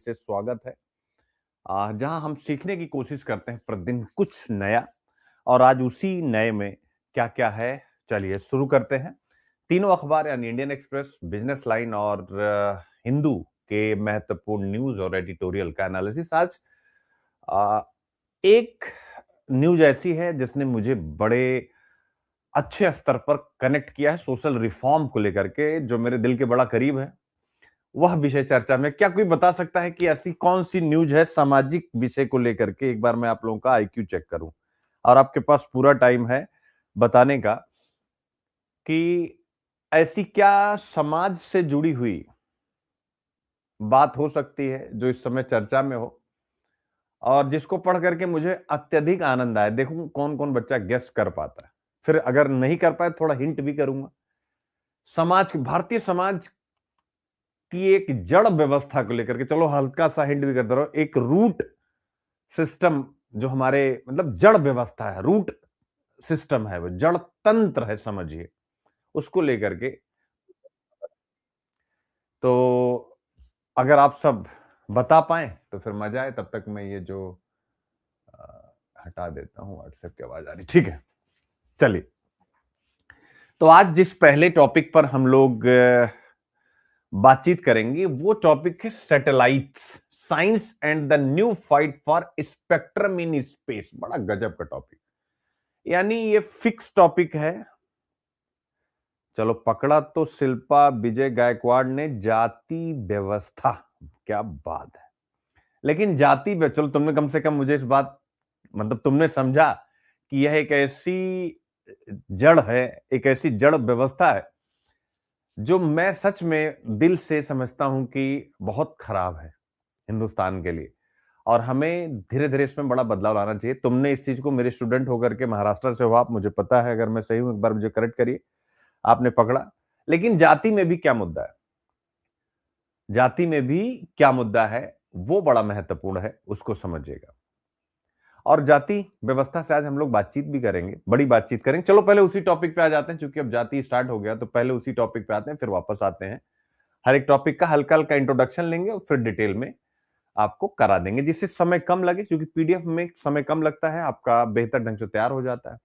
से स्वागत है। जहां हम सीखने की कोशिश करते हैं प्रतिदिन कुछ नया। और आज उसी नए में क्या क्या है, चलिए शुरू करते हैं। तीनों अखबार यानी इंडियन एक्सप्रेस, बिजनेस लाइन और हिंदू के महत्वपूर्ण न्यूज और एडिटोरियल का एनालिसिस। आज आ, एक न्यूज ऐसी है जिसने मुझे बड़े अच्छे स्तर पर कनेक्ट किया है सोशल रिफॉर्म को लेकर के, जो मेरे दिल के बड़ा करीब है। वह विषय चर्चा में, क्या कोई बता सकता है कि ऐसी कौन सी न्यूज है सामाजिक विषय को लेकर के? एक बार मैं आप लोगों का आईक्यू चेक करूं, और आपके पास पूरा टाइम है बताने का कि ऐसी क्या समाज से जुड़ी हुई बात हो सकती है जो इस समय चर्चा में हो और जिसको पढ़ करके मुझे अत्यधिक आनंद आया। देखूं कौन कौन बच्चा गेस कर पाता है, फिर अगर नहीं कर पाए थोड़ा हिंट भी करूंगा। भारतीय समाज की एक जड़ व्यवस्था को लेकर के, चलो हल्का सा हिंट भी कर दे रहा हूं, एक रूट सिस्टम जो हमारे मतलब जड़ व्यवस्था है, रूट सिस्टम है, वो जड़ तंत्र है समझिए, उसको लेकर के। तो अगर आप सब बता पाए तो फिर मजा आए। तब तक मैं ये जो हटा देता हूं, व्हाट्सएप की आवाज आ रही, ठीक है। चलिए, तो आज जिस पहले टॉपिक पर हम लोग बातचीत करेंगे वो टॉपिक है satellites, science and the new fight for spectrum in space. बड़ा गजब का टॉपिक, यानी ये फिक्स टॉपिक है। चलो, पकड़ा तो शिल्पा विजय गायकवाड़ ने, जाति व्यवस्था। क्या बात है। लेकिन चलो, तुमने कम से कम मुझे इस बात मतलब तुमने समझा कि यह एक ऐसी जड़ है, एक ऐसी जड़ व्यवस्था है जो मैं सच में दिल से समझता हूं कि बहुत खराब है हिंदुस्तान के लिए, और हमें धीरे धीरे इसमें बड़ा बदलाव लाना चाहिए। तुमने इस चीज को, मेरे स्टूडेंट होकर के महाराष्ट्र से हो आप, मुझे पता है, अगर मैं सही हूं एक बार मुझे करेक्ट करिए, आपने पकड़ा। लेकिन जाति में भी क्या मुद्दा है, जाति में भी क्या मुद्दा है, वो बड़ा महत्वपूर्ण है, उसको समझिएगा। और जाति व्यवस्था से आज हम लोग बातचीत भी करेंगे, बड़ी बातचीत करेंगे। चलो पहले उसी टॉपिक पे आ जाते हैं, क्योंकि अब जाति स्टार्ट हो गया तो पहले उसी टॉपिक पे आते हैं, फिर वापस आते हैं। हर एक टॉपिक का हल्का हल्का इंट्रोडक्शन लेंगे और फिर डिटेल में आपको करा देंगे, जिससे समय कम लगे, क्योंकि पीडीएफ में समय कम लगता है, आपका बेहतर ढंग से तैयार हो जाता है।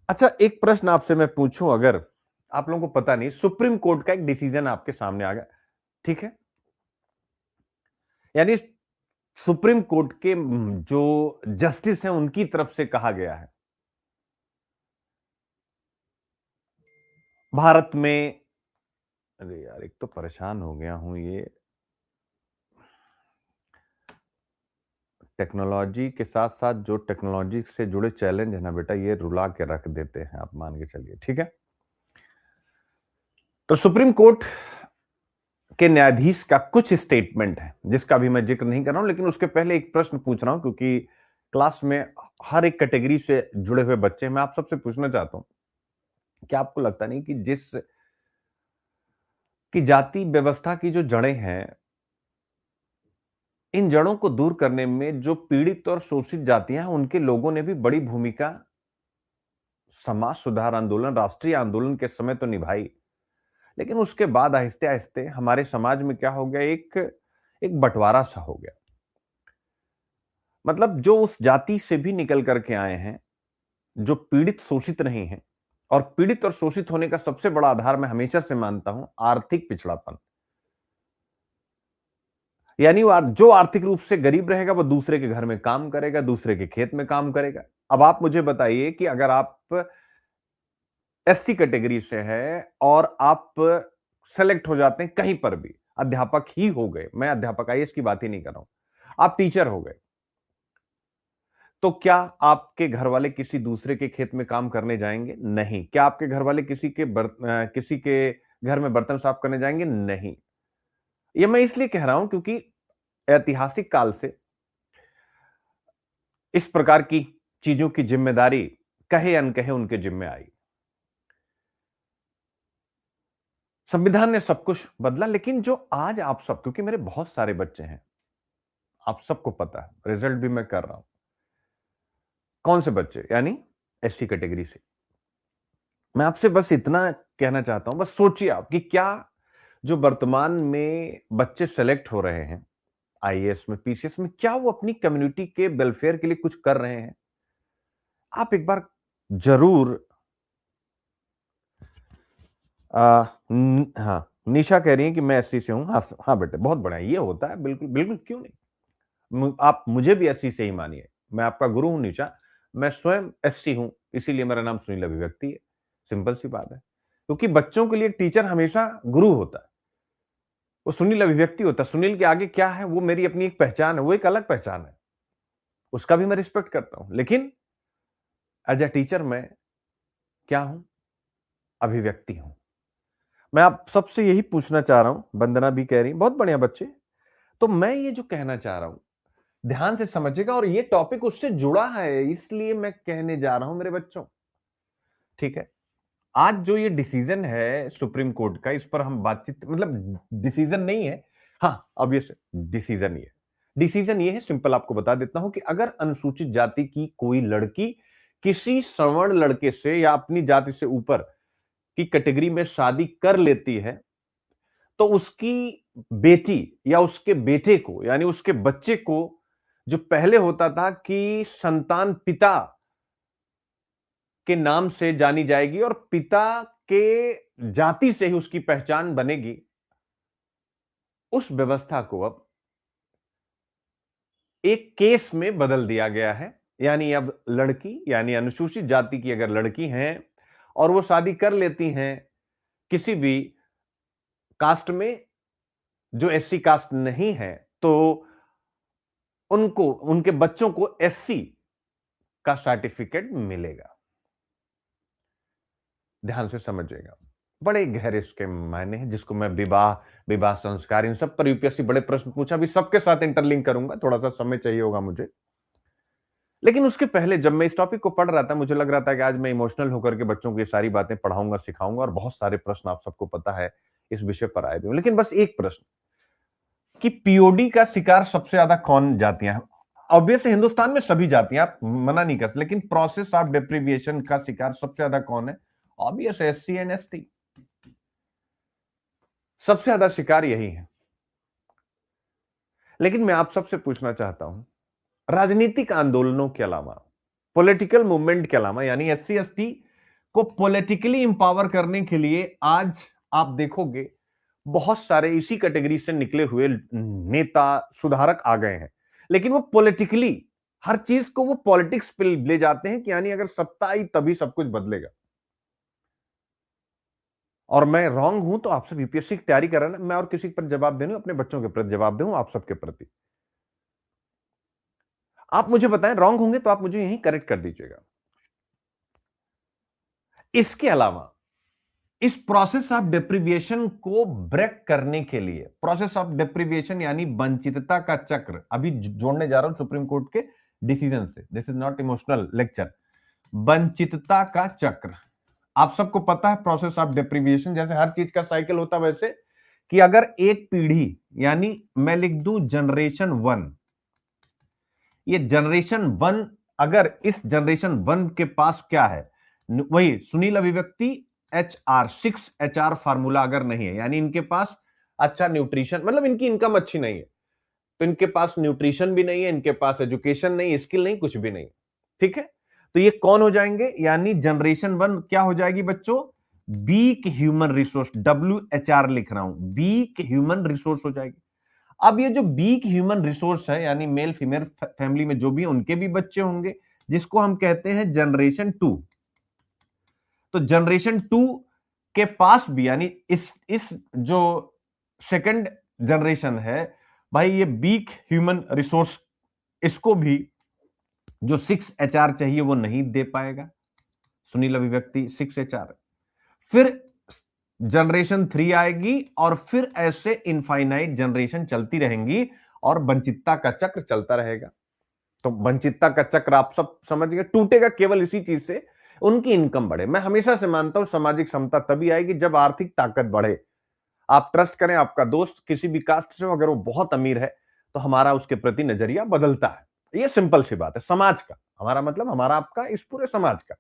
अच्छा, एक प्रश्न आपसे मैं पूछूं, अगर आप लोगों को पता नहीं, सुप्रीम कोर्ट का एक डिसीजन आपके सामने आ गया, ठीक है? यानी सुप्रीम कोर्ट के जो जस्टिस हैं उनकी तरफ से कहा गया है भारत में। अरे यार, एक तो परेशान हो गया हूं, ये टेक्नोलॉजी के साथ साथ जो टेक्नोलॉजी से जुड़े चैलेंज है ना बेटा, ये रुला के रख देते हैं, आप मान के चलिए, ठीक है। तो सुप्रीम कोर्ट के न्यायाधीश का कुछ स्टेटमेंट है जिसका भी मैं जिक्र नहीं कर रहा हूं, लेकिन उसके पहले एक प्रश्न पूछ रहा हूं, क्योंकि क्लास में हर एक कैटेगरी से जुड़े हुए बच्चे हैं। मैं आप सबसे पूछना चाहता हूं, क्या आपको लगता नहीं कि जिस की जाति व्यवस्था की जो जड़ें हैं, इन जड़ों को दूर करने में जो पीड़ित और शोषित जातियां हैं, उनके लोगों ने भी बड़ी भूमिका समाज सुधार आंदोलन, राष्ट्रीय आंदोलन के समय तो निभाई। लेकिन उसके बाद आहिस्ते आहिस्ते हमारे समाज में क्या हो गया, एक एक बंटवारा सा हो गया। मतलब जो उस जाति से भी निकल करके आए हैं, जो पीड़ित शोषित नहीं है, और पीड़ित और शोषित होने का सबसे बड़ा आधार मैं हमेशा से मानता हूं आर्थिक पिछड़ापन। यानी वो जो आर्थिक रूप से गरीब रहेगा वो दूसरे के घर में काम करेगा, दूसरे के खेत में काम करेगा। अब आप मुझे बताइए कि अगर आप एससी कैटेगरी से है और आप सेलेक्ट हो जाते हैं कहीं पर भी, अध्यापक ही हो गए, मैं अध्यापक आईएएस की बात ही नहीं कर रहा हूं, आप टीचर हो गए, तो क्या आपके घर वाले किसी दूसरे के खेत में काम करने जाएंगे? नहीं। क्या आपके घर वाले किसी के घर में बर्तन साफ करने जाएंगे? नहीं। यह मैं इसलिए कह रहा हूं क्योंकि ऐतिहासिक काल से इस प्रकार की चीजों की जिम्मेदारी कहे अनकहे उनके जिम्मे आई। संविधान ने सब कुछ बदला, लेकिन जो आज आप सब, क्योंकि मेरे बहुत सारे बच्चे हैं, आप सबको पता है, रिजल्ट भी मैं कर रहा हूं। कौन से बच्चे? यानी एसटी कैटेगरी से। मैं आपसे बस इतना कहना चाहता हूं, बस सोचिए आप कि क्या जो वर्तमान में बच्चे सेलेक्ट हो रहे हैं आईएएस में, पीसीएस में, क्या वो अपनी कम्युनिटी के वेलफेयर के लिए कुछ कर रहे हैं? आप एक बार जरूर हाँ, निशा कह रही है कि मैं एससी से हूं। हाँ हाँ बेटे, बहुत बढ़िया, ये होता है, बिल्कुल बिल्कुल, क्यों नहीं। आप मुझे भी एससी से ही मानिए, मैं आपका गुरु हूं निशा। मैं स्वयं एससी हूं, इसीलिए मेरा नाम सुनील अभिव्यक्ति है। सिंपल सी बात है, क्योंकि बच्चों के लिए एक टीचर हमेशा गुरु होता है, वो सुनील अभिव्यक्ति होता है। सुनील के आगे क्या है, वो मेरी अपनी एक पहचान है, वो एक अलग पहचान है, उसका भी मैं रिस्पेक्ट करता हूं। लेकिन एज ए टीचर मैं क्या हूं? अभिव्यक्ति हूं। मैं आप सबसे यही पूछना चाह रहा हूं, वंदना भी कह रही बहुत बढ़िया बच्चे। तो मैं ये जो कहना चाह रहा हूं, ध्यान से समझिएगा, और ये टॉपिक उससे जुड़ा है, इसलिए मैं कहने जा रहा हूं मेरे बच्चों। ठीक है, आज जो ये डिसीजन है सुप्रीम कोर्ट का, इस पर हम बातचीत, मतलब डिसीजन नहीं है, हाँ अब ये डिसीजन ही है। डिसीजन ये है, सिंपल आपको बता देता हूं, कि अगर अनुसूचित जाति की कोई लड़की किसी सवर्ण लड़के से या अपनी जाति से ऊपर की कैटेगरी में शादी कर लेती है, तो उसकी बेटी या उसके बेटे को, यानी उसके बच्चे को, जो पहले होता था कि संतान पिता के नाम से जानी जाएगी और पिता के जाति से ही उसकी पहचान बनेगी, उस व्यवस्था को अब एक केस में बदल दिया गया है। यानी अब लड़की, यानी अनुसूचित जाति की अगर लड़की हैं और वो शादी कर लेती हैं किसी भी कास्ट में जो एससी कास्ट नहीं है, तो उनको, उनके बच्चों को एससी का सर्टिफिकेट मिलेगा। ध्यान से समझिएगा, बड़े गहरे इसके मायने हैं, जिसको मैं विवाह, विवाह संस्कार, इन सब पर यूपीएससी बड़े प्रश्न पूछा, भी सबके साथ इंटरलिंक करूंगा, थोड़ा सा समय चाहिए होगा मुझे। लेकिन उसके पहले जब मैं इस टॉपिक को पढ़ रहा था, मुझे लग रहा था कि आज मैं इमोशनल होकर के बच्चों को ये सारी बातें पढ़ाऊंगा, सिखाऊंगा, और बहुत सारे प्रश्न आप सबको पता है इस विषय पर आए हुए। लेकिन बस एक प्रश्न, कि पीओडी का शिकार सबसे ज्यादा कौन जातियां हैं? ऑब्वियस हिंदुस्तान में सभी जातियां, आप मना नहीं कर सकते, लेकिन प्रोसेस ऑफ डेप्रिविएशन का शिकार सबसे ज्यादा कौन है? ऑब्वियस एससी एंड एसटी, सबसे ज्यादा शिकार यही है। लेकिन मैं आप सबसे पूछना चाहता हूं, राजनीतिक आंदोलनों के अलावा, पॉलिटिकल मूवमेंट के अलावा, यानी एससी एसटी को पॉलिटिकली इंपावर करने के लिए आज आप देखोगे बहुत सारे इसी कैटेगरी से निकले हुए नेता, सुधारक आ गए हैं। लेकिन वो पॉलिटिकली हर चीज को वो पॉलिटिक्स पे ले जाते हैं कि यानी अगर सत्ता आई तभी सब कुछ बदलेगा। और मैं रॉन्ग हूं तो आप सब यूपीएससी की तैयारी कर रहे हैं, मैं और किसी पर जवाब देने, अपने बच्चों के प्रति जवाब दूं, आप सबके प्रति। आप मुझे बताएं, रॉन्ग होंगे तो आप मुझे यहीं करेक्ट कर दीजिएगा। इसके अलावा इस प्रोसेस ऑफ डेप्रिविएशन को ब्रेक करने के लिए, प्रोसेस ऑफ डेप्रिविएशन यानी वंचितता का चक्र, अभी जोड़ने जा रहा हूं सुप्रीम कोर्ट के डिसीजन से, this is not emotional lecture. वंचितता का चक्र, आप सबको पता है प्रोसेस ऑफ डेप्रिविएशन, जैसे हर चीज का साइकिल होता है वैसे, कि अगर एक पीढ़ी, यानी मैं लिख दूं जनरेशन 1, ये जनरेशन 1, अगर इस जनरेशन 1 के पास क्या है, वही सुनील अभिव्यक्ति HR 6 HR फार्मूला अगर नहीं है, यानी इनके पास अच्छा न्यूट्रिशन, मतलब इनकी इनकम अच्छी नहीं है, तो इनके पास न्यूट्रिशन भी नहीं है, इनके पास एजुकेशन नहीं, स्किल नहीं, कुछ भी नहीं, ठीक है, तो ये कौन हो जाएंगे? यानी जनरेशन 1 क्या हो जाएगी बच्चों? वीक ह्यूमन रिसोर्स, WHR लिख रहा हूं, वीक ह्यूमन रिसोर्स हो जाएगी। अब ये जो वीक ह्यूमन रिसोर्स है, यानी मेल फीमेल फैमिली में जो भी है, उनके भी बच्चे होंगे, जिसको हम कहते हैं जनरेशन 2। तो जनरेशन 2 के पास भी, यानी इस जो सेकंड जनरेशन है भाई, ये वीक ह्यूमन रिसोर्स, इसको भी जो 6 HR चाहिए वो नहीं दे पाएगा। सुनील अभिव्यक्ति 6 HR, फिर जनरेशन 3 आएगी, और फिर ऐसे इनफाइनाइट जनरेशन चलती रहेंगी, और वंचितता का चक्र चलता रहेगा। तो वंचितता का चक्र आप सब समझ गए, टूटेगा केवल इसी चीज से, उनकी इनकम बढ़े। मैं हमेशा से मानता हूं सामाजिक समता तभी आएगी जब आर्थिक ताकत बढ़े। आप ट्रस्ट करें, आपका दोस्त किसी भी कास्ट से हो, अगर वो बहुत अमीर है तो हमारा उसके प्रति नजरिया बदलता है। ये सिंपल सी बात है, समाज का, हमारा मतलब हमारा आपका, इस पूरे समाज का।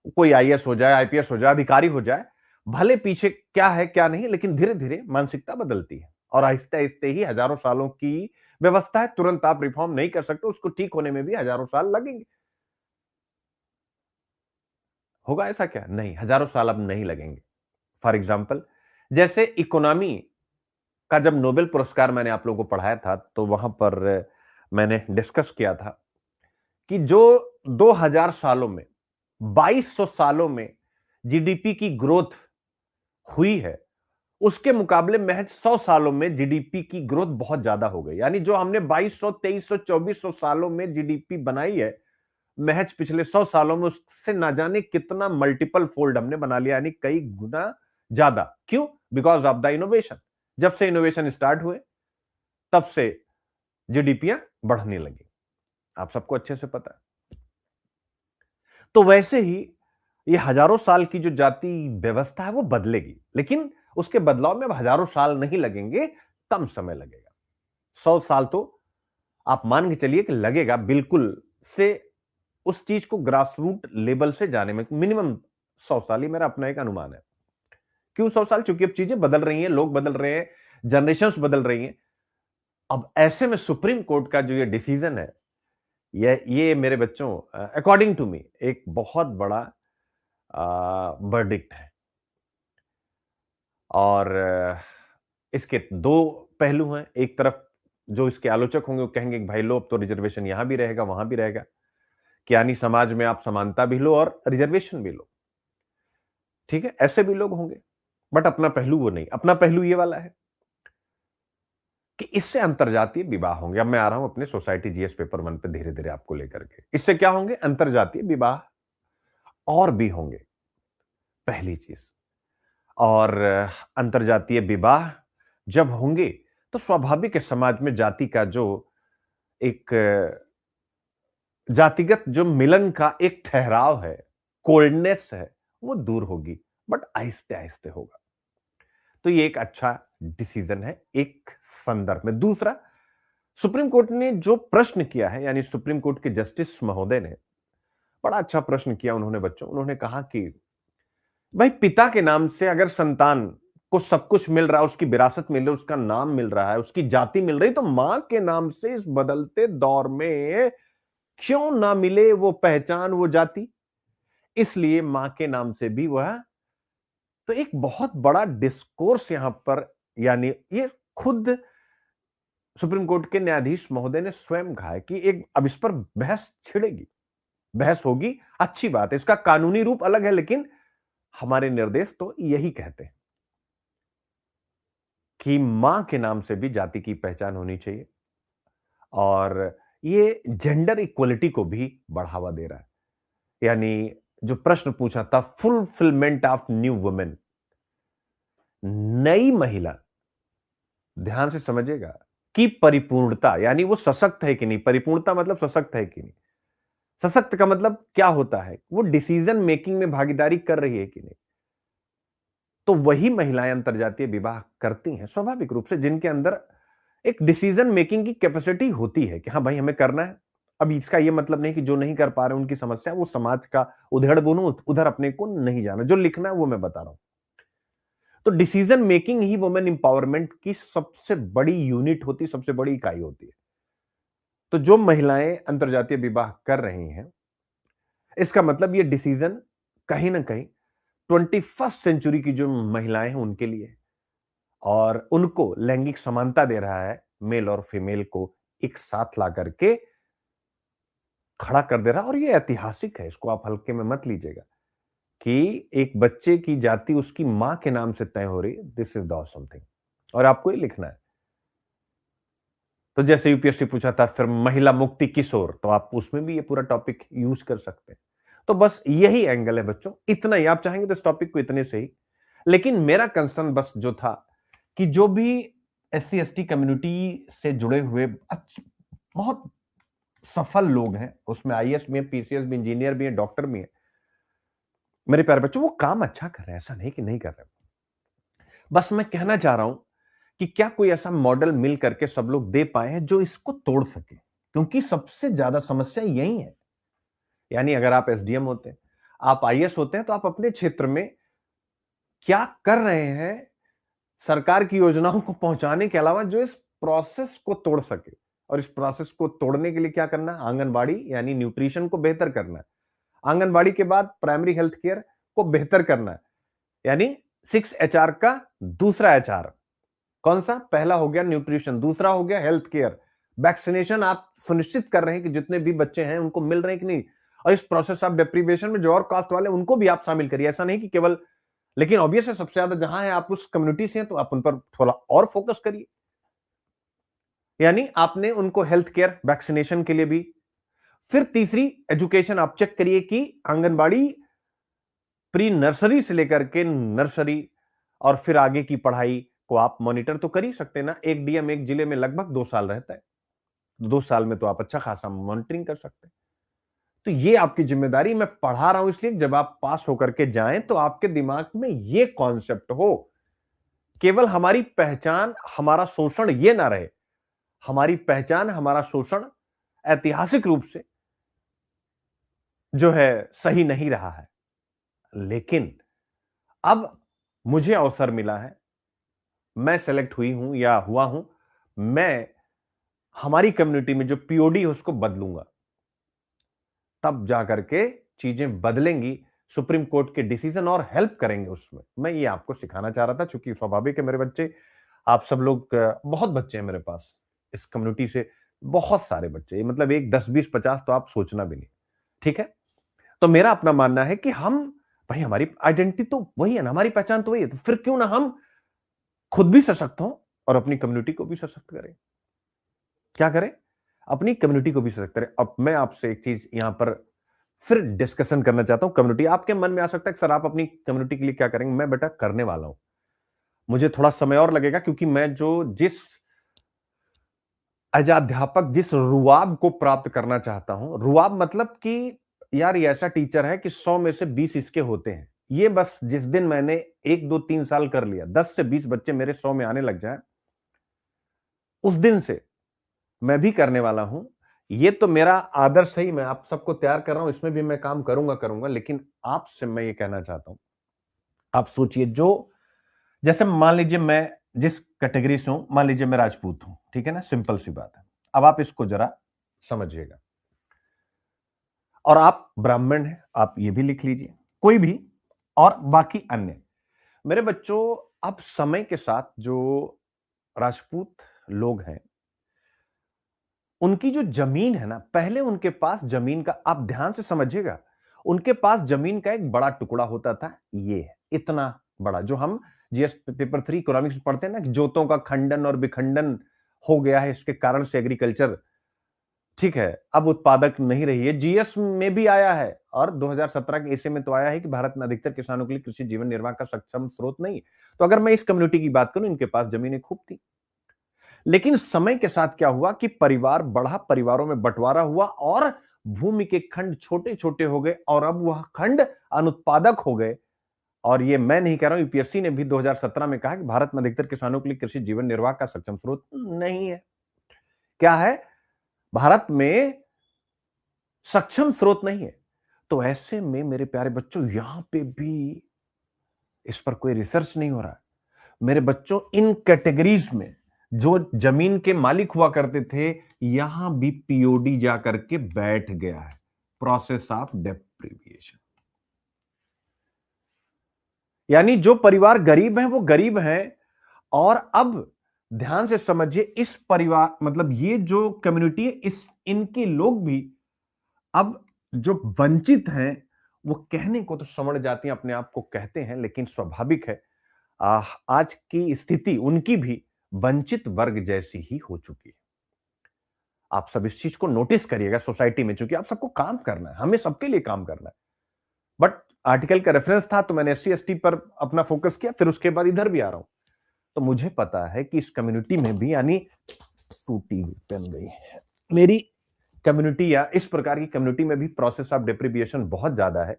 कोई आईएएस हो जाए, आईपीएस हो जाए, अधिकारी हो जाए, भले पीछे क्या है क्या नहीं, लेकिन धीरे धीरे मानसिकता बदलती है और आहिस्ते आहिस्ते ही हजारों सालों की व्यवस्था है, तुरंत आप रिफॉर्म नहीं कर सकते, उसको ठीक होने में भी हजारों साल लगेंगे। होगा ऐसा क्या? नहीं, हजारों साल अब नहीं लगेंगे। फॉर एग्जाम्पल, जैसे इकोनॉमी का जब नोबेल पुरस्कार मैंने आप लोगों को पढ़ाया था, तो वहां पर मैंने डिस्कस किया था कि जो 2000 सालों में, 2200 सालों में जीडीपी की ग्रोथ हुई है, उसके मुकाबले महज 100 सालों में जीडीपी की ग्रोथ बहुत ज्यादा हो गई। यानी जो हमने 2200, 2300, 2400 सालों में जीडीपी बनाई है, महज पिछले 100 सालों में उससे ना जाने कितना मल्टीपल फोल्ड हमने बना लिया, यानी कई गुना ज्यादा। क्यों? Because of the innovation. जब से इनोवेशन स्टार्ट हुए, तब से जीडीपियां बढ़ने लगी। आप सबको अच्छे से पता है। तो वैसे ही ये हजारों साल की जो जाति व्यवस्था है वो बदलेगी, लेकिन उसके बदलाव में अब हजारों साल नहीं लगेंगे, कम समय लगेगा। 100 साल तो आप मान के चलिए कि लगेगा बिल्कुल से उस चीज को ग्रास रूट लेवल से जाने में मिनिमम 100 साल ही मेरा अपना एक अनुमान है। क्यों 100 साल? क्योंकि अब चीजें बदल रही हैं, लोग बदल रहे हैं, जनरेशंस बदल रही हैं। अब ऐसे में सुप्रीम कोर्ट का जो ये डिसीजन है, ये मेरे बच्चों, अकॉर्डिंग टू मी एक बहुत बड़ा वर्डिक्ट है। और इसके दो पहलू हैं। एक तरफ जो इसके आलोचक होंगे वो कहेंगे कि भाई लो, अब तो रिजर्वेशन यहां भी रहेगा वहां भी रहेगा, कि यानी समाज में आप समानता भी लो और रिजर्वेशन भी लो। ठीक है, ऐसे भी लोग होंगे, बट अपना पहलू वो नहीं। अपना पहलू ये वाला है कि इससे अंतरजातीय विवाह होंगे। अब मैं आ रहा हूं अपने सोसाइटी जीएस पेपर 1 पे धीरे धीरे आपको लेकर के। इससे क्या होंगे? अंतरजातीय विवाह और भी होंगे, पहली चीज। और अंतरजातीय विवाह जब होंगे तो स्वाभाविक है समाज में जाति का जो एक जातिगत जो मिलन का एक ठहराव है, कोल्डनेस है, वो दूर होगी, बट आहिस्ते आहिस्ते होगा। तो ये एक अच्छा डिसीजन है एक संदर्भ में। दूसरा, सुप्रीम कोर्ट ने जो प्रश्न किया है, यानी सुप्रीम कोर्ट के जस्टिस महोदय ने बड़ा अच्छा प्रश्न किया उन्होंने बच्चों। उन्होंने कहा कि भाई, पिता के नाम से अगर संतान को सब कुछ मिल रहा है, उसकी विरासत मिल रही है, उसका नाम मिल रहा है, उसकी जाति मिल रही, तो मां के नाम से इस बदलते दौर में क्यों ना मिले वो पहचान, वो जाति? इसलिए मां के नाम से भी वह, तो एक बहुत बड़ा डिस्कोर्स यहां पर, यानी ये खुद सुप्रीम कोर्ट के न्यायाधीश महोदय ने स्वयं कहा है कि एक अब इस पर बहस छिड़ेगी, बहस होगी। अच्छी बात है, इसका कानूनी रूप अलग है, लेकिन हमारे निर्देश तो यही कहते हैं कि मां के नाम से भी जाति की पहचान होनी चाहिए। और ये जेंडर इक्वलिटी को भी बढ़ावा दे रहा है। यानी जो प्रश्न पूछा था, फुलफिलमेंट ऑफ न्यू वुमेन, नई महिला, ध्यान से समझिएगा, कि परिपूर्णता, यानी वो सशक्त है कि नहीं। परिपूर्णता मतलब सशक्त है कि नहीं। सशक्त का मतलब क्या होता है? वो डिसीजन मेकिंग में भागीदारी कर रही है कि नहीं। तो वही महिलाएं अंतरजातीय विवाह करती हैं स्वाभाविक रूप से, जिनके अंदर एक डिसीजन मेकिंग की कैपेसिटी होती है कि हाँ भाई, हमें करना है। अब इसका यह मतलब नहीं कि जो नहीं कर पा रहे उनकी समस्या, वो समाज का उधेड़ बुनूं, उधर अपने को नहीं जाना। जो लिखना है वो मैं बता रहा हूं। तो डिसीजन मेकिंग ही वुमेन इंपावरमेंट की सबसे बड़ी यूनिट होती, सबसे बड़ी इकाई होती है। तो जो महिलाएं अंतरजातीय विवाह कर रही हैं, इसका मतलब ये डिसीजन कहीं ना कहीं 21st सेंचुरी की जो महिलाएं हैं उनके लिए है। और उनको लैंगिक समानता दे रहा है, मेल और फीमेल को एक साथ ला करके खड़ा कर दे रहा है। और ये ऐतिहासिक है, इसको आप हल्के में मत लीजिएगा कि एक बच्चे की जाति उसकी मां के नाम से तय हो रही है। This is the awesome thing, और आपको ये लिखना है। तो जैसे यूपीएससी पूछा था फिर महिला मुक्ति किस ओर, तो आप उसमें भी ये पूरा टॉपिक यूज कर सकते हैं। तो बस यही एंगल है बच्चों, इतना ही। आप चाहेंगे तो इस टॉपिक को इतने से ही, लेकिन मेरा कंसर्न बस जो था कि जो भी एससी एसटी कम्युनिटी से जुड़े हुए बहुत सफल लोग हैं, उसमें आईएएस भी है, पीसीएस भी, इंजीनियर भी है, डॉक्टर भी है, मेरे प्यारे बच्चों, वो काम अच्छा कर रहे हैं, ऐसा नहीं कि नहीं कर रहे। बस मैं कहना चाह रहा हूं कि क्या कोई ऐसा मॉडल मिल करके सब लोग दे पाए हैं जो इसको तोड़ सके, क्योंकि सबसे ज्यादा समस्या यही है। यानी अगर आप एसडीएम होते हैं, आप आईएएस होते हैं, तो आप अपने क्षेत्र में क्या कर रहे हैं सरकार की योजनाओं को पहुंचाने के अलावा जो इस प्रोसेस को तोड़ सके। और इस प्रोसेस को तोड़ने के लिए क्या करना है, आंगनबाड़ी यानी न्यूट्रिशन को बेहतर करना है। आंगनबाड़ी के बाद प्राइमरी हेल्थ केयर को बेहतर करना है, यानी 6HR का दूसरा HR। कौन सा? पहला हो गया न्यूट्रिशन, दूसरा हो गया हेल्थ केयर। वैक्सीनेशन आप सुनिश्चित कर रहे हैं कि जितने भी बच्चे हैं उनको मिल रहे हैं कि नहीं। और इस प्रोसेस ऑफ डेप्रीवेशन में जो और कास्ट वाले उनको भी आप शामिल करिए, ऐसा नहीं कि केवल, लेकिन ऑब्वियस है सबसे ज्यादा जहां है आप उस कम्युनिटी से हैं तो आप उन पर थोड़ा और फोकस करिए। यानी आपने उनको हेल्थ केयर वैक्सीनेशन के लिए भी। फिर तीसरी, एजुकेशन आप चेक करिए कि आंगनबाड़ी प्री नर्सरी से लेकर के नर्सरी और फिर आगे की पढ़ाई को आप मॉनिटर तो कर ही सकते हैं ना। एक डीएम एक जिले में लगभग 2 साल रहता है, 2 साल में तो आप अच्छा खासा मॉनिटरिंग कर सकते हैं। तो ये आपकी जिम्मेदारी, मैं पढ़ा रहा हूं इसलिए जब आप पास होकर के जाएं तो आपके दिमाग में ये कॉन्सेप्ट हो, केवल हमारी पहचान हमारा शोषण ये ना रहे। हमारी पहचान हमारा शोषण ऐतिहासिक रूप से जो है सही नहीं रहा है, लेकिन अब मुझे अवसर मिला है, मैं सेलेक्ट हुई हूं या हुआ हूं, मैं हमारी कम्युनिटी में जो पीओडी है उसको बदलूंगा, तब जाकर के चीजें बदलेंगी। सुप्रीम कोर्ट के डिसीजन और हेल्प करेंगे उसमें। मैं ये आपको सिखाना चाह रहा था, चूंकि स्वाभाविक है मेरे बच्चे, आप सब लोग, बहुत बच्चे हैं मेरे पास इस कम्युनिटी से, बहुत सारे बच्चे, मतलब एक 10 20 50 तो आप सोचना भी नहीं। ठीक है, तो मेरा अपना मानना है कि हम, भाई हमारी आइडेंटिटी तो वही है ना, हमारी पहचान तो वही है, तो फिर क्यों ना हम खुद भी सशक्त हों और अपनी कम्युनिटी को भी सशक्त करें। क्या करें? अपनी कम्युनिटी को भी सशक्त करें। अब मैं आपसे एक चीज यहां पर फिर डिस्कशन करना चाहता हूं। कम्युनिटी, आपके मन में आ सकता है कि सर आप अपनी कम्युनिटी के लिए क्या करेंगे। मैं बेटा करने वाला हूं, मुझे थोड़ा समय और लगेगा, क्योंकि मैं जिस अध्यापक जिस रुआब को प्राप्त करना चाहता हूं, रुआब मतलब कि यार ये ऐसा टीचर है कि 100 में से 20 इसके होते हैं। ये बस जिस दिन मैंने 1 2 3 साल कर लिया, 10 से 20 बच्चे मेरे 100 में आने लग जाए, उस दिन से मैं भी करने वाला हूं। ये तो मेरा आदर्श है ही, मैं आप सबको तैयार कर रहा हूं, इसमें भी मैं काम करूंगा करूंगा। लेकिन आपसे मैं ये कहना चाहता हूं, आप सोचिए, जो जैसे मान लीजिए मैं जिस कैटेगरी से हूं, मान लीजिए मैं राजपूत हूं, ठीक है ना, सिंपल सी बात है। अब आप इसको जरा समझिएगा। और आप ब्राह्मण हैं, आप ये भी लिख लीजिए, कोई भी, और बाकी अन्य मेरे बच्चों। अब समय के साथ जो राजपूत लोग हैं, उनकी जो जमीन है ना, पहले उनके पास जमीन का, आप ध्यान से समझिएगा, उनके पास जमीन का एक बड़ा टुकड़ा होता था, ये इतना बड़ा, जो हम जीएस पेपर 3 इकोनॉमिक्स में पढ़ते हैं ना, कि जोतों का खंडन और विखंडन हो गया है, इसके कारण से एग्रीकल्चर, ठीक है, अब उत्पादक नहीं रही है। जीएस में भी आया है और 2017 के ऐसे में तो आया है कि भारत में अधिकतर किसानों के लिए कृषि जीवन निर्वाह का सक्षम स्रोत नहीं। तो अगर मैं इस कम्युनिटी की बात करूं, इनके पास जमीनें खूब थी। लेकिन समय के साथ क्या हुआ कि परिवार बढ़ा, परिवारों में बंटवारा हुआ और भूमि के खंड छोटे छोटे हो गए, और अब वह खंड अनुत्पादक हो गए। और ये मैं नहीं कह रहा हूं, यूपीएससी ने भी 2017 में कहा कि भारत में अधिकतर किसानों के लिए कृषि जीवन निर्वाह का सक्षम स्रोत नहीं है। क्या है? भारत में सक्षम स्रोत नहीं है। तो ऐसे में मेरे प्यारे बच्चों, यहां पे भी इस पर कोई रिसर्च नहीं हो रहा है। मेरे बच्चों, इन कैटेगरीज में जो जमीन के मालिक हुआ करते थे, यहां भी पीओडी जाकर के बैठ गया है, प्रोसेस ऑफ डेप्रिविएशन। यानी जो परिवार गरीब हैं वो गरीब हैं। और अब ध्यान से समझिए, इस परिवार, मतलब ये जो कम्युनिटी है, इस इनके लोग भी अब जो वंचित हैं, वो कहने को तो समझ जाती हैं, अपने आप को कहते हैं, लेकिन स्वाभाविक है आज की स्थिति उनकी भी वंचित वर्ग जैसी ही हो चुकी है। आप सब इस चीज को नोटिस करिएगा सोसाइटी में, क्योंकि आप सबको काम करना है, हमें सबके लिए काम करना है। बट आर्टिकल का रेफरेंस था तो मैंने SC ST पर अपना फोकस किया, फिर उसके बाद इधर भी आ रहा हूं। तो मुझे पता है कि इस कम्युनिटी में भी, यानी टूटी हुई पेन गई मेरी कम्युनिटी, या इस प्रकार की कम्युनिटी में भी प्रोसेस ऑफ डेप्रिविएशन बहुत ज्यादा है।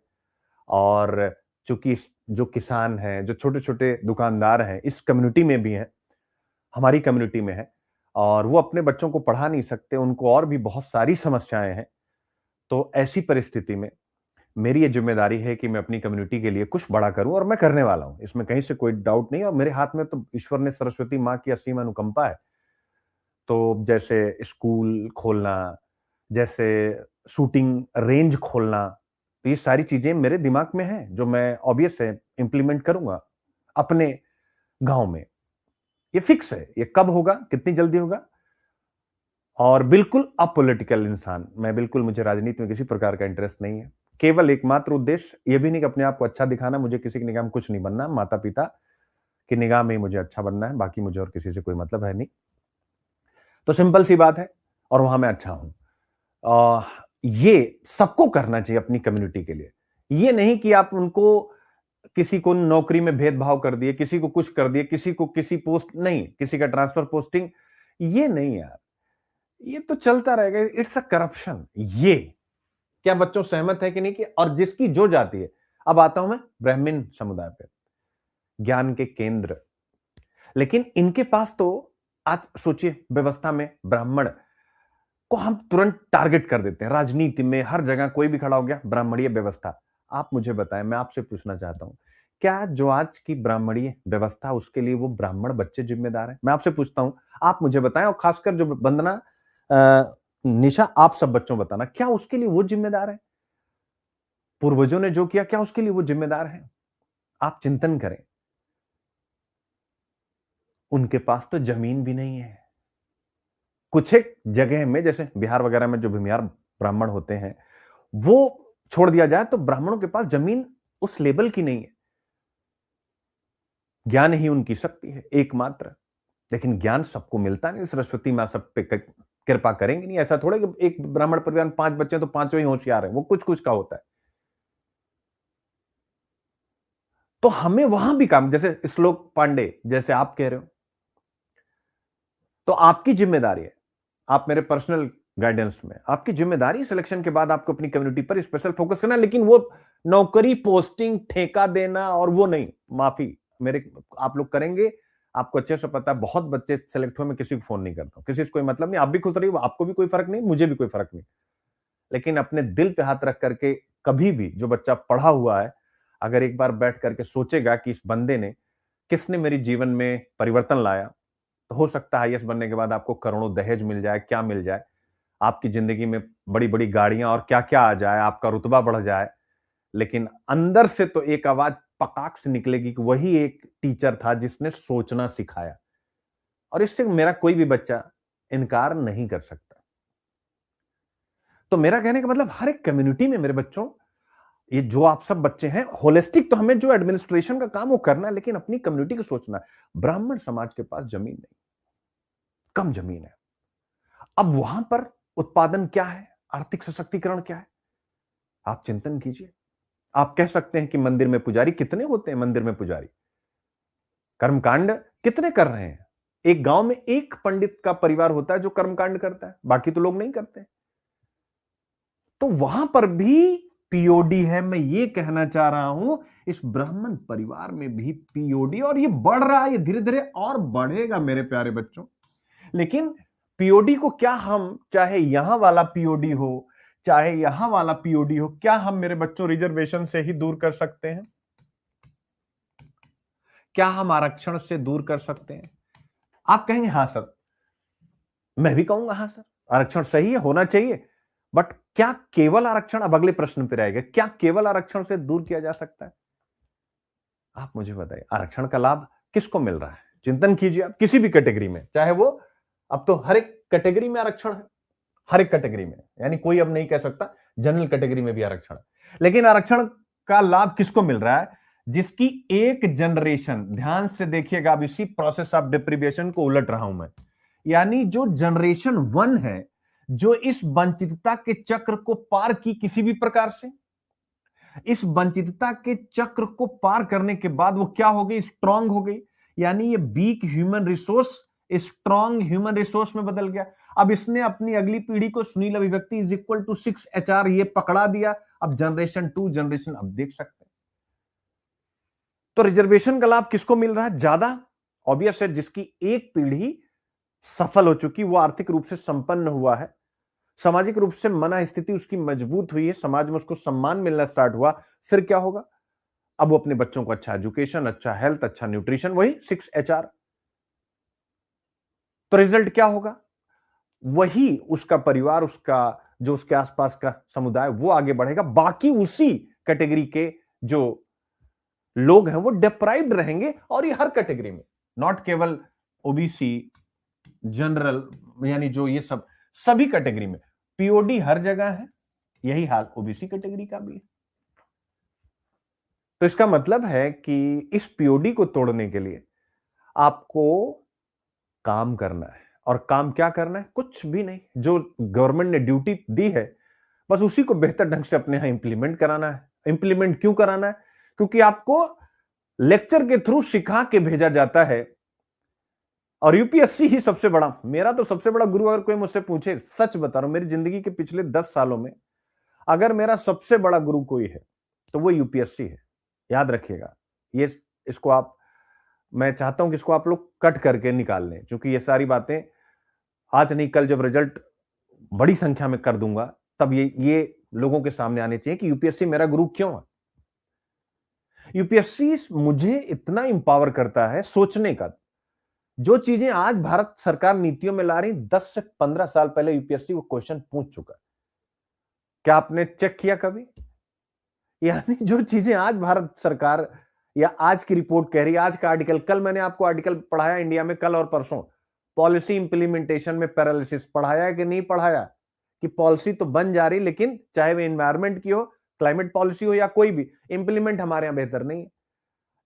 और चूंकि जो किसान हैं, जो छोटे छोटे दुकानदार हैं, इस कम्युनिटी में भी हैं, हमारी कम्युनिटी में है, और वो अपने बच्चों को पढ़ा नहीं सकते, उनको और भी बहुत सारी समस्याएं हैं। तो ऐसी परिस्थिति में मेरी ये जिम्मेदारी है कि मैं अपनी कम्युनिटी के लिए कुछ बड़ा करूं, और मैं करने वाला हूं, इसमें कहीं से कोई डाउट नहीं। और मेरे हाथ में तो ईश्वर ने, सरस्वती माँ की असीम अनुकंपा है। तो जैसे स्कूल खोलना, जैसे शूटिंग रेंज खोलना, तो ये सारी चीजें मेरे दिमाग में हैं, जो मैं ऑब्वियस है इंप्लीमेंट करूंगा अपने गांव में। ये फिक्स है। ये कब होगा, कितनी जल्दी होगा। और बिल्कुल अपॉलिटिकल इंसान मैं, बिल्कुल मुझे राजनीति में किसी प्रकार का इंटरेस्ट नहीं है। केवल एकमात्र उद्देश्य ये भी नहीं कि अपने आप को अच्छा दिखाना, मुझे किसी की निगाह में कुछ नहीं बनना, माता पिता की निगाह में ही मुझे अच्छा बनना है, बाकी मुझे और किसी से कोई मतलब है नहीं। तो सिंपल सी बात है, और वहां मैं अच्छा हूं। ये सबको करना चाहिए अपनी कम्युनिटी के लिए। ये नहीं कि आप उनको, किसी को नौकरी में भेदभाव कर दिए, किसी को कुछ कर दिए, किसी को किसी पोस्ट नहीं, किसी का ट्रांसफर पोस्टिंग, ये नहीं यार, ये तो चलता रहेगा। It's a corruption. ये क्या बच्चों सहमत है कि नहीं? कि और जिसकी जो जाती है। अब आता हूं मैं ब्राह्मण समुदाय पे, ज्ञान के केंद्र। लेकिन इनके पास तो, आज सोचिए, व्यवस्था में ब्राह्मण को हम तुरंत टारगेट कर देते हैं। राजनीति में हर जगह कोई भी खड़ा हो गया, ब्राह्मणीय व्यवस्था। आप मुझे बताएं, मैं आपसे पूछना चाहता हूं, क्या जो आज की ब्राह्मणीय व्यवस्था, उसके लिए वो ब्राह्मण बच्चे जिम्मेदार हैं? मैं आपसे पूछता हूं, आप मुझे बताएं। और खासकर जो वंदना, निशा, आप सब बच्चों बताना, क्या उसके लिए वो जिम्मेदार है? पूर्वजों ने जो किया, क्या उसके लिए वो जिम्मेदार है? आप चिंतन करें। उनके पास तो जमीन भी नहीं है। कुछ एक जगह में, जैसे बिहार वगैरह में जो भूमिहार ब्राह्मण होते हैं, वो छोड़ दिया जाए तो ब्राह्मणों के पास जमीन उस लेवल की नहीं है। ज्ञान ही उनकी शक्ति है एकमात्र। लेकिन ज्ञान सबको मिलता नहीं। सरस्वती मां सब पे कृपा करेंगे नहीं। ऐसा थोड़ा कि एक ब्राह्मण परिवार में 5 बच्चे तो पांचों ही होशियार है, वो कुछ कुछ का होता है। तो हमें वहां भी काम, जैसे श्लोक पांडे जैसे आप कह रहे हो, तो आपकी जिम्मेदारी है, आप मेरे पर्सनल गाइडेंस में, आपकी जिम्मेदारी सिलेक्शन के बाद आपको अपनी कम्युनिटी पर स्पेशल फोकस करना। लेकिन वो नौकरी, पोस्टिंग, ठेका देना और वो नहीं, माफी मेरे, आप लोग करेंगे, आपको अच्छे से पता है। बहुत बच्चे सेलेक्ट हुए, मैं किसी को फोन नहीं करता हूं, किसी से कोई मतलब नहीं। आप भी खुश रहिए, आपको भी कोई फर्क नहीं, मुझे भी कोई फर्क नहीं। लेकिन अपने दिल पे हाथ रख करके, कभी भी जो बच्चा पढ़ा हुआ है, अगर एक बार बैठ करके सोचेगा कि इस बंदे ने, किसने मेरे जीवन में परिवर्तन लाया, तो हो सकता है आईएएस बनने के बाद आपको करोड़ों दहेज मिल जाए, क्या मिल जाए, आपकी जिंदगी में बड़ी बड़ी गाड़ियां और क्या क्या आ जाए, आपका रुतबा बढ़ जाए। लेकिन अंदर से तो एक आवाज पकाक से निकलेगी कि वही एक टीचर था जिसने सोचना सिखाया। और इससे मेरा कोई भी बच्चा इनकार नहीं कर सकता। तो मेरा कहने का मतलब, हर एक कम्युनिटी में मेरे बच्चों, ये जो आप सब बच्चे हैं, होलिस्टिक तो हमें जो एडमिनिस्ट्रेशन का काम वो करना है, लेकिन अपनी कम्युनिटी को सोचना है। ब्राह्मण समाज के पास जमीन नहीं, कम जमीन है। अब वहां पर उत्पादन क्या है, आर्थिक सशक्तिकरण क्या है, आप चिंतन कीजिए। आप कह सकते हैं कि मंदिर में पुजारी कितने होते हैं? मंदिर में पुजारी कर्मकांड कितने कर रहे हैं? एक गांव में एक पंडित का परिवार होता है जो कर्मकांड करता है, बाकी तो लोग नहीं करते। तो वहां पर भी पीओडी है। मैं ये कहना चाह रहा हूं, इस ब्राह्मण परिवार में भी पीओडी, और ये बढ़ रहा है, ये धीरे धीरे और बढ़ेगा मेरे प्यारे बच्चों। लेकिन पीओडी को क्या हम, चाहे यहां वाला पीओडी हो, चाहे यहां वाला पीओडी हो, क्या हम मेरे बच्चों रिजर्वेशन से ही दूर कर सकते हैं? क्या हम आरक्षण से दूर कर सकते हैं? आप कहेंगे हां सर, मैं भी कहूंगा हां सर, आरक्षण सही है, होना चाहिए। बट क्या केवल आरक्षण, अब अगले प्रश्न पे रहेगा, क्या केवल आरक्षण से दूर किया जा सकता है? आप मुझे बताइए, आरक्षण का लाभ किसको मिल रहा है? चिंतन कीजिए आप, किसी भी कैटेगरी में, चाहे वो, अब तो हर एक कैटेगरी में आरक्षण है, हर एक कैटेगरी में, यानी कोई अब नहीं कह सकता जनरल कैटेगरी में भी आरक्षण है। लेकिन आरक्षण का लाभ किसको मिल रहा है? जिसकी एक जनरेशन, ध्यान से देखिएगा, अब इसी प्रोसेस ऑफ डिप्रीविएशन को उलट रहा हूं मैं, यानी जो जनरेशन 1 है, जो इस वंचितता के चक्र को पार की किसी भी प्रकार से, इस वंचितता के चक्र को पार करने के बाद वो क्या हो गई? स्ट्रांग हो गई। यानी ये week human resource strong human resource में बदल गया। अब इसने अपनी अगली पीढ़ी को सुनील अभिव्यक्ति इज इक्वल टू 6 HR ये पकड़ा दिया। अब जनरेशन 2, जनरेशन, अब देख सकते हैं। तो रिजर्वेशन का लाभ किसको मिल रहा है ज्यादा? ऑब्वियस है, जिसकी एक पीढ़ी सफल हो चुकी, वो आर्थिक रूप से संपन्न हुआ है, सामाजिक रूप से मन स्थिति उसकी मजबूत हुई है, समाज में उसको सम्मान मिलना स्टार्ट हुआ, फिर क्या होगा? अब वो अपने बच्चों को अच्छा एजुकेशन, अच्छा हेल्थ, अच्छा न्यूट्रिशन, वही 6HR। तो रिजल्ट क्या होगा? वही उसका परिवार, उसका जो उसके आसपास का समुदाय, वो आगे बढ़ेगा, बाकी उसी कैटेगरी के जो लोग हैं वो डिप्राइव्ड रहेंगे। और ये हर कैटेगरी में, नॉट केवल ओबीसी, जनरल, यानी जो ये सब सभी कैटेगरी में पीओडी हर जगह है, यही हाल ओबीसी कैटेगरी का भी है। तो इसका मतलब है कि इस पीओडी को तोड़ने के लिए आपको काम करना है। और काम क्या करना है? कुछ भी नहीं, जो गवर्नमेंट ने ड्यूटी दी है बस उसी को बेहतर ढंग से अपने यहां इंप्लीमेंट कराना है। इंप्लीमेंट क्यों कराना है? क्योंकि आपको लेक्चर के थ्रू सिखा के भेजा जाता है। और यूपीएससी ही सबसे बड़ा, मेरा तो सबसे बड़ा गुरु, अगर कोई मुझसे पूछे, सच बता रहा हूं, मेरी जिंदगी के पिछले 10 सालों में अगर मेरा सबसे बड़ा गुरु कोई है तो वो यूपीएससी है। याद रखिएगा ये, इसको आप, मैं चाहता हूं कि इसको आप लोग कट करके निकाल लें, क्योंकि ये सारी बातें आज नहीं कल जब रिजल्ट बड़ी संख्या में कर दूंगा तब ये लोगों के सामने आने चाहिए कि यूपीएससी मेरा गुरु क्यों है। यूपीएससी मुझे इतना इंपावर करता है सोचने का। जो चीजें आज भारत सरकार नीतियों में ला रही, 10 से 15 साल पहले यूपीएससी वो क्वेश्चन पूछ चुका है। क्या आपने चेक किया कभी? यानी जो चीजें आज भारत सरकार या आज की रिपोर्ट कह रही है, आज का आर्टिकल, कल मैंने आपको आर्टिकल पढ़ाया इंडिया में, कल और परसों, पॉलिसी इंप्लीमेंटेशन में पैरालिसिस, पढ़ाया कि नहीं पढ़ाया? कि पॉलिसी तो बन जा रही, लेकिन चाहे वो एनवायरमेंट की हो, क्लाइमेट पॉलिसी हो या कोई भी, इंप्लीमेंट हमारे यहां बेहतर नहीं है।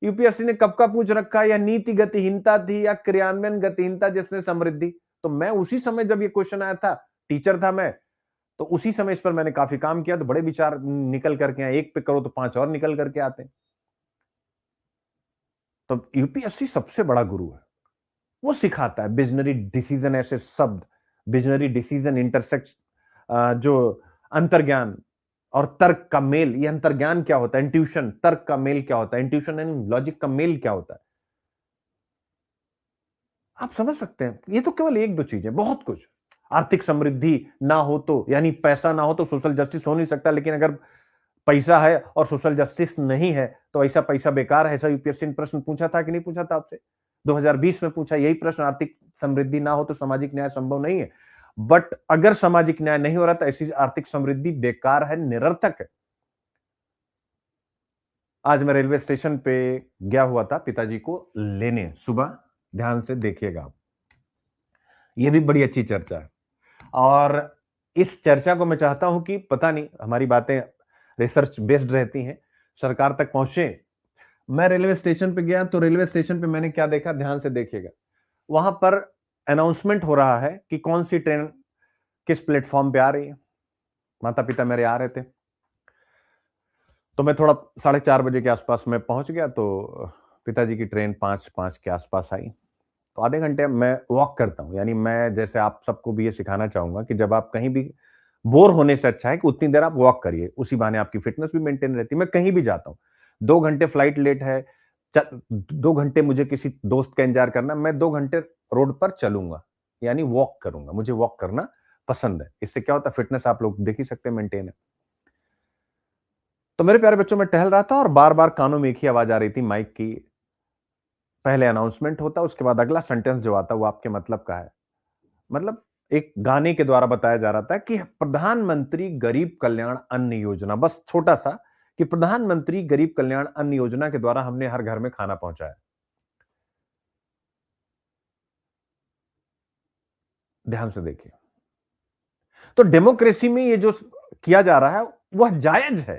यूपीएससी ने कब का पूछ रखा है? या नीति गतिहीनता थी या क्रियान्वयन गतिहीनता जिसने समृद्धि? तो मैं उसी समय जब ये क्वेश्चन आया था, टीचर था मैं, तो उसी समय इस पर मैंने काफी काम किया, तो बड़े विचार निकल करके आए। एक पे करो तो 5 और निकल करके आते हैं। तो यूपीएससी सबसे बड़ा गुरु है। वो सिखाता है विजनरी डिसीजन, ऐसे शब्द, विजनरी डिसीजन, इंटरसेक्ट, जो अंतर्ज्ञान और तर्क का मेल, ये अंतर्ज्ञान क्या होता है, इंट्यूशन, तर्क का मेल क्या होता है, इंट्यूशन एंड लॉजिक का मेल क्या होता है, आप समझ सकते हैं। ये तो केवल एक दो चीजें, बहुत कुछ। आर्थिक समृद्धि ना हो तो, यानी पैसा ना हो तो सोशल जस्टिस हो नहीं सकता, लेकिन अगर पैसा है और सोशल जस्टिस नहीं है तो ऐसा पैसा बेकार है। ऐसा यूपीएससी ने प्रश्न पूछा था कि नहीं पूछा था आपसे? 2020 में पूछा यही प्रश्न, आर्थिक समृद्धि ना हो तो सामाजिक न्याय संभव नहीं है। बट अगर सामाजिक न्याय नहीं हो रहा तो ऐसी आर्थिक समृद्धि बेकार है, निरर्थक है। आज मैं रेलवे स्टेशन पे गया हुआ था पिताजी को लेने सुबह, ध्यान से देखिएगा आप, ये भी बड़ी अच्छी चर्चा है। और इस चर्चा को मैं चाहता हूं कि, पता नहीं, हमारी बातें रिसर्च बेस्ड रहती हैं, सरकार तक पहुंचे। मैं रेलवे स्टेशन पे गया तो रेलवे स्टेशन पे मैंने क्या देखा, ध्यान से देखिएगा। वहां पर अनाउंसमेंट हो रहा है कि कौन सी ट्रेन किस प्लेटफॉर्म पे आ रही है। माता पिता मेरे आ रहे थे, तो मैं थोड़ा 4:30 बजे के आसपास में पहुंच गया। तो पिताजी की ट्रेन 5:05 के आसपास आई। तो आधे घंटे मैं वॉक करता हूं, यानी मैं जैसे आप सबको भी ये सिखाना चाहूंगा कि जब आप कहीं भी, बोर होने से अच्छा है कि उतनी देर आप वॉक करिए, उसी बहाने आपकी फिटनेस भी मेंटेन रहती है। मैं कहीं भी जाता हूं, 2 घंटे फ्लाइट लेट है, 2 घंटे मुझे किसी दोस्त का इंतजार करना, मैं 2 घंटे रोड पर चलूंगा, यानी वॉक करूंगा। मुझे वॉक करना पसंद है। इससे क्या होता है, फिटनेस आप लोग देख ही सकते हैं, मेंटेन है। तो मेरे प्यारे बच्चों, में टहल रहा था और बार बार कानों में एक ही आवाज आ रही थी माइक की। पहले अनाउंसमेंट होता, उसके बाद अगला सेंटेंस जो आता वो आपके मतलब का है। मतलब एक गाने के द्वारा बताया जा रहा था कि प्रधानमंत्री गरीब कल्याण अन्न योजना, बस छोटा सा, कि प्रधानमंत्री गरीब कल्याण अन्न योजना के द्वारा हमने हर घर में खाना पहुंचाया। ध्यान से देखिए। तो डेमोक्रेसी में ये जो किया जा रहा है वह जायज है,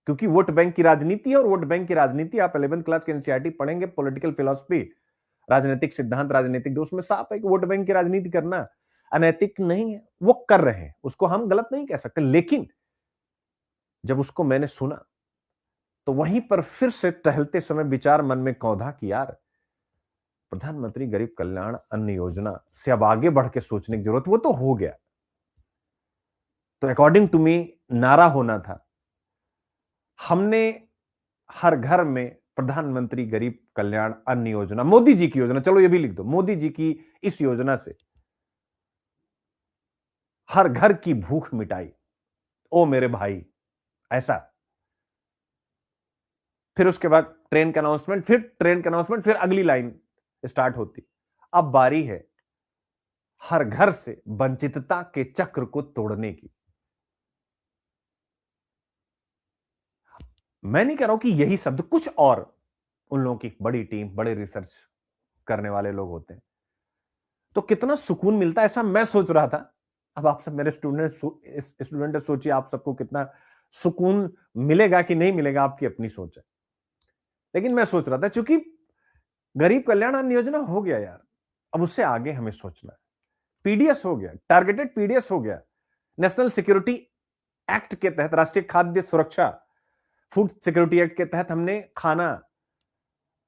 क्योंकि वोट बैंक की राजनीति है। और वोट बैंक की राजनीति आप 11th क्लास के एनसीईआरटी पढ़ेंगे, पॉलिटिकल फिलॉसफी, राजनीतिक सिद्धांत, राजनीतिक दोष में साफ है कि वोट बैंक की राजनीति करना अनैतिक नहीं है। वो कर रहे हैं, उसको हम गलत नहीं कह सकते। लेकिन जब उसको मैंने सुना तो वहीं पर फिर से टहलते समय विचार मन में कौधा कि यार, प्रधानमंत्री गरीब कल्याण अन्न योजना से अब आगे बढ़ के सोचने की जरूरत, वो तो हो गया। तो अकॉर्डिंग टू मी नारा होना था, हमने हर घर में प्रधानमंत्री गरीब कल्याण अन्न योजना, मोदी जी की योजना, चलो ये भी लिख दो, मोदी जी की इस योजना से हर घर की भूख मिटाई, ओ मेरे भाई, ऐसा। फिर उसके बाद ट्रेन का अनाउंसमेंट, फिर ट्रेन का अनाउंसमेंट, फिर अगली लाइन स्टार्ट होती। अब बारी है हर घर से वंचितता के चक्र को तोड़ने की। मैं नहीं कह रहा हूं कि यही शब्द, कुछ और उन लोगों की बड़ी टीम, बड़े रिसर्च करने वाले लोग होते हैं, तो कितना सुकून मिलता है, ऐसा मैं सोच रहा था। अब आप सब मेरे स्टूडेंट सोचिए, आप सबको कितना सुकून मिलेगा कि नहीं मिलेगा, आपकी अपनी सोच है। लेकिन मैं सोच रहा था, चूंकि गरीब कल्याण अन्न योजना हो गया यार, अब उससे आगे हमें सोचना है। पीडीएस हो गया, टारगेटेड पीडीएस हो गया, नेशनल सिक्योरिटी एक्ट के तहत, राष्ट्रीय खाद्य सुरक्षा फूड सिक्योरिटी एक्ट के तहत हमने खाना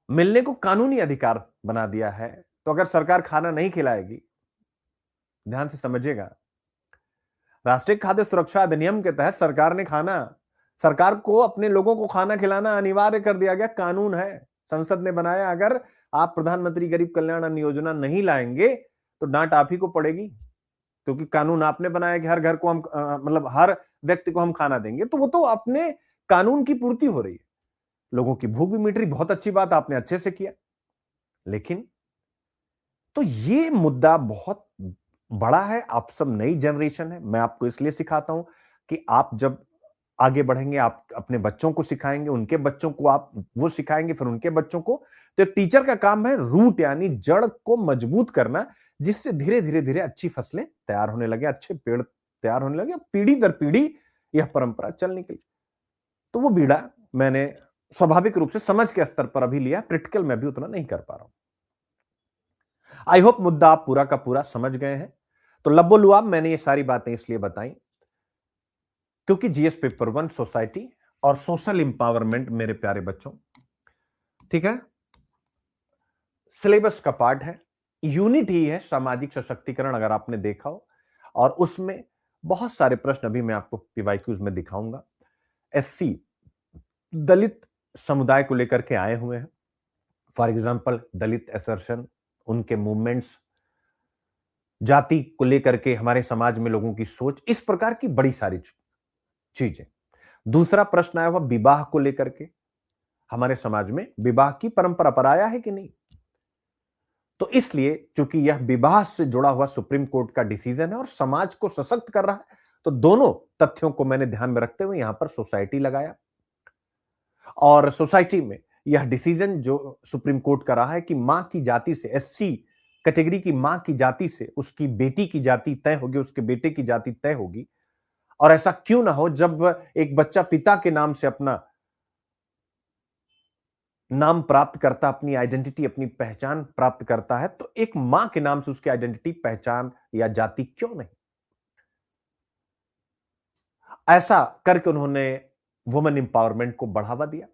मिलने को कानूनी अधिकार बना दिया है। तो अगर सरकार खाना नहीं खिलाएगी, ध्यान से समझिएगा, राष्ट्रीय खाद्य सुरक्षा अधिनियम के तहत सरकार को अपने लोगों को खाना खिलाना अनिवार्य कर दिया गया, कानून है, संसद ने बनाया। अगर आप प्रधानमंत्री गरीब कल्याण अन्न योजना नहीं लाएंगे तो डांट आप ही को पड़ेगी, क्योंकि कानून आपने बनाया कि हर घर को हम मतलब हर व्यक्ति को हम खाना देंगे, तो वो तो अपने कानून की पूर्ति हो रही है, लोगों की भूख भी मिट रही, बहुत अच्छी बात, आपने अच्छे से किया। लेकिन तो ये मुद्दा बहुत बड़ा है। आप सब नई जनरेशन है, मैं आपको इसलिए सिखाता हूं कि आप जब आगे बढ़ेंगे, आप अपने बच्चों को सिखाएंगे, उनके बच्चों को आप वो सिखाएंगे, फिर उनके बच्चों को। तो एक टीचर का काम है रूट यानी जड़ को मजबूत करना, जिससे धीरे धीरे धीरे अच्छी फसलें तैयार होने लगे, अच्छे पेड़ तैयार होने लगे, पीढ़ी दर पीढ़ी यह परंपरा चल निकली। तो वो बीड़ा मैंने स्वाभाविक रूप से समझ के स्तर पर अभी लिया, प्रैक्टिकल मैं भी उतना नहीं कर पा रहा हूं। आई होप मुद्दा आप पूरा का पूरा समझ गए हैं। तो लब्बो लुआब मैंने ये सारी बातें इसलिए बताई क्योंकि जीएस पेपर 1 सोसाइटी और सोशल इंपावरमेंट, मेरे प्यारे बच्चों, ठीक है, सिलेबस का पार्ट है, यूनिट ही है सामाजिक सशक्तिकरण, अगर आपने देखा हो। और उसमें बहुत सारे प्रश्न अभी मैं आपको पीवाईक्यूज में दिखाऊंगा, एससी दलित समुदाय को लेकर के आए हुए हैं। फॉर एग्जाम्पल दलित असर्शन, उनके मूवमेंट्स, जाति को लेकर के हमारे समाज में लोगों की सोच, इस प्रकार की बड़ी सारी चीजें। दूसरा प्रश्न आया हुआ विवाह को लेकर के, हमारे समाज में विवाह की परंपरा पर आया है कि नहीं। तो इसलिए चूंकि यह विवाह से जुड़ा हुआ सुप्रीम कोर्ट का डिसीजन है और समाज को सशक्त कर रहा है, तो दोनों तथ्यों को मैंने ध्यान में रखते हुए यहां पर सोसाइटी लगाया। और सोसाइटी में यह डिसीजन जो सुप्रीम कोर्ट का रहा है कि मां की जाति से, एससी कैटेगरी की मां की जाति से उसकी बेटी की जाति तय होगी, उसके बेटे की जाति तय होगी। और ऐसा क्यों ना हो, जब एक बच्चा पिता के नाम से अपना नाम प्राप्त करता, अपनी आइडेंटिटी, अपनी पहचान प्राप्त करता है, तो एक मां के नाम से उसकी आइडेंटिटी, पहचान या जाति क्यों नहीं। ऐसा करके उन्होंने वुमेन इंपावरमेंट को बढ़ावा दिया।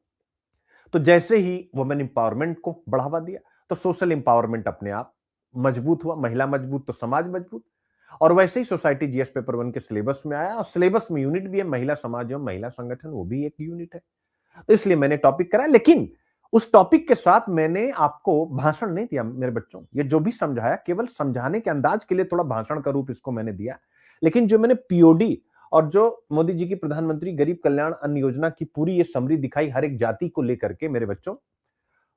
तो जैसे ही वुमेन इंपावरमेंट को बढ़ावा दिया, तो सोशल इंपावरमेंट अपने आप मजबूत हुआ, महिला मजबूत तो समाज मजबूत। और वैसे ही सोसाइटी जीएस पेपर 1 के सिलेबस में आया, और सिलेबस में यूनिट भी है महिला समाज एवं महिला संगठन, वो भी एक यूनिट है। तो इसलिए मैंने टॉपिक कराया, लेकिन उस टॉपिक के साथ मैंने आपको भाषण नहीं दिया मेरे बच्चों। ये जो भी समझाया केवल समझाने के अंदाज के लिए थोड़ा भाषण का रूप इसको मैंने दिया। लेकिन जो मैंने पीओडी और जो मोदी जी की प्रधानमंत्री गरीब कल्याण अन्न योजना की पूरी ये समरी दिखाई हर एक जाति को लेकर के मेरे बच्चों,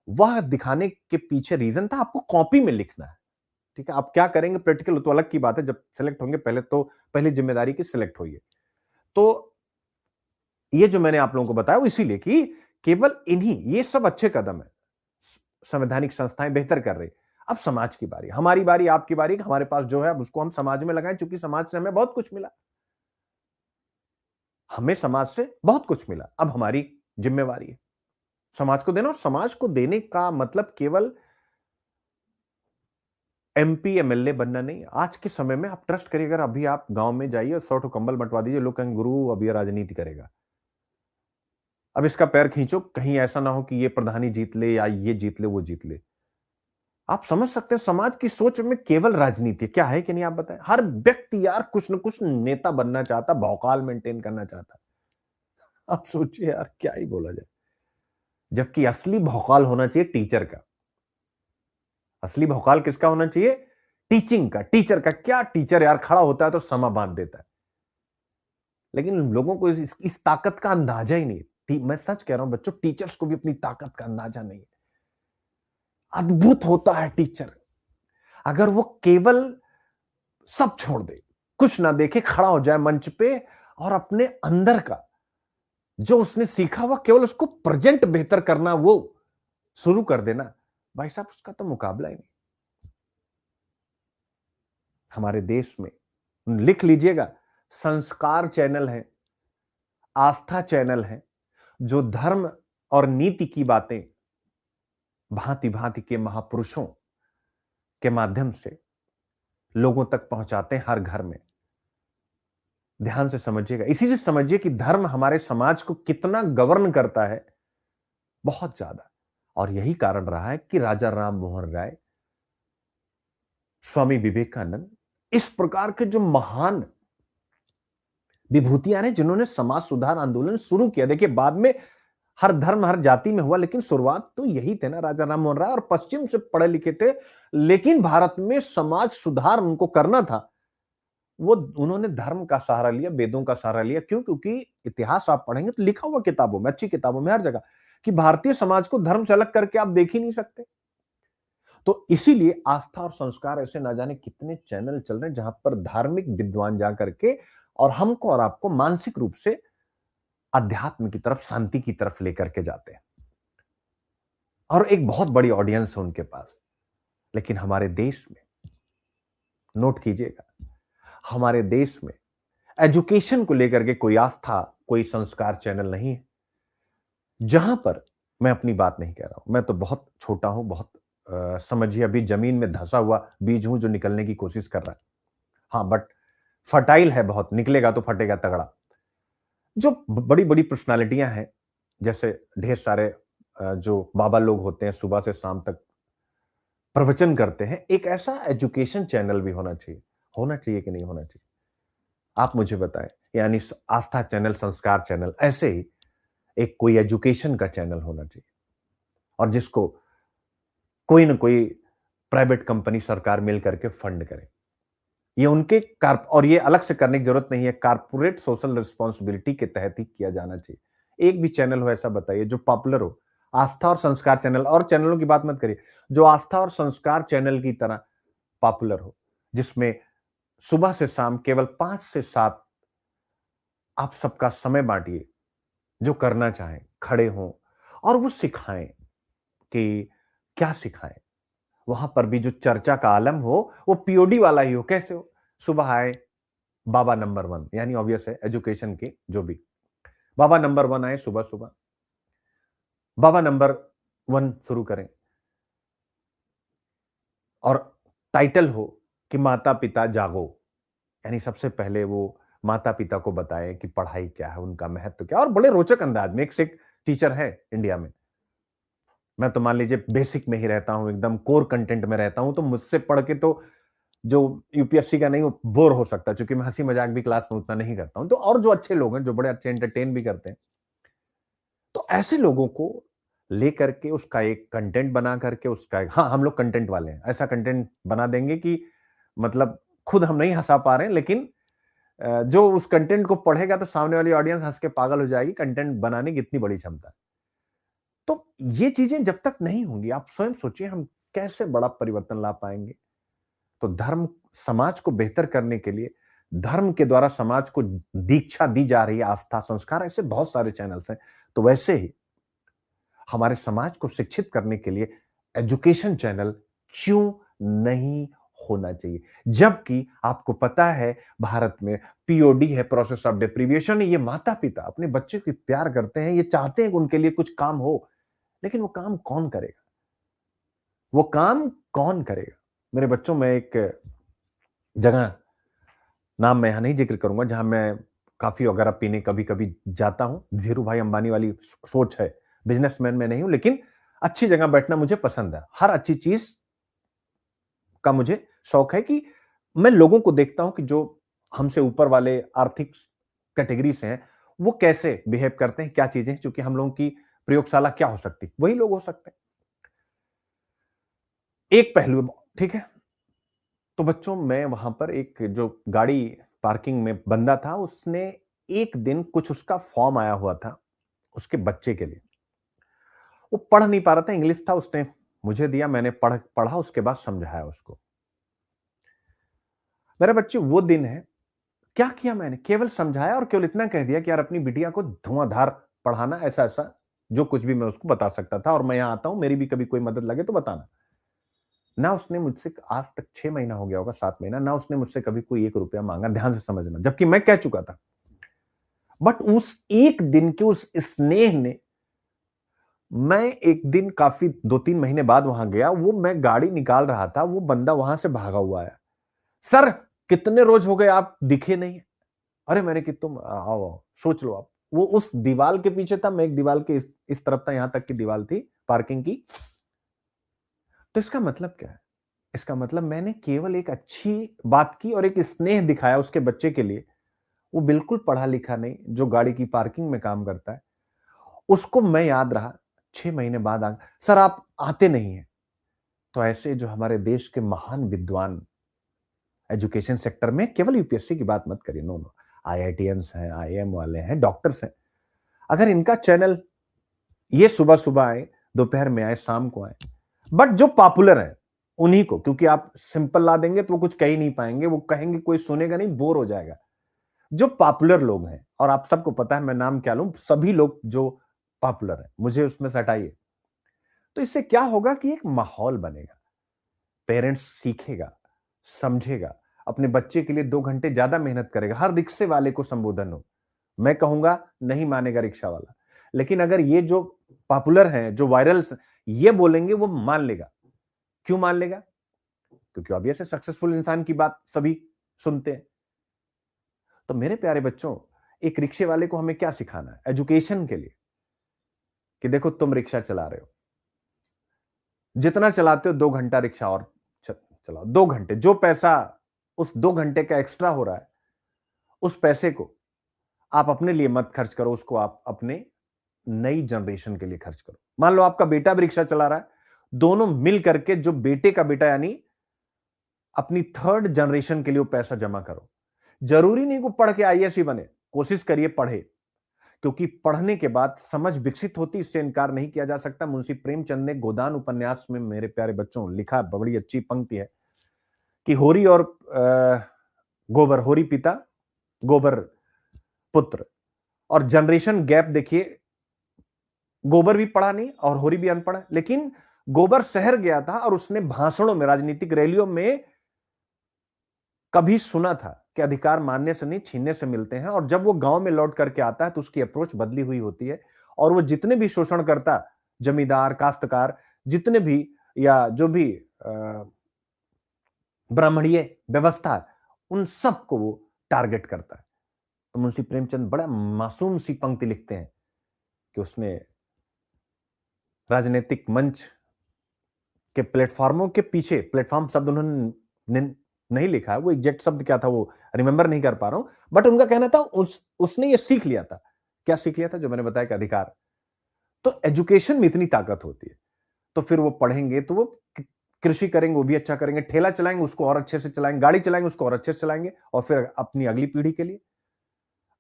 वह दिखाने के पीछे रीजन था आपको कॉपी में लिखना है। ठीक है, आप क्या करेंगे प्रैक्टिकल तो अलग की बात है, जब सेलेक्ट होंगे पहले जिम्मेदारी की सिलेक्ट होइए। तो ये जो मैंने आप लोगों को बताया वो इसीलिए कि केवल इन्हीं, ये सब अच्छे कदम है, संवैधानिक संस्थाएं बेहतर कर रही। अब समाज की बारी, हमारी बारी, आपकी बारी, हमारे पास जो है अब उसको हम समाज में लगाएं, क्योंकि समाज से हमें बहुत कुछ मिला, हमें समाज से बहुत कुछ मिला। अब हमारी जिम्मेवारी है समाज को देना, और समाज को देने का मतलब केवल एमपी एमएलए बनना नहीं। आज के समय में आप ट्रस्ट करिए, अगर अभी आप गांव में जाइए 100 कंबल बंटवा दीजिए, लोग कहेंगे गुरु अब ये राजनीति करेगा, अब इसका पैर खींचो, कहीं ऐसा ना हो कि ये प्रधानी जीत ले या ये जीत ले वो जीत ले। आप समझ सकते हैं समाज की सोच में केवल राजनीति क्या है कि नहीं, आप बताएं। हर व्यक्ति यार कुछ न कुछ नेता बनना चाहता, भौकाल मेंटेन करना चाहता। आप सोचिए यार क्या ही बोला जाए, जबकि असली भौकाल होना चाहिए टीचर का। असली भौकाल किसका होना चाहिए टीचिंग का, टीचर का क्या, टीचर यार खड़ा होता है तो समा बांध देता है, लेकिन लोगों को इस ताकत का अंदाजा ही नहीं। मैं सच कह रहा हूं बच्चों, टीचर्स को भी अपनी ताकत का अंदाजा नहीं है। अद्भुत होता है टीचर, अगर वो केवल सब छोड़ दे, कुछ ना देखे, खड़ा हो जाए मंच पे और अपने अंदर का जो उसने सीखा हुआ केवल उसको प्रेजेंट बेहतर करना वो शुरू कर देना, भाई साहब उसका तो मुकाबला ही नहीं। हमारे देश में लिख लीजिएगा, संस्कार चैनल है, आस्था चैनल है, जो धर्म और नीति की बातें भांति भांति के महापुरुषों के माध्यम से लोगों तक पहुंचाते हैं हर घर में। ध्यान से समझिएगा, इसी से समझिए कि धर्म हमारे समाज को कितना गवर्न करता है, बहुत ज्यादा। और यही कारण रहा है कि राजा राम मोहन राय, स्वामी विवेकानंद, इस प्रकार के जो महान विभूतियां हैं जिन्होंने समाज सुधार आंदोलन शुरू किया। देखिए बाद में हर धर्म हर जाति में हुआ, लेकिन शुरुआत तो यही थे ना, राजा राम मोहन राय, और पश्चिम से पढ़े लिखे थे, लेकिन भारत में समाज सुधार उनको करना था। वो उन्होंने धर्म का सहारा लिया, वेदों का सहारा लिया। क्यों? क्योंकि इतिहास आप पढ़ेंगे तो लिखा हुआ किताबों में, अच्छी किताबों में, हर जगह कि भारतीय समाज को धर्म से अलग करके आप देख ही नहीं सकते। तो इसीलिए आस्था और संस्कार ऐसे ना जाने कितने चैनल चल रहे हैं जहां पर धार्मिक विद्वान जा करके और हमको और आपको मानसिक रूप से अध्यात्म की तरफ, शांति की तरफ लेकर के जाते हैं, और एक बहुत बड़ी ऑडियंस है उनके पास। लेकिन हमारे देश में, नोट कीजिएगा, हमारे देश में एजुकेशन को लेकर के कोई आस्था, कोई संस्कार चैनल नहीं है। जहां पर, मैं अपनी बात नहीं कह रहा हूं, मैं तो बहुत छोटा हूं, बहुत समझिए अभी जमीन में धंसा हुआ बीज हूं जो निकलने की कोशिश कर रहा है। हाँ, बट फर्टाइल है बहुत, निकलेगा तो फटेगा तगड़ा। जो बड़ी बड़ी पर्सनालिटियां हैं, जैसे ढेर सारे जो बाबा लोग होते हैं, सुबह से शाम तक प्रवचन करते हैं, एक ऐसा एजुकेशन चैनल भी होना चाहिए। होना चाहिए कि नहीं होना चाहिए? आप मुझे बताएं। यानी आस्था चैनल, संस्कार चैनल, ऐसे ही एक कोई एजुकेशन का चैनल होना चाहिए, और जिसको कोई ना कोई प्राइवेट कंपनी, सरकार मिल करके फंड करे। ये उनके और ये अलग से करने की जरूरत नहीं है, कारपोरेट सोशल रिस्पॉन्सिबिलिटी के तहत ही किया जाना चाहिए। एक भी चैनल हो ऐसा बताइए जो पॉपुलर हो, आस्था और संस्कार चैनल, और चैनलों की बात मत करिए, जो आस्था और संस्कार चैनल की तरह पॉपुलर हो, जिसमें सुबह से शाम केवल 5 से 7 आप सबका समय बांटिए, जो करना चाहें खड़े हों और वो सिखाएं। कि क्या सिखाएं? वहां पर भी जो चर्चा का आलम हो वो पीओडी वाला ही हो। कैसे हो? सुबह आए बाबा नंबर 1, यानी ऑब्वियस है एजुकेशन के, जो भी बाबा नंबर 1 आए, सुबह सुबह बाबा नंबर 1 शुरू करें, और टाइटल हो कि माता पिता जागो। यानी सबसे पहले वो माता पिता को बताएं कि पढ़ाई क्या है, उनका महत्व क्या है, और बड़े रोचक अंदाज में। एक से एक टीचर है इंडिया में। मैं तो मान लीजिए बेसिक में ही रहता हूं, एकदम कोर कंटेंट में रहता हूं, तो मुझसे पढ़ के तो जो यूपीएससी का नहीं, वो बोर हो सकता है, क्योंकि मैं हंसी मजाक भी क्लास में उतना नहीं करता हूं। तो और जो अच्छे लोग हैं, जो बड़े अच्छे एंटरटेन भी करते हैं, तो ऐसे लोगों को लेकर के उसका एक कंटेंट बना करके, उसका एक, हाँ हम लोग कंटेंट वाले हैं, ऐसा कंटेंट बना देंगे कि मतलब खुद हम नहीं हंसा पा रहे हैं, लेकिन जो उस कंटेंट को पढ़ेगा तो सामने वाली ऑडियंस हंस के पागल हो जाएगी। कंटेंट बनाने की इतनी बड़ी क्षमता है। तो ये चीजें जब तक नहीं होंगी, आप स्वयं सोचिए हम कैसे बड़ा परिवर्तन ला पाएंगे। तो धर्म समाज को बेहतर करने के लिए, धर्म के द्वारा समाज को दीक्षा दी जा रही है, आस्था संस्कार, ऐसे बहुत सारे चैनल्स हैं। तो वैसे ही हमारे समाज को शिक्षित करने के लिए एजुकेशन चैनल क्यों नहीं होना चाहिए? जबकि आपको पता है भारत में पीओडी है, प्रोसेस ऑफ डेप्रिविएशन है। ये माता पिता अपने बच्चे को प्यार करते हैं, ये चाहते हैं कि उनके लिए कुछ काम हो, लेकिन वो काम कौन करेगा? वो काम कौन करेगा? मेरे बच्चों में एक जगह, नाम मैं यहां नहीं जिक्र करूंगा, जहां मैं काफी वगैरह पीने कभी कभी जाता हूं। धीरू भाई अंबानी वाली सोच है, बिजनेसमैन में नहीं हूं, लेकिन अच्छी जगह बैठना मुझे पसंद है। हर अच्छी चीज का मुझे शौक है कि मैं लोगों को देखता हूं कि जो हमसे ऊपर वाले आर्थिक कैटेगरी से हैं, वो कैसे बिहेव करते हैं, क्या चीजें, क्योंकि हम लोगों की प्रयोगशाला क्या हो सकती, वही लोग हो सकते हैं। एक पहलू, ठीक है। तो बच्चों, मैं वहां पर एक जो गाड़ी पार्किंग में बंदा था, उसने एक दिन कुछ उसका फॉर्म आया हुआ था उसके बच्चे के लिए। वो पढ़ नहीं पा रहा था, इंग्लिश था, उसने मुझे दिया, मैंने पढ़ा, उसके बाद समझाया उसको। मेरे बच्चे, वो दिन है, क्या किया मैंने, केवल समझाया और केवल इतना कह दिया कि यार अपनी बिटिया को धुआंधार पढ़ाना, ऐसा ऐसा जो कुछ भी मैं उसको बता सकता था, और मैं यहां आता हूं, मेरी भी कभी कोई मदद लगे तो बताना। ना उसने मुझसे, आज तक 6 महीना हो गया होगा, 7 महीना, ना उसने मुझसे कभी कोई 1 रुपया मांगा, ध्यान से समझना, जबकि मैं कह चुका था। बट उस एक दिन के उस स्नेह ने, मैं एक दिन काफी 2-3 महीने बाद वहां गया, वो मैं गाड़ी निकाल रहा था, वो बंदा वहां से भागा हुआ आया। सर, कितने रोज हो गए आप दिखे नहीं। अरे मैंने कि तुम आओ आओ, सोच लो आप, वो उस दीवार के पीछे था, मैं एक दीवार के इस तरफ था, यहां तक की दीवार थी पार्किंग की। तो इसका मतलब क्या है? इसका मतलब मैंने केवल एक अच्छी बात की और एक स्नेह दिखाया उसके बच्चे के लिए। वो बिल्कुल पढ़ा लिखा नहीं, जो गाड़ी की पार्किंग में काम करता है, उसको मैं याद रहा। 6 महीने बाद आ, सर आप आते नहीं हैं। तो ऐसे जो हमारे देश के महान विद्वान, एजुकेशन सेक्टर में, केवल यूपीएससी की बात मत करिए, नो नो, आईआईटीएंस हैं, आईएम वाले हैं, डॉक्टर्स हैं, अगर इनका चैनल ये सुबह सुबह आए, दोपहर में आए, शाम को आए, बट जो पॉपुलर है उन्हीं को, क्योंकि आप सिंपल ला देंगे तो वो कुछ कह ही नहीं पाएंगे, वो कहेंगे कोई सुनेगा नहीं, बोर हो जाएगा। जो पॉपुलर लोग हैं, और आप सबको पता है मैं नाम क्या लूं, सभी लोग जो पॉपुलर है, मुझे उसमें से हटाइए। तो इससे क्या होगा कि एक माहौल बनेगा, पेरेंट्स सीखेगा, समझेगा, अपने बच्चे के लिए 2 घंटे ज्यादा मेहनत करेगा। हर रिक्शे वाले को संबोधन हो, मैं कहूंगा नहीं मानेगा रिक्शा वाला, लेकिन अगर ये जो पॉपुलर हैं, जो वायरल्स, ये बोलेंगे, वो मान लेगा। क्यों मान लेगा? क्योंकि ऑब्वियस है, सक्सेसफुल इंसान की बात सभी सुनते हैं। तो मेरे प्यारे बच्चों, एक रिक्शे वाले को हमें क्या सिखाना है एजुकेशन के लिए? कि देखो, तुम रिक्शा चला रहे हो, जितना चलाते हो 2 घंटा रिक्शा और चलाओ। 2 घंटे, जो पैसा उस 2 घंटे का एक्स्ट्रा हो रहा है, उस पैसे को आप अपने लिए मत खर्च करो, उसको आप अपने नई जनरेशन के लिए खर्च करो। मान लो आपका बेटा भी रिक्शा चला रहा है, दोनों मिल करके, जो बेटे का बेटा यानी अपनी थर्ड जनरेशन के लिए वो पैसा जमा करो। जरूरी नहीं को पढ़ के आईएएस ही बने, कोशिश करिए पढ़े, क्योंकि पढ़ने के बाद समझ विकसित होती, इससे इनकार नहीं किया जा सकता। मुंशी प्रेमचंद ने गोदान उपन्यास में, मेरे प्यारे बच्चों, लिखा, बड़ी अच्छी पंक्ति है कि होरी और गोबर, होरी पिता, गोबर पुत्र, और जनरेशन गैप देखिए, गोबर भी पढ़ा नहीं और होरी भी अनपढ़ है, लेकिन गोबर शहर गया था और उसने भाषणों में, राजनीतिक रैलियों में कभी सुना था कि अधिकार मानने से नहीं, छीनने से मिलते हैं। और जब वो गांव में लौट करके आता है तो उसकी अप्रोच बदली हुई होती है, और वो जितने भी शोषणकर्ता, जमींदार, काश्तकार, जितने भी, या जो भी ब्राह्मणीय व्यवस्था है, उन सबको वो टारगेट करता है। तो मुंशी प्रेमचंद बड़ा मासूम सी पंक्ति लिखते हैं कि उसने राजनीतिक मंच के प्लेटफॉर्मों के पीछे, प्लेटफॉर्म शब्द उन्होंने नहीं लिखा है, वो एग्जैक्ट शब्द क्या था वो रिमेंबर नहीं कर पा रहा हूं, बट उनका कहना था उसने ये सीख लिया था। क्या सीख लिया था? जो मैंने बताया कि अधिकार। तो एजुकेशन में इतनी ताकत होती है। तो फिर वो पढ़ेंगे तो वो कृषि करेंगे, वो भी अच्छा करेंगे, ठेला चलाएंगे उसको और अच्छे से चलाएंगे, गाड़ी चलाएंगे उसको और अच्छे से चलाएंगे, और फिर अपनी अगली पीढ़ी के लिए।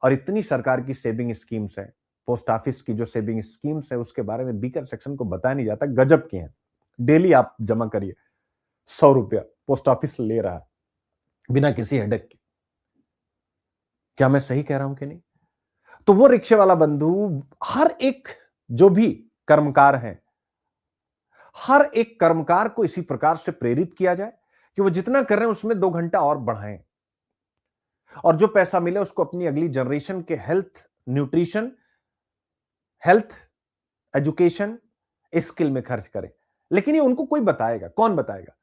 और इतनी सरकार की सेविंग स्कीम्स है, पोस्ट ऑफिस की जो सेविंग स्कीम्स है, उसके बारे में बीकर सेक्शन को बताया नहीं जाता, गजब की है। डेली आप जमा करिए, 100 रुपया पोस्ट ऑफिस ले रहा है बिना किसी हेडेक के। क्या मैं सही कह रहा हूं कि नहीं? तो वो रिक्शे वाला बंधु, हर एक जो भी कर्मकार हैं, हर एक कर्मकार को इसी प्रकार से प्रेरित किया जाए कि वो जितना कर रहे हैं उसमें 2 घंटा और बढ़ाएं, और जो पैसा मिले उसको अपनी अगली जनरेशन के health, nutrition, health, education, skill में खर्च करें। लेकिन ये उनको कोई बताएगा, कौन बताएगा?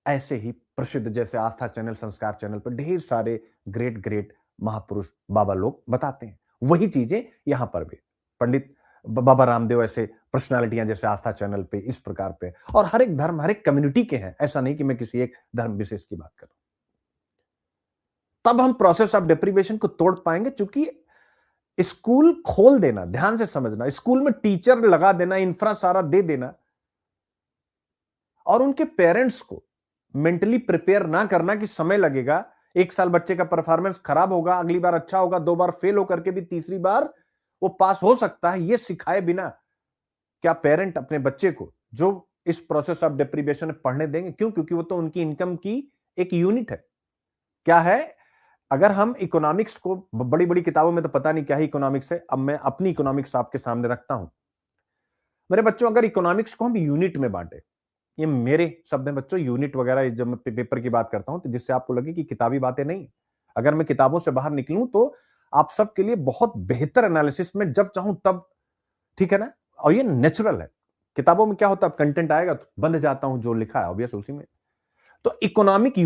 ऐसे ही प्रसिद्ध, जैसे आस्था चैनल, संस्कार चैनल पर ढेर सारे ग्रेट ग्रेट महापुरुष बाबा लोग बताते हैं, वही चीजें यहां पर भी पंडित बाबा रामदेव ऐसे पर्सनालिटियां जैसे आस्था चैनल पे इस प्रकार पे, और हर एक धर्म, हर एक कम्युनिटी के हैं, ऐसा नहीं कि मैं किसी एक धर्म विशेष की बात करूं। तब हम प्रोसेस ऑफ डेप्रीवेशन को तोड़ पाएंगे, क्योंकि स्कूल खोल देना, ध्यान से समझना, स्कूल में टीचर लगा देना, इंफ्रा सारा दे देना, और उनके पेरेंट्स को मेंटली प्रिपेयर ना करना कि समय लगेगा, एक साल बच्चे का परफॉर्मेंस खराब होगा, अगली बार अच्छा होगा, 2 बार फेल होकर के भी तीसरी बार वो पास हो सकता है, ये सिखाए बिना क्या पेरेंट अपने बच्चे को जो इस प्रोसेस ऑफ डिप्रीवेशन में पढ़ने देंगे? क्यों? क्योंकि वो तो उनकी इनकम की एक यूनिट है। क्या है? अगर हम इकोनॉमिक्स को बड़ी बड़ी किताबों में तो पता नहीं क्या है इकोनॉमिक्स है, अब मैं अपनी इकोनॉमिक्स आपके सामने रखता हूं। मेरे बच्चों, अगर इकोनॉमिक्स को हम यूनिट में बांटे, ये मेरे शब्द हैं बच्चों, यूनिट वगैरह जब मैं पेपर की बात करता हूं तो जिससे आपको लगे कि किताबी बातें नहीं, अगर मैं किताबों से बाहर निकलूं तो आप सबके लिए बहुत बेहतर एनालिसिस में जब चाहूं तब, ठीक है ना? और ये नेचुरल है। किताबों में क्या होता है, कंटेंट आएगा तो बंद जाता हूं, जो लिखा है ऑब्वियस उसी में। तो इकोनॉमिक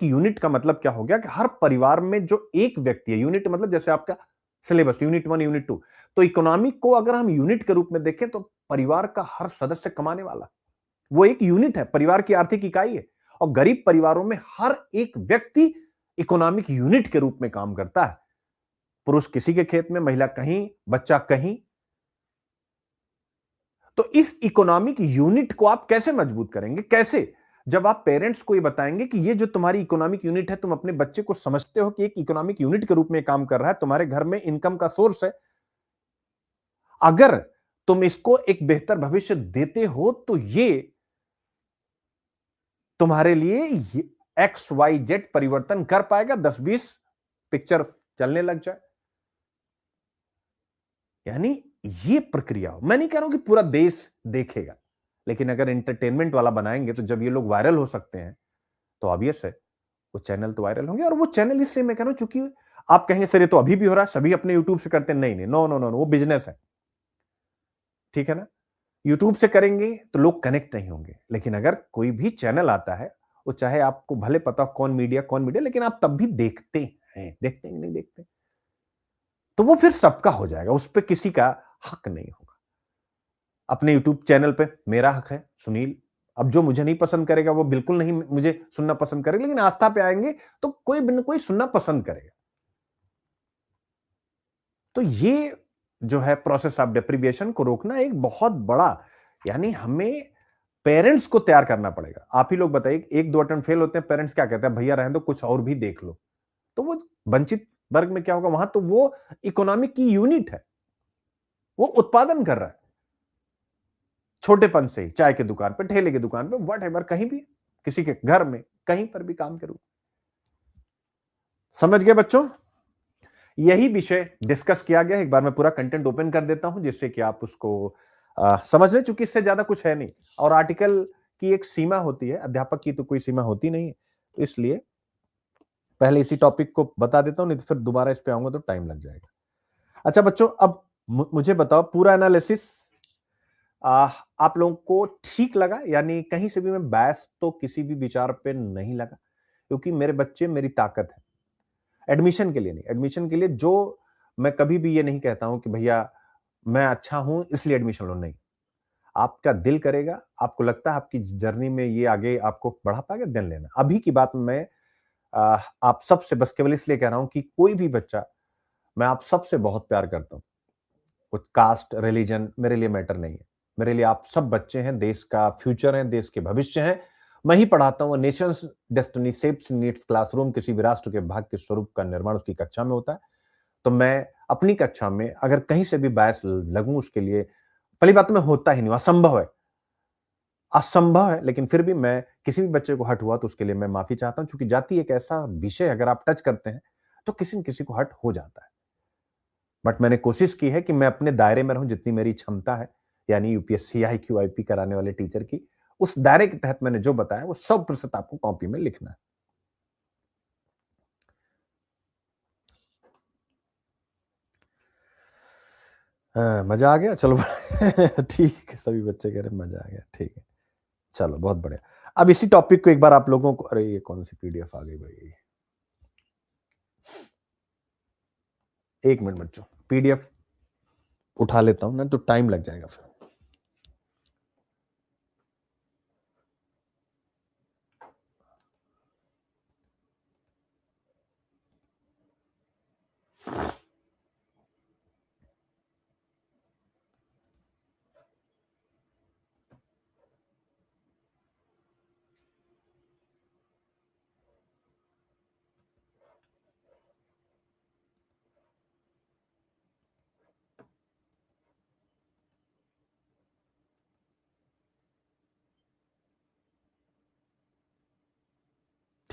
यूनिट का मतलब क्या हो गया कि हर परिवार में जो एक व्यक्ति है, यूनिट मतलब जैसे आपका सिलेबस यूनिट 1 यूनिट 2, तो इकोनॉमिक को अगर हम यूनिट के रूप में देखें तो परिवार का हर सदस्य कमाने वाला, वो एक यूनिट है, परिवार की आर्थिक इकाई है। और गरीब परिवारों में हर एक व्यक्ति इकोनॉमिक यूनिट के रूप में काम करता है। पुरुष किसी के खेत में, महिला कहीं, बच्चा कहीं। तो इस इकोनॉमिक यूनिट को आप कैसे मजबूत करेंगे? कैसे? जब आप पेरेंट्स को ये बताएंगे कि ये जो तुम्हारी इकोनॉमिक यूनिट है, तुम अपने बच्चे को समझते हो कि एक इकोनॉमिक यूनिट के रूप में काम कर रहा है, तुम्हारे घर में इनकम का सोर्स है। अगर तुम इसको एक बेहतर भविष्य देते हो तो ये तुम्हारे लिए एक्स वाई जेड परिवर्तन कर पाएगा, 10-20 पिक्चर चलने लग जाए। यानी ये प्रक्रिया हो। मैं नहीं कह रहा हूं कि पूरा देश देखेगा, लेकिन अगर एंटरटेनमेंट वाला बनाएंगे तो जब ये लोग वायरल हो सकते हैं तो ऑब्वियस है वो चैनल तो वायरल होंगे। और वो चैनल इसलिए मैं कह रहा हूं चूंकि आप कहेंगे सर ये तो अभी भी हो रहा है, सभी अपने यूट्यूब से करते हैं। नहीं नहीं, नो नो नो, वो बिजनेस है, ठीक है ना? यूट्यूब से करेंगे तो लोग कनेक्ट नहीं होंगे, लेकिन अगर कोई भी चैनल आता है, वो चाहे आपको भले पता हो कौन मीडिया, लेकिन आप तब भी देखते हैं। देखते हैं कि नहीं देखते? तो वो फिर सबका हो जाएगा, उस पर किसी का हक नहीं होगा। अपने यूट्यूब चैनल पे मेरा हक है, सुनील। अब जो मुझे नहीं पसंद करेगा वो बिल्कुल नहीं मुझे सुनना पसंद करेगा, लेकिन आस्था पे आएंगे तो कोई न कोई सुनना पसंद करेगा। तो ये जो है प्रोसेस ऑफ डेप्रिविएशन को रोकना एक बहुत बड़ा, यानी हमें पेरेंट्स को तैयार करना पड़ेगा। आप ही लोग बताइए, 1-2 अटेम्प्ट फेल होते हैं, पेरेंट्स क्या कहते हैं, भैया रहने दो, कुछ और भी देख लो। तो वो वंचित वर्ग में क्या होगा, वहां तो वो इकोनॉमिक की यूनिट है, वो उत्पादन कर रहा है छोटेपन से ही, चाय की दुकान पे, ठेले की दुकान पे, वट एवर, कहीं भी, किसी के घर में, कहीं पर भी काम करूं। समझ गए बच्चों? यही विषय डिस्कस किया गया। एक बार मैं पूरा कंटेंट ओपन कर देता हूं जिससे कि आप उसको समझ लें, चूंकि इससे ज्यादा कुछ है नहीं। और आर्टिकल की एक सीमा होती है, अध्यापक की तो कोई सीमा होती नहीं है, तो इसलिए पहले इसी टॉपिक को बता देता हूं, नहीं तो फिर दोबारा इस पे आऊंगा तो टाइम लग जाएगा। अच्छा बच्चों, अब मुझे बताओ, पूरा एनालिसिस आप लोगों को ठीक लगा? यानी कहीं से भी मैं बैस तो किसी भी विचार पे नहीं लगा, क्योंकि मेरे बच्चे मेरी ताकत है। एडमिशन के लिए नहीं, एडमिशन के लिए जो मैं कभी भी ये नहीं कहता हूं कि भैया मैं अच्छा हूं इसलिए एडमिशन लो, नहीं। आपका दिल करेगा, आपको लगता है आपकी जर्नी में ये आगे आपको बढ़ा पाएगा, देन लेना। अभी की बात मैं आप सबसे बस केवल इसलिए कह रहा हूं कि कोई भी बच्चा, मैं आप सबसे बहुत प्यार करता हूं। कुछ कास्ट रिलीजन मेरे लिए मैटर नहीं है। मेरे लिए आप सब बच्चे हैं, देश का फ्यूचर हैं, देश के भविष्य हैं। मैं ही पढ़ाता हूं, Nations destiny shapes in its classroom. किसी भी राष्ट्र के भाग्य के स्वरूप का निर्माण उसकी कक्षा में होता है। तो मैं अपनी कक्षा में अगर कहीं से भी बायस लगूं, उसके लिए पहली बात तो मैं होता ही नहीं, असंभव है, असंभव है। लेकिन फिर भी मैं किसी भी बच्चे को हर्ट हुआ तो उसके लिए मैं माफी चाहता हूं, क्योंकि जाति एक ऐसा विषय अगर आप टच करते हैं तो किसी न किसी को हर्ट हो जाता है। बट मैंने कोशिश की है कि मैं अपने दायरे में रहूं, जितनी मेरी क्षमता है, यानी यूपीएससी IQIP कराने वाले टीचर की, उस दायरे के तहत मैंने जो बताया वो 100% आपको कॉपी में लिखना है। मजा आ गया? चलो ठीक है, सभी बच्चे कह रहे मजा आ गया, ठीक है, चलो बहुत बढ़िया। अब इसी टॉपिक को एक बार आप लोगों को, अरे ये कौन सी PDF आ गई भाई, एक मिनट बच्चों, PDF उठा लेता हूं ना, तो टाइम लग जाएगा फिर।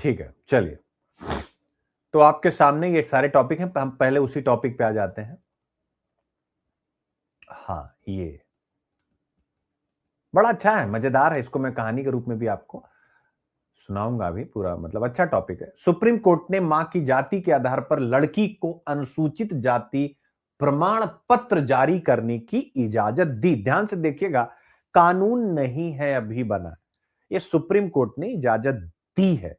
ठीक है, चलिए। तो आपके सामने ये सारे टॉपिक हैं, हम पहले उसी टॉपिक पे आ जाते हैं। हाँ, ये बड़ा अच्छा है, मजेदार है, इसको मैं कहानी के रूप में भी आपको सुनाऊंगा अभी पूरा, मतलब अच्छा टॉपिक है। सुप्रीम कोर्ट ने मां की जाति के आधार पर लड़की को अनुसूचित जाति प्रमाण पत्र जारी करने की इजाजत दी। ध्यान से देखिएगा, कानून नहीं है अभी बना, ये सुप्रीम कोर्ट ने इजाजत दी है।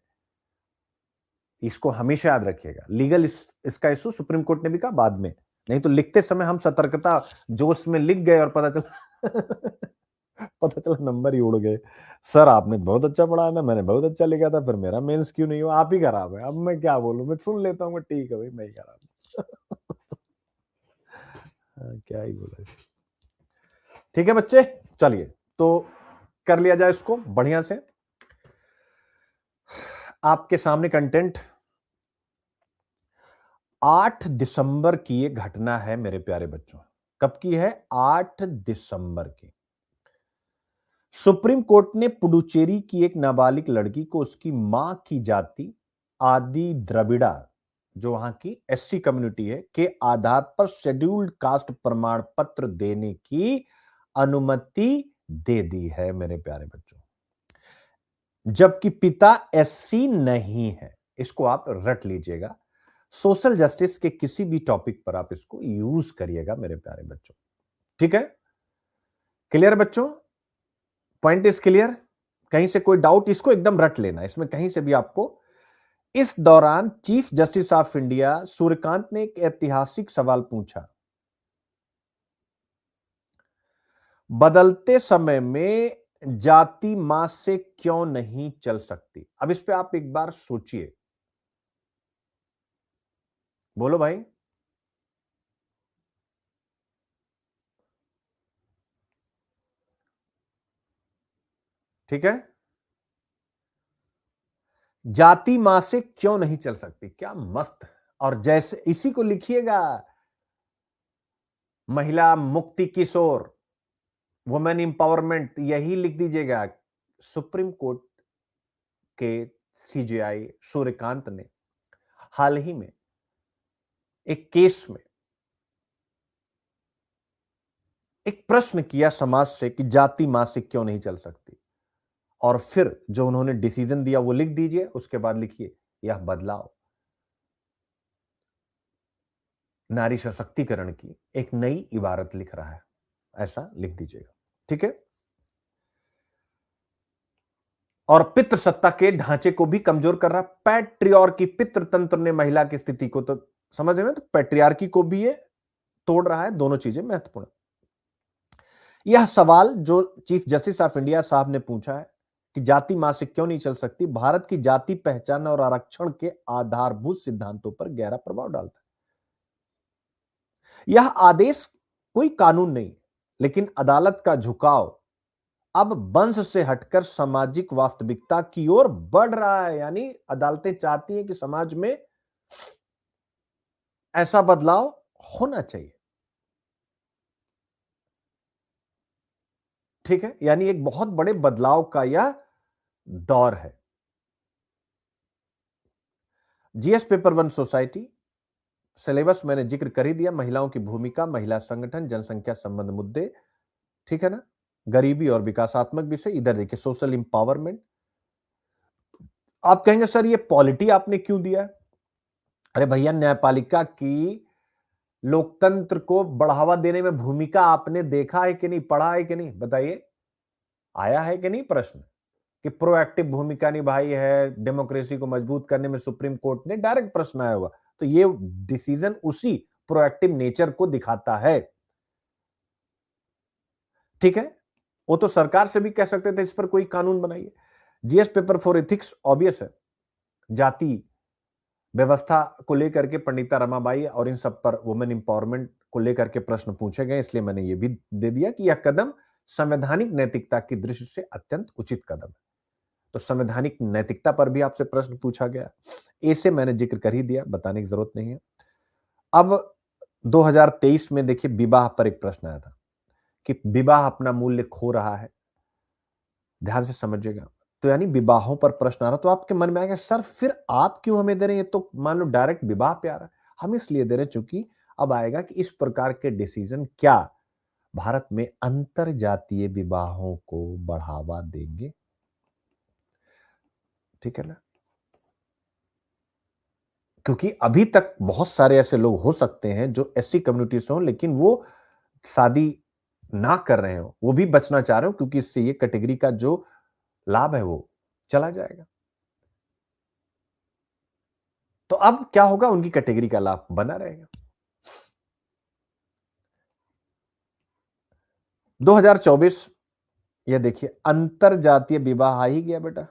इसको हमेशा याद रखिएगा। लीगल इसका इशू सुप्रीम कोर्ट ने भी कहा बाद में, नहीं तो लिखते समय हम सतर्कता जोश में लिख गए और पता चला पता चला नंबर ही उड़ गए। सर आपने बहुत अच्छा पढ़ाया था, मैंने बहुत अच्छा लिखा था, फिर मेरा मेंस क्यों नहीं हुआ? आप ही खराब है। अब मैं क्या बोलूं, मैं सुन लेता हूँ, ठीक है भाई, मैं ही खराब क्या ही बोला। ठीक है बच्चे, चलिए तो कर लिया जाए इसको बढ़िया से। आपके सामने कंटेंट 8 दिसंबर की ये घटना है मेरे प्यारे बच्चों। कब की है? 8 दिसंबर की। सुप्रीम कोर्ट ने पुडुचेरी की एक नाबालिग लड़की को उसकी मां की जाति आदि द्रविड़ा, जो वहां की एससी कम्युनिटी है, के आधार पर शेड्यूल्ड कास्ट प्रमाण पत्र देने की अनुमति दे दी है मेरे प्यारे बच्चों, जबकि पिता एससी नहीं है। इसको आप रट लीजिएगा, सोशल जस्टिस के किसी भी टॉपिक पर आप इसको यूज करिएगा मेरे प्यारे बच्चों। ठीक है, क्लियर बच्चों? Point is clear? कहीं से कोई डाउट? इसको एकदम रट लेना, इसमें कहीं से भी आपको। इस दौरान chief justice of India Suryakant ने एक ऐतिहासिक सवाल पूछा, बदलते समय में जाति मां से क्यों नहीं चल सकती? अब इस पे आप एक बार सोचिए, बोलो भाई। ठीक है, जाति मां से क्यों नहीं चल सकती? क्या मस्त। और जैसे इसी को लिखिएगा, महिला मुक्ति किशोर, वुमेन इंपावरमेंट, यही लिख दीजिएगा। सुप्रीम कोर्ट के सीजेआई सूर्यकांत ने हाल ही में एक केस में एक प्रश्न किया समाज से कि जाति मां से क्यों नहीं चल सकती, और फिर जो उन्होंने डिसीजन दिया वो लिख दीजिए। उसके बाद लिखिए, यह बदलाव नारी सशक्तिकरण की एक नई इबारत लिख रहा है, ऐसा लिख दीजिएगा। ठीक है, और पितृसत्ता के ढांचे को भी कमजोर कर रहा। पैट्रियार्की, पितृतंत्र ने महिला की स्थिति को, तो समझ रहे हैं, तो पैट्रियार्की को भी ये तोड़ रहा है। दोनों चीजें महत्वपूर्ण। यह सवाल जो चीफ जस्टिस ऑफ इंडिया साहब ने पूछा है कि जाति मां से क्यों नहीं चल सकती, भारत की जाति पहचान और आरक्षण के आधारभूत सिद्धांतों पर गहरा प्रभाव डालता है। यह आदेश कोई कानून नहीं, लेकिन अदालत का झुकाव अब वंश से हटकर सामाजिक वास्तविकता की ओर बढ़ रहा है। यानी अदालतें चाहती हैं कि समाज में ऐसा बदलाव होना चाहिए। ठीक है, यानी एक बहुत बड़े बदलाव का यह दौर है। GS paper one society syllabus मैंने जिक्र कर ही दिया। महिलाओं की भूमिका, महिला संगठन, जनसंख्या संबंध मुद्दे, ठीक है ना, गरीबी और विकासात्मक विषय। इधर देखिए, सोशल इंपावरमेंट। आप कहेंगे सर ये पॉलिटी आपने क्यों दिया? अरे भैया, न्यायपालिका की लोकतंत्र को बढ़ावा देने में भूमिका आपने देखा है कि नहीं, पढ़ा है कि नहीं? बताइए, आया है कि नहीं प्रश्न कि प्रोएक्टिव भूमिका निभाई है डेमोक्रेसी को मजबूत करने में सुप्रीम कोर्ट ने? डायरेक्ट प्रश्न आया हुआ। तो ये डिसीजन उसी प्रोएक्टिव नेचर को दिखाता है। ठीक है, वो तो सरकार से भी कह सकते थे इस पर कोई कानून बनाइए। GS paper for ethics obvious है, जाति व्यवस्था को लेकर के पंडिता रमाबाई और इन सब पर वुमेन इंपावरमेंट को लेकर के प्रश्न पूछे गए, इसलिए मैंने यह भी दे दिया कि यह कदम संवैधानिक नैतिकता की दृष्टि से अत्यंत उचित कदम है। तो संवैधानिक नैतिकता पर भी आपसे प्रश्न पूछा गया, ऐसे मैंने जिक्र कर ही दिया, बताने की जरूरत नहीं है। अब 2023 में देखिए, विवाह पर एक प्रश्न आया था कि विवाह अपना मूल्य खो रहा है। ध्यान से समझिएगा। तो यानी विवाहों पर प्रश्न आ रहा, तो आपके मन में आएगा सर फिर आप क्यों हमें दे रहे हैं, ये तो मान लो डायरेक्ट विवाह पे आ रहा है। हम इसलिए दे रहे हैं चूंकि अब आएगा कि इस प्रकार के डिसीजन क्या भारत में अंतर जातीय विवाहों को बढ़ावा देंगे। ठीक है ना, क्योंकि अभी तक बहुत सारे ऐसे लोग हो सकते हैं जो एससी कम्युनिटी से हो लेकिन वो शादी ना कर रहे हो, वो भी बचना चाह रहे हो, क्योंकि इससे ये कैटेगरी का जो लाभ है वो चला जाएगा। तो अब क्या होगा, उनकी कैटेगरी का लाभ बना रहेगा। 2024 ये देखिए, अंतर जातीय विवाह आ ही गया बेटा।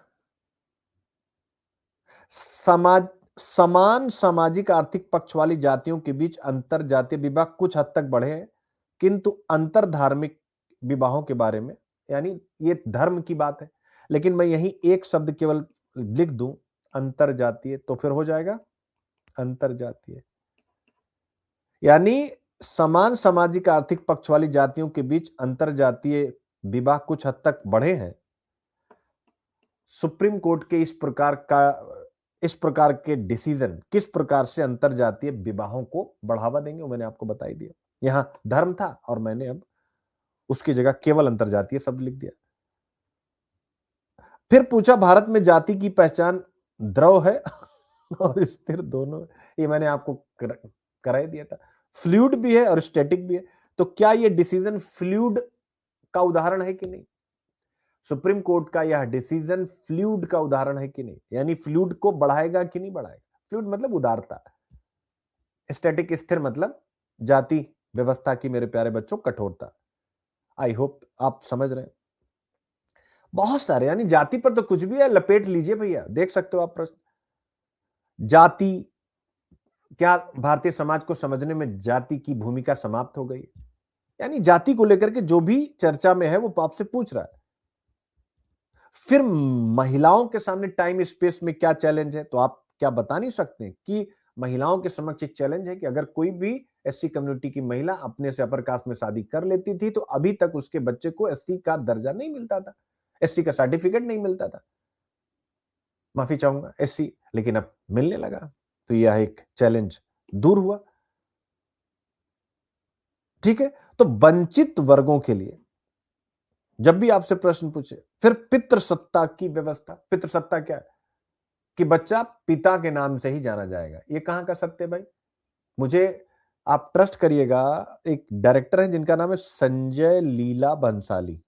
समाज समान सामाजिक आर्थिक पक्ष वाली जातियों के बीच अंतर जातीय विवाह कुछ हद तक बढ़े हैं, किंतु अंतर धार्मिक विवाहों के बारे में, यानी ये धर्म की बात है, लेकिन मैं यही एक शब्द केवल लिख दूं अंतर जातीय, तो फिर हो जाएगा अंतर जातीय, यानी समान सामाजिक आर्थिक पक्ष वाली जातियों के बीच अंतर जातीय विवाह कुछ हद तक बढ़े हैं। सुप्रीम कोर्ट के इस प्रकार के डिसीजन किस प्रकार से अंतर जातीय विवाहों को बढ़ावा देंगे, वो मैंने आपको बता ही दिया। यहां धर्म था और मैंने अब उसकी जगह केवल अंतर जातीय शब्द लिख दिया। फिर पूछा भारत में जाति की पहचान द्रव है और स्थिर दोनों, ये मैंने आपको करा ही दिया था। फ्लूइड भी है और स्टैटिक भी है, तो क्या ये डिसीजन फ्लूइड का उदाहरण है कि नहीं? सुप्रीम कोर्ट का यह डिसीजन फ्लूइड का उदाहरण है कि नहीं, यानी फ्लूइड को बढ़ाएगा कि नहीं बढ़ाएगा। फ्लूइड मतलब उदारता, स्टैटिक स्थिर मतलब जाति व्यवस्था की मेरे प्यारे बच्चों कठोरता। आई होप आप समझ रहे हैं। बहुत सारे, यानी जाति पर तो कुछ भी है, लपेट लीजिए भैया, देख सकते हो आप प्रश्न। जाति, क्या भारतीय समाज को समझने में जाति की भूमिका समाप्त हो गई? यानी जाति को लेकर के जो भी चर्चा में है वो आपसे पूछ रहा है। फिर महिलाओं के सामने टाइम स्पेस में क्या चैलेंज है, तो आप क्या बता नहीं सकते कि महिलाओं के समक्ष एक चैलेंज है कि अगर कोई भी एससी कम्युनिटी की महिला अपने से अपर कास्ट में शादी कर लेती थी तो अभी तक उसके बच्चे को एससी का दर्जा नहीं मिलता था, एससी का सर्टिफिकेट नहीं मिलता था, माफी चाहूंगा एससी, लेकिन अब मिलने लगा, तो यह एक चैलेंज दूर हुआ। ठीक है, तो वंचित वर्गों के लिए जब भी आपसे प्रश्न पूछे, फिर पितृसत्ता की व्यवस्था। पितृसत्ता क्या है? कि बच्चा पिता के नाम से ही जाना जाएगा। ये कहां का सत्य है भाई? मुझे आप ट्रस्ट करिएगा, एक डायरेक्टर है जिनका नाम है संजय लीला बंसाली,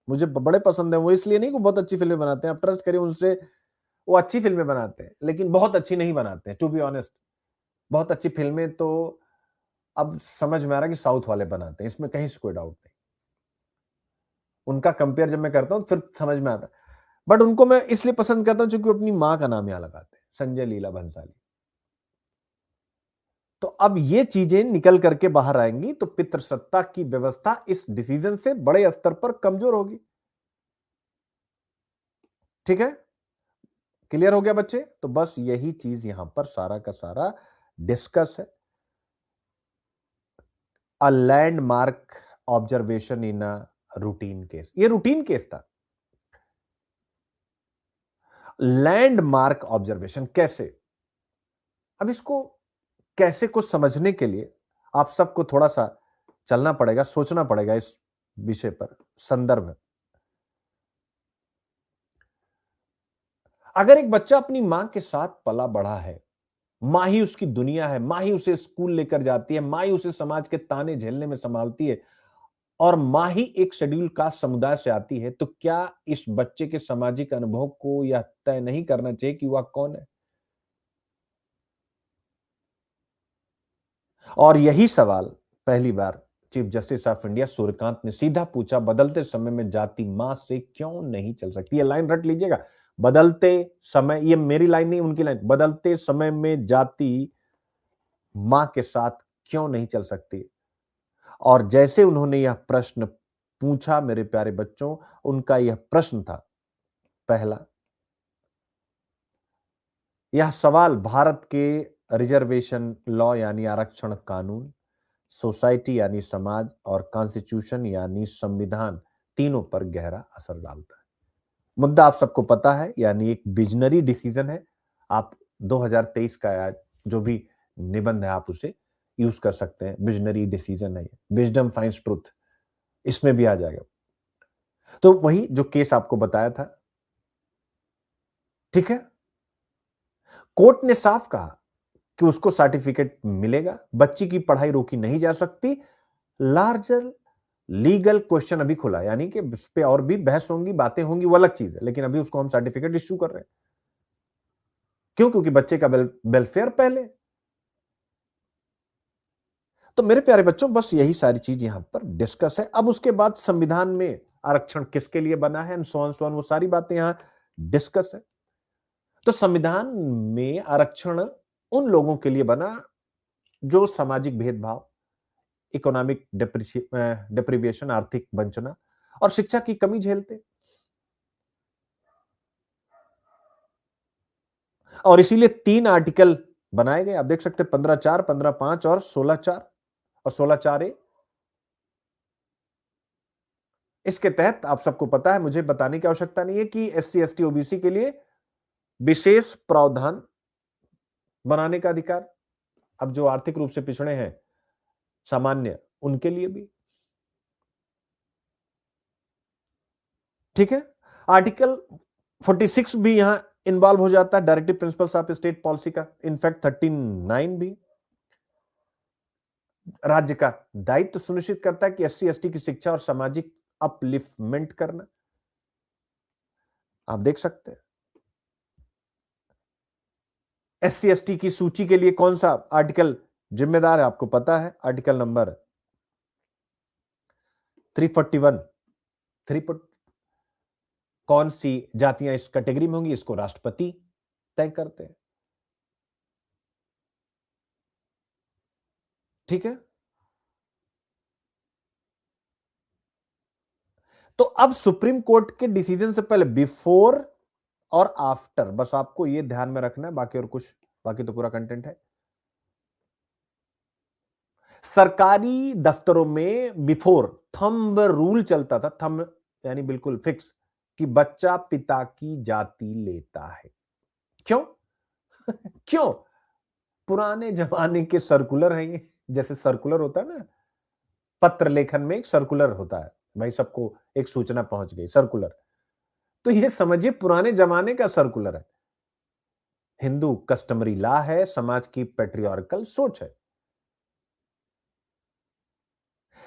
मुझे बड़े पसंद है वो, इसलिए नहीं कि बहुत अच्छी फिल्में बनाते हैं, आप ट्रस्ट करिए उनसे, वो अच्छी फिल्में बनाते हैं लेकिन बहुत अच्छी नहीं बनाते हैं, टू बी ऑनेस्ट। बहुत अच्छी फिल्में तो अब समझ में आ रहा है कि साउथ वाले बनाते हैं, इसमें कहीं से कोई डाउट नहीं। उनका कंपेयर जब मैं करता हूं फिर समझ में आता है, बट उनको मैं इसलिए पसंद करता हूं क्योंकि अपनी मां का नाम यहां लगाते हैं, संजय लीला भंसाली। तो अब ये चीजें निकल करके बाहर आएंगी तो पितृसत्ता की व्यवस्था इस डिसीजन से बड़े स्तर पर कमजोर होगी। ठीक है, क्लियर हो गया बच्चे? तो बस यही चीज यहां पर सारा का सारा डिस्कस है। A landmark observation in a routine case, ये रूटीन केस था। लैंडमार्क ऑब्जर्वेशन कैसे, अब इसको कैसे को समझने के लिए आप सबको थोड़ा सा चलना पड़ेगा, सोचना पड़ेगा इस विषय पर। संदर्भ, अगर एक बच्चा अपनी मां के साथ पला बढ़ा है, मां ही उसकी दुनिया है, मां ही उसे स्कूल लेकर जाती है, मां ही उसे समाज के ताने झेलने में संभालती है, और मां ही एक शेड्यूल कास्ट समुदाय से आती है, तो क्या इस बच्चे के सामाजिक अनुभव को यह तय नहीं करना चाहिए कि वह कौन है? और यही सवाल पहली बार chief justice of India Suryakant ने सीधा पूछा, बदलते समय में जाति मां से क्यों नहीं चल सकती? ये लाइन रट लीजिएगा, बदलते समय, ये मेरी लाइन नहीं उनकी लाइन, बदलते समय में जाति मां के साथ क्यों नहीं चल सकती? और जैसे उन्होंने यह प्रश्न पूछा मेरे प्यारे बच्चों, उनका यह प्रश्न था पहला, यह सवाल भारत के रिजर्वेशन लॉ यानी आरक्षण कानून, सोसाइटी यानी समाज, और कॉन्स्टिट्यूशन यानी संविधान, तीनों पर गहरा असर डालता है। मुद्दा आप सबको पता है, यानी एक विजनरी डिसीजन है। आप 2023 का जो भी निबंध है आप उसे यूज कर सकते हैं। विजनरी डिसीजन है, विजडम फाइंड्स ट्रुथ, इसमें भी आ जाएगा। तो वही जो केस आपको बताया था, ठीक है, कोर्ट ने साफ कहा कि उसको सर्टिफिकेट मिलेगा, बच्ची की पढ़ाई रोकी नहीं जा सकती। लार्जर लीगल क्वेश्चन अभी खुला, यानी कि इस पे और भी बहस होंगी, बातें होंगी, वो अलग चीज है, लेकिन अभी उसको हम सर्टिफिकेट इश्यू कर रहे हैं। क्यों? क्योंकि बच्चे का वेलफेयर पहले। तो मेरे प्यारे बच्चों, बस यही सारी चीज यहां पर डिस्कस है। अब उसके बाद संविधान में आरक्षण किसके लिए बना है, सो ऑन वो सारी बातें यहां डिस्कस है। तो संविधान में आरक्षण उन लोगों के लिए बना जो सामाजिक भेदभाव, इकोनॉमिक डिप्रीविएशन, आर्थिक वंचना और शिक्षा की कमी झेलते, और इसीलिए 3 आर्टिकल बनाए गए। आप देख सकते हैं 15(4), 15(5) और 16(4) और 16(4)(a). इसके तहत आप सबको पता है, मुझे बताने की आवश्यकता नहीं है कि SC ST OBC के लिए विशेष प्रावधान बनाने का अधिकार, अब जो आर्थिक रूप से पिछड़े हैं सामान्य, उनके लिए भी, ठीक है। आर्टिकल 46 भी यहां इन्वॉल्व हो जाता है, directive principles of state policy का। इनफैक्ट 39 भी राज्य का दायित्व सुनिश्चित करता है कि SC ST की शिक्षा और सामाजिक अपलिफ्टमेंट करना। आप देख सकते हैं SC ST की सूची के लिए कौन सा आर्टिकल जिम्मेदार है, आपको पता है, आर्टिकल नंबर 341। 3 कौन सी जातियां इस कैटेगरी में होंगी, इसको राष्ट्रपति तय करते हैं, ठीक है। तो अब सुप्रीम कोर्ट के डिसीजन से पहले बिफोर और आफ्टर, बस आपको यह ध्यान में रखना है, बाकी और कुछ, बाकी तो पूरा कंटेंट है। सरकारी दफ्तरों में बिफोर थंब रूल चलता था, थंब यानी बिल्कुल फिक्स, कि बच्चा पिता की जाति लेता है। क्यों? क्यों? पुराने जमाने के सर्कुलर है ये, जैसे सर्कुलर होता है ना, पत्र लेखन में एक सर्कुलर होता है, भाई सबको एक सूचना पहुंच गई, सर्कुलर। तो ये समझिए पुराने जमाने का सर्कुलर है। हिंदू कस्टमरी लॉ है, समाज की पेट्रियार्कल सोच है।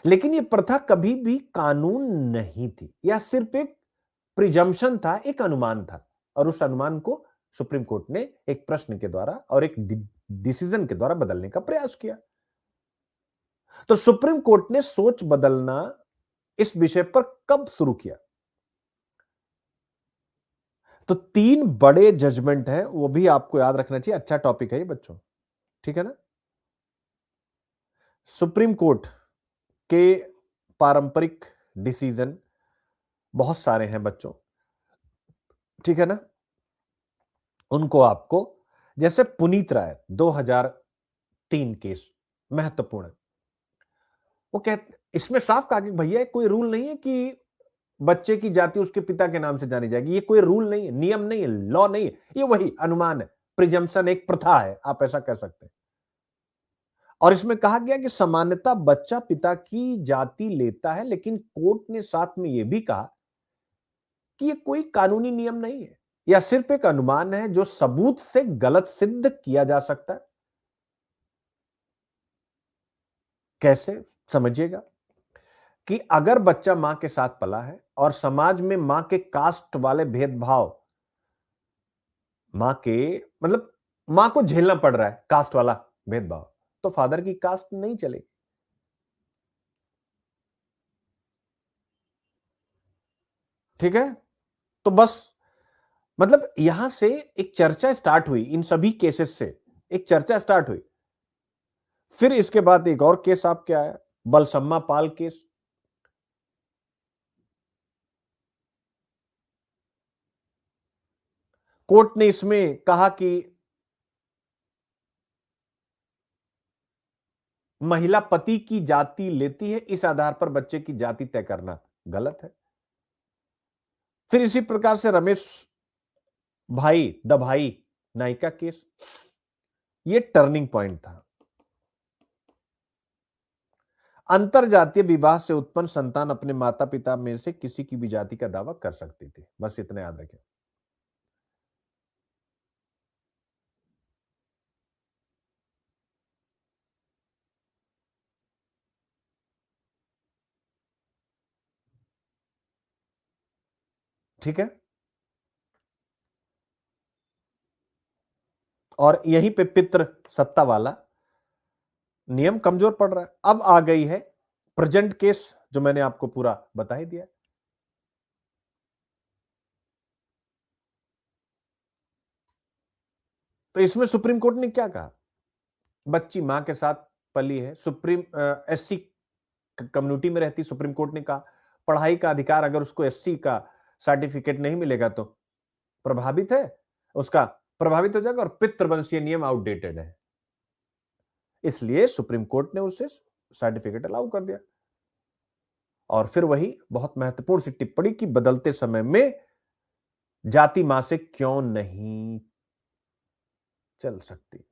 लेकिन ये प्रथा कभी भी कानून नहीं थी, यह सिर्फ एक प्रिजम्पशन था, एक अनुमान था, और उस अनुमान को सुप्रीम कोर्ट ने एक प्रश्न के द्वारा और एक डिसीजन के द्वारा बदलने का प्रयास किया। तो सुप्रीम कोर्ट ने सोच बदलना इस विषय पर कब शुरू किया? तो 3 बड़े जजमेंट हैं, वो भी आपको याद रखना चाहिए। अच्छा टॉपिक है ये बच्चों, ठीक है ना। सुप्रीम कोर्ट के पारंपरिक डिसीजन बहुत सारे हैं बच्चों, ठीक है ना। उनको आपको, जैसे पुनीत राय 2003 केस महत्वपूर्ण है। वो कहते, इसमें साफ कहा कि भैया कोई रूल नहीं है कि बच्चे की जाति उसके पिता के नाम से जानी जाएगी, ये कोई रूल नहीं है, नियम नहीं है, लॉ नहीं है, ये वही अनुमान है, प्रिजम्पशन, एक प्रथा है, आप ऐसा कह सकते हैं। और इसमें कहा गया कि सामान्यतः बच्चा पिता की जाति लेता है, लेकिन कोर्ट ने साथ में यह भी कहा कि यह कोई कानूनी नियम नहीं है, यह सिर्फ एक अनुमान है जो सबूत से गलत सिद्ध किया जा सकता है। कैसे? समझिएगा कि अगर बच्चा मां के साथ पला है और समाज में मां के कास्ट वाले भेदभाव, मां के मतलब मां को झेलना पड़ रहा है कास्ट वाला भेदभाव, तो फादर की कास्ट नहीं चलेगी। ठीक है। तो बस मतलब यहां से एक चर्चा स्टार्ट हुई, इन सभी केसेस से एक चर्चा स्टार्ट हुई। फिर इसके बाद एक और केस आपके आया, बलसम्मा पाल केस। कोर्ट ने इसमें कहा कि महिला पति की जाति लेती है, इस आधार पर बच्चे की जाति तय करना गलत है। फिर इसी प्रकार से रमेश भाई द भाई नायिका केस, ये टर्निंग पॉइंट था। अंतर जातीय विवाह से उत्पन्न संतान अपने माता पिता में से किसी की भी जाति का दावा कर सकती थी, बस इतना याद रखें। ठीक है, और यहीं पे पितृ सत्ता वाला नियम कमजोर पड़ रहा है। अब आ गई है प्रेजेंट केस, जो मैंने आपको पूरा बता ही दिया। तो इसमें सुप्रीम कोर्ट ने क्या कहा, बच्ची मां के साथ पली है, सुप्रीम एससी कम्युनिटी में रहती, सुप्रीम कोर्ट ने कहा पढ़ाई का अधिकार अगर उसको एससी का सर्टिफिकेट नहीं मिलेगा तो प्रभावित है, उसका प्रभावित हो जाएगा, और पितृवंशीय नियम आउटडेटेड है, इसलिए सुप्रीम कोर्ट ने उसे सर्टिफिकेट अलाउ कर दिया। और फिर वही बहुत महत्वपूर्ण सी टिप्पणी की बदलते समय में जाति मां से क्यों नहीं चल सकती।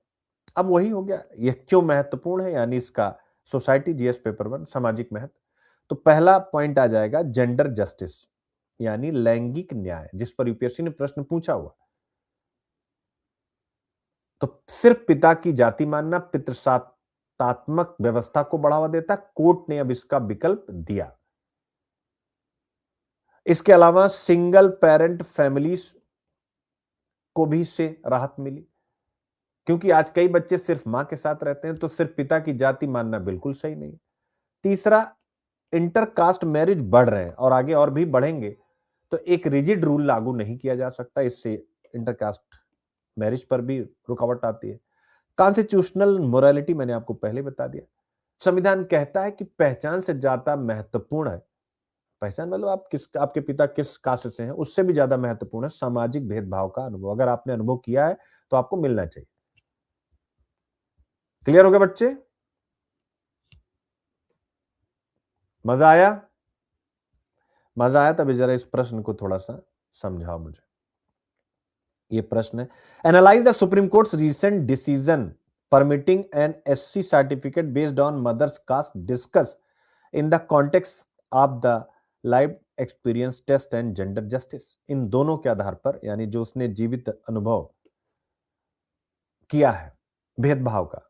अब वही हो गया, यह क्यों महत्वपूर्ण है, यानी इसका सोसाइटी जीएस पेपर 1 सामाजिक महत्व। तो पहला पॉइंट आ जाएगा जेंडर जस्टिस, यानी लैंगिक न्याय, जिस पर यूपीएससी ने प्रश्न पूछा हुआ। तो सिर्फ पिता की जाति मानना पितृसत्तात्मक व्यवस्था को बढ़ावा देता, कोर्ट ने अब इसका विकल्प दिया। इसके अलावा सिंगल पेरेंट फैमिलीज को भी इससे राहत मिली, क्योंकि आज कई बच्चे सिर्फ मां के साथ रहते हैं, तो सिर्फ पिता की जाति मानना बिल्कुल सही नहीं। तीसरा, इंटरकास्ट मैरिज बढ़ रहे हैं और आगे और भी बढ़ेंगे, तो एक रिजिड रूल लागू नहीं किया जा सकता, इससे इंटरकास्ट मैरिज पर भी रुकावट आती है। कॉन्स्टिट्यूशनल मोरालिटी मैंने आपको पहले बता दिया, संविधान कहता है कि पहचान से ज्यादा महत्वपूर्ण है, पहचान मतलब आप किस, आपके पिता किस कास्ट से हैं, उससे भी ज्यादा महत्वपूर्ण है सामाजिक भेदभाव का अनुभव। अगर आपने अनुभव किया है तो आपको मिलना चाहिए। क्लियर हो गया बच्चे, मजा आया? मजा आया तभी जरा इस प्रश्न को थोड़ा सा समझाओ मुझे। ये प्रश्न है, analyse the supreme court's recent decision permitting an SC certificate based on mother's caste, discuss in the context of the live experience test and gender justice. इन दोनों के आधार पर, यानी जो उसने जीवित अनुभव किया है भेदभाव का,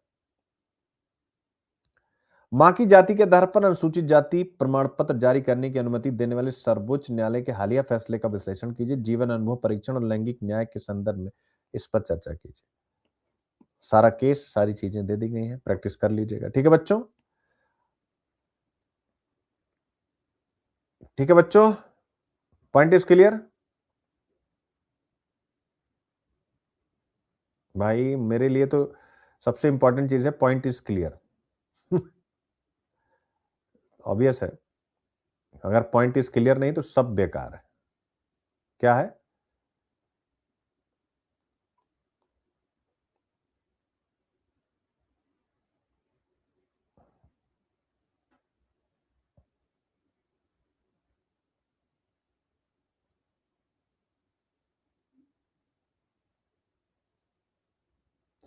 मां की जाति के आधार पर अनुसूचित जाति प्रमाण पत्र जारी करने की अनुमति देने वाले सर्वोच्च न्यायालय के हालिया फैसले का विश्लेषण कीजिए, जीवन अनुभव परीक्षण और लैंगिक न्याय के संदर्भ में इस पर चर्चा कीजिए। सारा केस, सारी चीजें दे दी गई हैं, प्रैक्टिस कर लीजिएगा। ठीक है बच्चों, ठीक है बच्चों, पॉइंट इज क्लियर? भाई मेरे लिए तो सबसे इंपॉर्टेंट चीज है पॉइंट इज क्लियर। ऑब्वियस है, अगर पॉइंट इज क्लियर नहीं तो सब बेकार है। क्या है?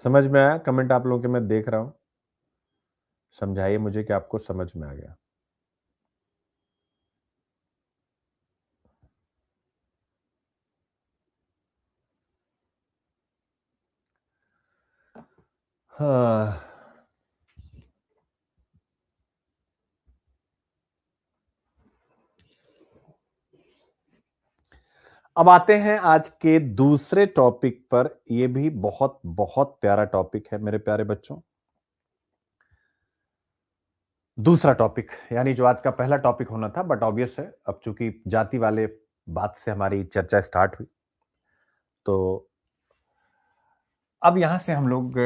समझ में आया? कमेंट आप लोगों के मैं देख रहा हूं, समझाइए मुझे कि आपको समझ में आ गया। हाँ, अब आते हैं आज के दूसरे टॉपिक पर। यह भी बहुत बहुत प्यारा टॉपिक है मेरे प्यारे बच्चों। दूसरा टॉपिक, यानी जो आज का पहला टॉपिक होना था, बट ऑब्वियस है अब चूंकि जाति वाले बात से हमारी चर्चा स्टार्ट हुई, तो अब यहां से हम लोग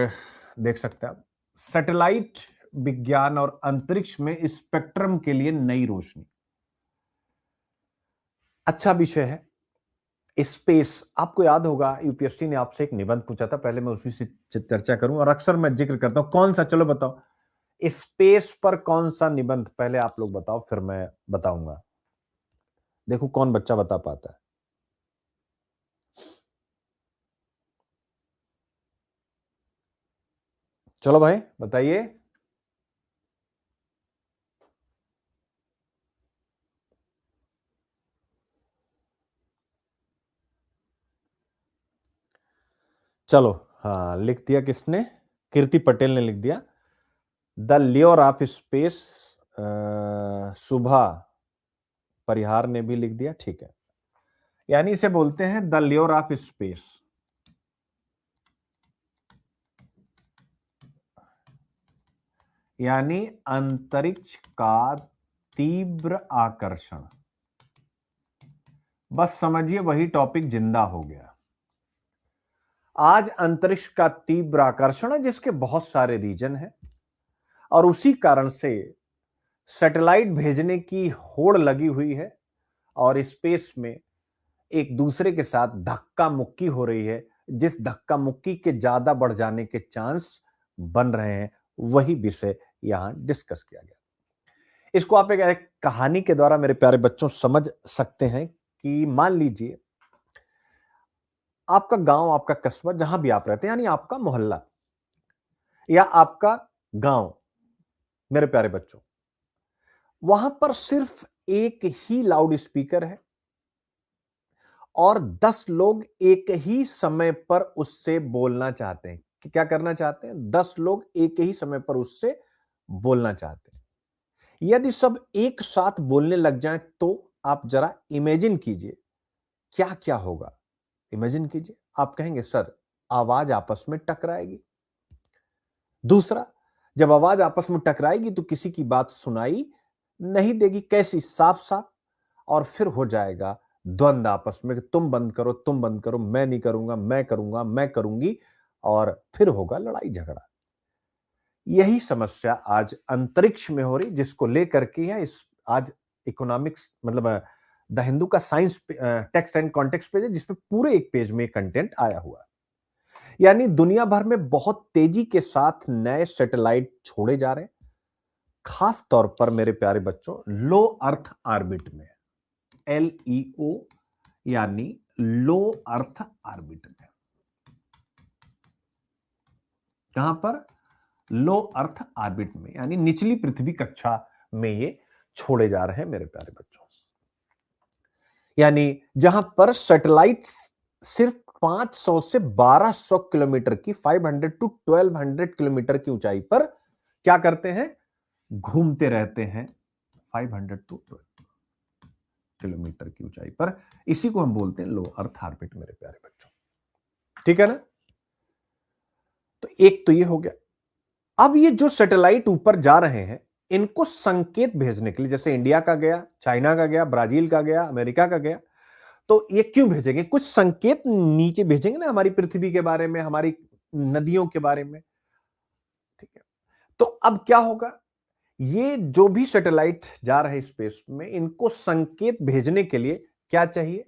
देख सकते हैं सैटेलाइट विज्ञान और अंतरिक्ष में स्पेक्ट्रम के लिए नई रोशनी। अच्छा विषय है स्पेस। आपको याद होगा यूपीएससी ने आपसे एक निबंध पूछा था, पहले मैं उसी से चर्चा करूं, और अक्सर मैं जिक्र करता हूं कौन सा, चलो बताओ स्पेस पर कौन सा निबंध, पहले आप लोग बताओ फिर मैं बताऊंगा। देखो कौन बच्चा बता पाता है। चलो भाई बताइए। चलो, हाँ लिख दिया किसने? कीर्ति पटेल ने लिख दिया। द ल्योर ऑफ स्पेस, सुभा परिहार ने भी लिख दिया। ठीक है, यानी इसे बोलते हैं द ल्योर ऑफ स्पेस, यानी अंतरिक्ष का तीव्र आकर्षण। बस समझिए वही टॉपिक जिंदा हो गया। आज अंतरिक्ष का तीव्र आकर्षण है जिसके बहुत सारे रीजन हैं, और उसी कारण से सैटेलाइट भेजने की होड़ लगी हुई है, और स्पेस में एक दूसरे के साथ धक्का मुक्की हो रही है। जिस धक्का मुक्की के ज्यादा बढ़ जाने के चांस बन रहे हैं, वही विषय यहां डिस्कस किया गया। इसको आप एक कहानी के द्वारा मेरे प्यारे बच्चों समझ सकते हैं कि मान लीजिए आपका गांव, आपका कस्बा, जहां भी आप रहते हैं, यानी आपका मोहल्ला या आपका गांव, मेरे प्यारे बच्चों, वहां पर सिर्फ एक ही लाउड स्पीकर है और 10 लोग एक ही समय पर उससे बोलना चाहते हैं। क्या करना चाहते हैं? 10 लोग एक ही समय पर उससे बोलना चाहते हैं। यदि सब एक साथ बोलने लग जाएं तो आप जरा इमेजिन कीजिए क्या क्या होगा। इमेजिन कीजिए, आप कहेंगे सर आवाज आपस में टकराएगी। दूसरा, जब आवाज आपस में टकराएगी तो किसी की बात सुनाई नहीं देगी। कैसी? साफ साफ। और फिर हो जाएगा द्वंद आपस में, तुम बंद करो, तुम बंद करो, मैं नहीं करूंगा, मैं करूंगा, मैं करूंगी, और फिर होगा लड़ाई झगड़ा। यही समस्या आज अंतरिक्ष में हो रही, जिसको लेकर के है इस आज इकोनॉमिक्स, मतलब द हिंदू का science text and context page है, जिसमें पूरे एक पेज में कंटेंट आया हुआ है। यानी दुनिया भर में बहुत तेजी के साथ नए सैटेलाइट छोड़े जा रहे हैं, खास तौर पर मेरे प्यारे बच्चों लो अर्थ ऑर्बिट में, LEO, यानी लो अर्थ ऑर्बिट में। कहां पर? लो अर्थ ऑर्बिट में, यानी निचली पृथ्वी कक्षा में ये छोड़े जा रहे हैं मेरे प्यारे बच्चों। यानी जहां पर सैटेलाइट सिर्फ 500 से 1200 किलोमीटर की, 500 टू 1200 किलोमीटर की ऊंचाई पर क्या करते हैं? घूमते रहते हैं। 500 टू 12 किलोमीटर की ऊंचाई पर, इसी को हम बोलते हैं लो अर्थ ऑर्बिट मेरे प्यारे बच्चों। ठीक है ना? तो एक तो ये हो गया। अब ये जो सैटेलाइट ऊपर जा रहे हैं, इनको संकेत भेजने के लिए, जैसे इंडिया का गया, चाइना का गया, ब्राजील का गया, अमेरिका का गया, तो ये क्यों भेजेंगे? कुछ संकेत नीचे भेजेंगे ना, हमारी पृथ्वी के बारे में, हमारी नदियों के बारे में। ठीक है, तो अब क्या होगा? ये जो भी सैटेलाइट जा रहे हैं स्पेस में, इनको संकेत भेजने के लिए क्या चाहिए?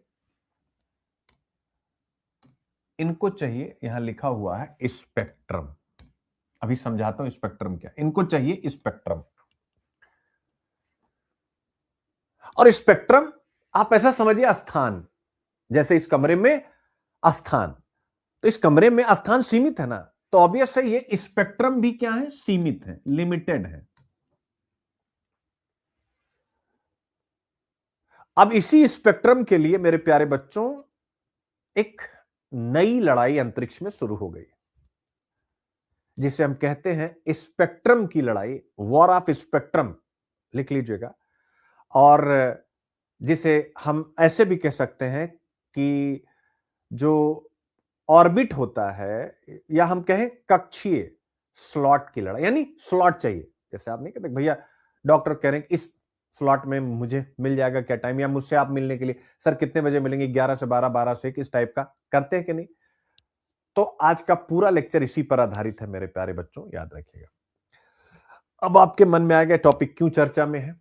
इनको चाहिए, यहां लिखा हुआ है स्पेक्ट्रम। अभी समझाता हूं स्पेक्ट्रम क्या। इनको चाहिए स्पेक्ट्रम। और स्पेक्ट्रम आप ऐसा समझिए स्थान, जैसे इस कमरे में स्थान, तो इस कमरे में स्थान सीमित है ना, तो ऑब्वियस है ये स्पेक्ट्रम भी क्या है? सीमित है, लिमिटेड है। अब इसी स्पेक्ट्रम के लिए मेरे प्यारे बच्चों एक नई लड़ाई अंतरिक्ष में शुरू हो गई, जिसे हम कहते हैं स्पेक्ट्रम की लड़ाई, वॉर ऑफ स्पेक्ट्रम, लिख लीजिएगा। और जिसे हम ऐसे भी कह सकते हैं कि जो ऑर्बिट होता है, या हम कहें कक्षीय स्लॉट की लड़ाई, यानी स्लॉट चाहिए। जैसे आप नहीं कहते भैया डॉक्टर कह रहे हैं इस स्लॉट में मुझे मिल जाएगा क्या टाइम, या मुझसे आप मिलने के लिए सर कितने बजे मिलेंगे? 11 से 12, 12 से 1, इस टाइप का करते हैं कि नहीं? तो आज का पूरा लेक्चर इसी पर आधारित है मेरे प्यारे बच्चों, याद रखिएगा। अब आपके मन में आएगा टॉपिक क्यों चर्चा में है,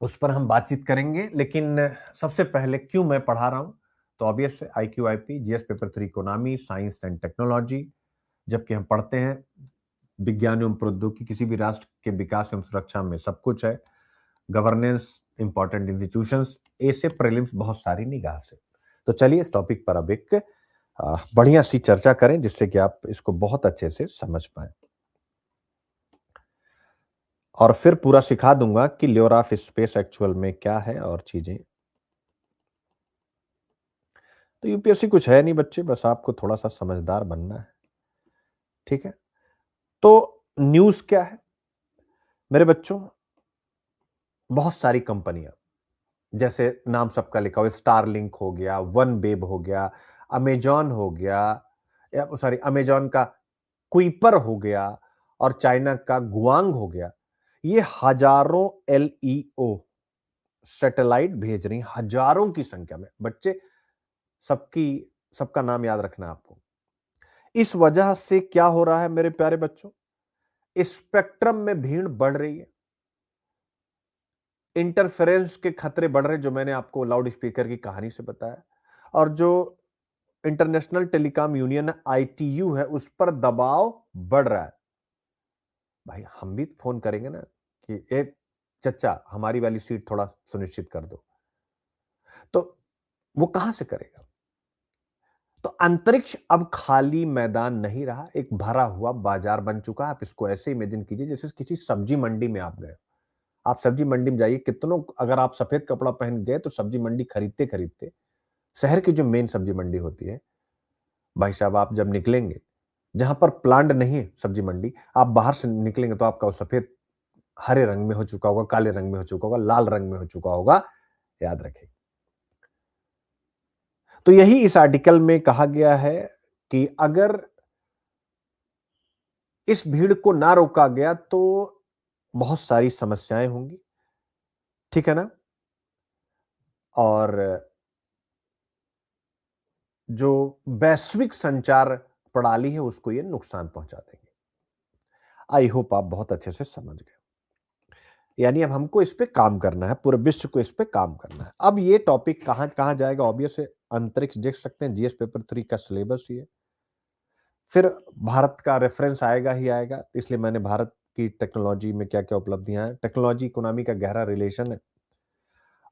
उस पर हम बातचीत करेंगे। लेकिन सबसे पहले क्यों मैं पढ़ा रहा हूं, तो ऑब्वियस है IQIP GS paper 3 economy, science and technology. जबकि हम पढ़ते हैं विज्ञान एवं प्रौद्योगिकी, किसी भी राष्ट्र के विकास एवं सुरक्षा में सब कुछ है, गवर्नेंस, इंपॉर्टेंट इंस्टीट्यूशंस, ऐसे प्रीलिम्स बहुत सारी निगाह से। तो चलिए इस टॉपिक पर अब एक बढ़िया सी चर्चा करें, जिससे कि आप इसको बहुत अच्छे से समझ पाए। और फिर पूरा सिखा दूंगा कि ल्योर ऑफ स्पेस एक्चुअल में क्या है और चीजें। तो यूपीएससी कुछ है नहीं बच्चे, बस आपको थोड़ा सा समझदार बनना है, ठीक है। तो न्यूज क्या है मेरे बच्चों? बहुत सारी कंपनियां, जैसे नाम सबका लिखा हो, स्टारलिंक हो गया, वन वेब हो गया, अमेजॉन हो गया, सॉरी अमेजॉन का कुइपर हो गया, और चाइना का गुआंग हो गया, ये हजारों एलईओ सैटेलाइट भेज रही, हजारों की संख्या में बच्चे। सबकी सबका नाम याद रखना है आपको। इस वजह से क्या हो रहा है मेरे प्यारे बच्चों? स्पेक्ट्रम में भीड़ बढ़ रही है, इंटरफेरेंस के खतरे बढ़ रहे हैं, जो मैंने आपको लाउड स्पीकर की कहानी से बताया। और जो इंटरनेशनल टेलीकॉम यूनियन आईटीयू है, उस पर दबाव बढ़ रहा है। भाई हम भी फोन करेंगे ना कि ए चचा हमारी वाली सीट थोड़ा सुनिश्चित कर दो, तो वो कहां से करेगा? तो अंतरिक्ष अब खाली मैदान नहीं रहा, एक भरा हुआ बाजार बन चुका है। आप इसको ऐसे इमेजिन कीजिए जैसे किसी सब्जी मंडी में आप गए। आप सब्जी मंडी में जाइए, कितनों अगर आप सफेद कपड़ा पहन गए तो सब्जी मंडी खरीदते खरीदते, शहर की जो मेन सब्जी मंडी होती है, भाई साहब आप जब निकलेंगे, जहां पर प्लांट नहीं है सब्जी मंडी, आप बाहर से निकलेंगे तो आपका वो सफेद हरे रंग में हो चुका होगा, काले रंग में हो चुका होगा, लाल रंग में हो चुका होगा, याद रखें। तो यही इस आर्टिकल में कहा गया है कि अगर इस भीड़ को ना रोका गया तो बहुत सारी समस्याएं होंगी, ठीक है ना। और जो वैश्विक संचार प्रणाली है उसको ये नुकसान पहुंचा देंगे। आई होप आप बहुत अच्छे से समझ गए। यानी अब हमको इस पे काम करना है, पूरे विश्व को इस पे काम करना है। अब ये टॉपिक कहां कहां जाएगा? ऑब्वियस है, अंतरिक्ष देख सकते हैं, जीएस पेपर 3 का सिलेबस ही है। फिर भारत का रेफरेंस आएगा ही आएगा, इसलिए मैंने भारत की टेक्नोलॉजी में क्या क्या उपलब्धियां हैं, टेक्नोलॉजी इकोनॉमी का गहरा रिलेशन है।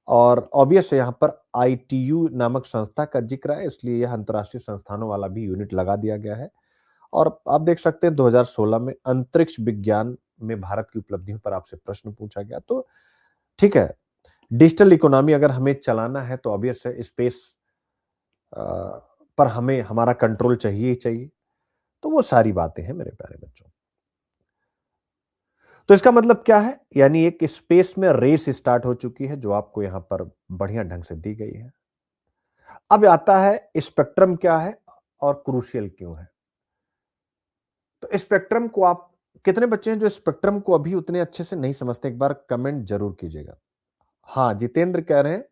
और ऑब्वियस है यहाँ पर आईटीयू नामक संस्था का जिक्र है, इसलिए यह अंतर्राष्ट्रीय संस्थानों वाला भी यूनिट लगा दिया गया है। और आप देख सकते हैं 2016 में अंतरिक्ष विज्ञान में भारत की उपलब्धियों पर आपसे प्रश्न पूछा गया। तो ठीक है, डिजिटल इकोनॉमी अगर हमें चलाना है तो ऑब्वियस है स्पेस पर हमें हमारा कंट्रोल चाहिए ही चाहिए। तो वो सारी बातें हैं मेरे प्यारे बच्चों। तो इसका मतलब क्या है? यानी एक स्पेस में रेस स्टार्ट हो चुकी है, जो आपको यहां पर बढ़िया ढंग से दी गई है। अब आता है स्पेक्ट्रम क्या है और क्रूशियल क्यों है। तो स्पेक्ट्रम को आप, कितने बच्चे हैं जो स्पेक्ट्रम को अभी उतने अच्छे से नहीं समझते? एक बार कमेंट जरूर कीजिएगा। हाँ, जितेंद्र कह रहे हैं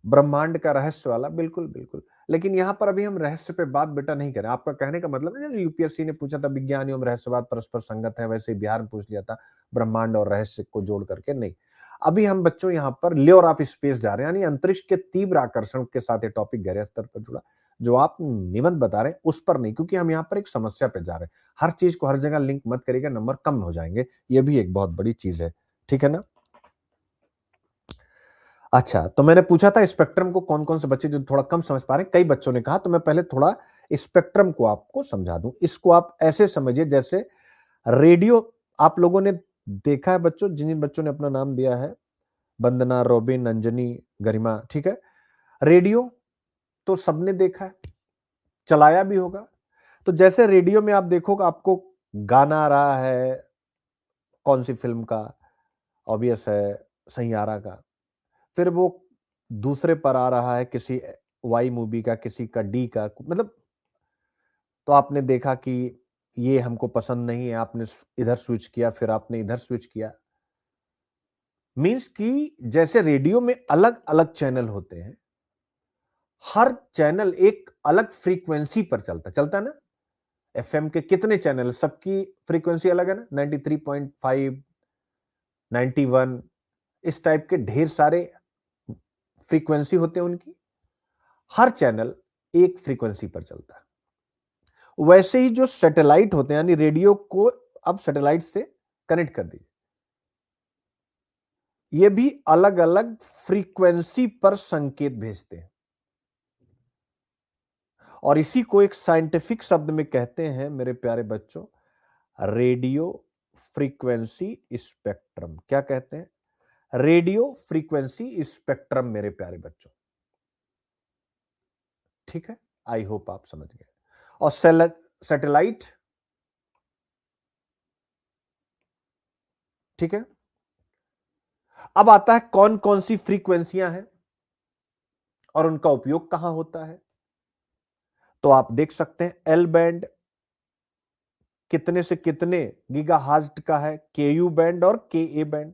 ब्रह्मांड का रहस्य वाला, बिल्कुल बिल्कुल। लेकिन यहां पर अभी हम रहस्य पे बात बेटा नहीं करें। आपका कहने का मतलब है, यूपीएससी ने पूछा था विज्ञान एवं रहस्यवाद परस्पर संगत है, वैसे बिहार में पूछ लिया था ब्रह्मांड और रहस्य को जोड़ करके, नहीं। अभी हम बच्चों यहां पर ल्योर ऑफ स्पेस जा रहे हैं, यानी अंतरिक्ष के तीव्र आकर्षण के साथ ये टॉपिक गहरे स्तर पर जुड़ा। जो आप निबंध बता रहे हैं उस पर नहीं, क्योंकि हम यहाँ पर एक समस्या पे जा रहे हैं। हर चीज को हर जगह लिंक मत करिएगा, नंबर कम हो जाएंगे, ये भी एक बहुत बड़ी चीज है, ठीक है ना। अच्छा, तो मैंने पूछा था स्पेक्ट्रम को कौन कौन से बच्चे जो थोड़ा कम समझ पा रहे हैं, कई बच्चों ने कहा, तो मैं पहले थोड़ा स्पेक्ट्रम को आपको समझा दूं। इसको आप ऐसे समझिए जैसे रेडियो। आप लोगों ने देखा है बच्चों, जिन जिन बच्चों ने अपना नाम दिया है, वंदना, रोबिन, अंजनी, गरिमा, ठीक है। रेडियो तो सबने देखा है, चलाया भी होगा। तो जैसे रेडियो में आप देखोगे आपको गाना आ रहा है कौन सी फिल्म का, ऑब्वियस है सैयारा का। फिर वो दूसरे पर आ रहा है किसी वाई मूवी का, किसी का डी का, मतलब तो आपने देखा कि ये हमको पसंद नहीं है, आपने इधर स्विच किया, फिर आपने इधर स्विच किया। मींस कि जैसे रेडियो में अलग अलग चैनल होते हैं, हर चैनल एक अलग फ्रीक्वेंसी पर चलता चलता है ना। एफएम के कितने चैनल, सबकी फ्रीक्वेंसी अलग है ना, 93.5, 91, इस टाइप के ढेर सारे फ्रीक्वेंसी होते हैं उनकी। हर चैनल एक फ्रीक्वेंसी पर चलता है। वैसे ही जो सैटेलाइट होते हैं, यानी रेडियो को अब सैटेलाइट से कनेक्ट कर दीजिए, ये भी अलग अलग फ्रीक्वेंसी पर संकेत भेजते हैं। और इसी को एक साइंटिफिक शब्द में कहते हैं मेरे प्यारे बच्चों, रेडियो फ्रीक्वेंसी स्पेक्ट्रम। क्या कहते हैं? रेडियो फ्रीक्वेंसी स्पेक्ट्रम मेरे प्यारे बच्चों। ठीक है, आई होप आप समझ गए। और सैटेलाइट, ठीक है। अब आता है कौन कौन सी फ्रीक्वेंसियां हैं और उनका उपयोग कहां होता है। तो आप देख सकते हैं एल बैंड कितने से कितने गीगाहर्ट्ज का है, केयू बैंड और के ए बैंड।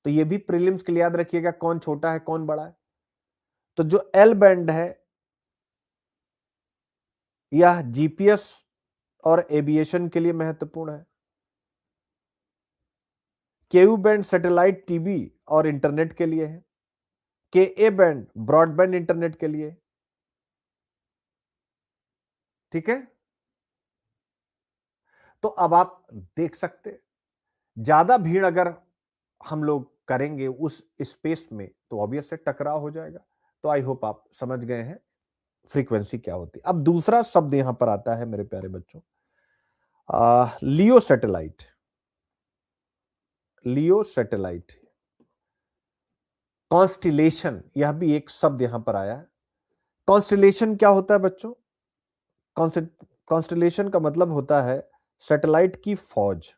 तो ये भी प्रीलिम्स के लिए याद रखिएगा, कौन छोटा है कौन बड़ा है। तो जो एल बैंड है यह जीपीएस और एविएशन के लिए महत्वपूर्ण है। केयू बैंड सैटेलाइट टीवी और इंटरनेट के लिए है। के ए बैंड ब्रॉडबैंड इंटरनेट के लिए। ठीक है, तो अब आप देख सकते, ज्यादा भीड़ अगर हम लोग करेंगे उस स्पेस में तो ऑब्वियस से टकराव हो जाएगा। तो आई होप आप समझ गए हैं फ्रीक्वेंसी क्या होती है। अब दूसरा शब्द यहां पर आता है मेरे प्यारे बच्चों, लियो सैटेलाइट। लियो सैटेलाइट, कॉन्स्टिलेशन, यह भी एक शब्द यहां पर आया है। कॉन्स्टिलेशन क्या होता है बच्चों? कॉन्स्टिलेशन का मतलब होता है सैटेलाइट की फौज।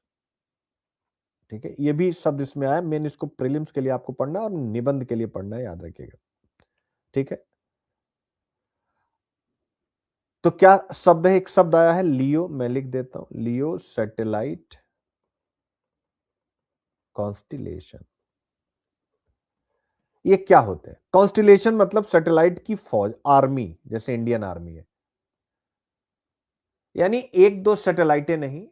ठीक है, ये भी शब्द इसमें आया। मेन इसको प्रीलिम्स के लिए आपको पढ़ना और निबंध के लिए पढ़ना है, याद रखिएगा। ठीक है, तो क्या शब्द है? एक शब्द आया है लियो, मैं लिख देता हूं, लियो सैटेलाइट कॉन्स्टिलेशन। ये क्या होते हैं? कॉन्स्टिलेशन मतलब सैटेलाइट की फौज, आर्मी, जैसे इंडियन आर्मी है। यानी एक दो सैटेलाइटें नहीं,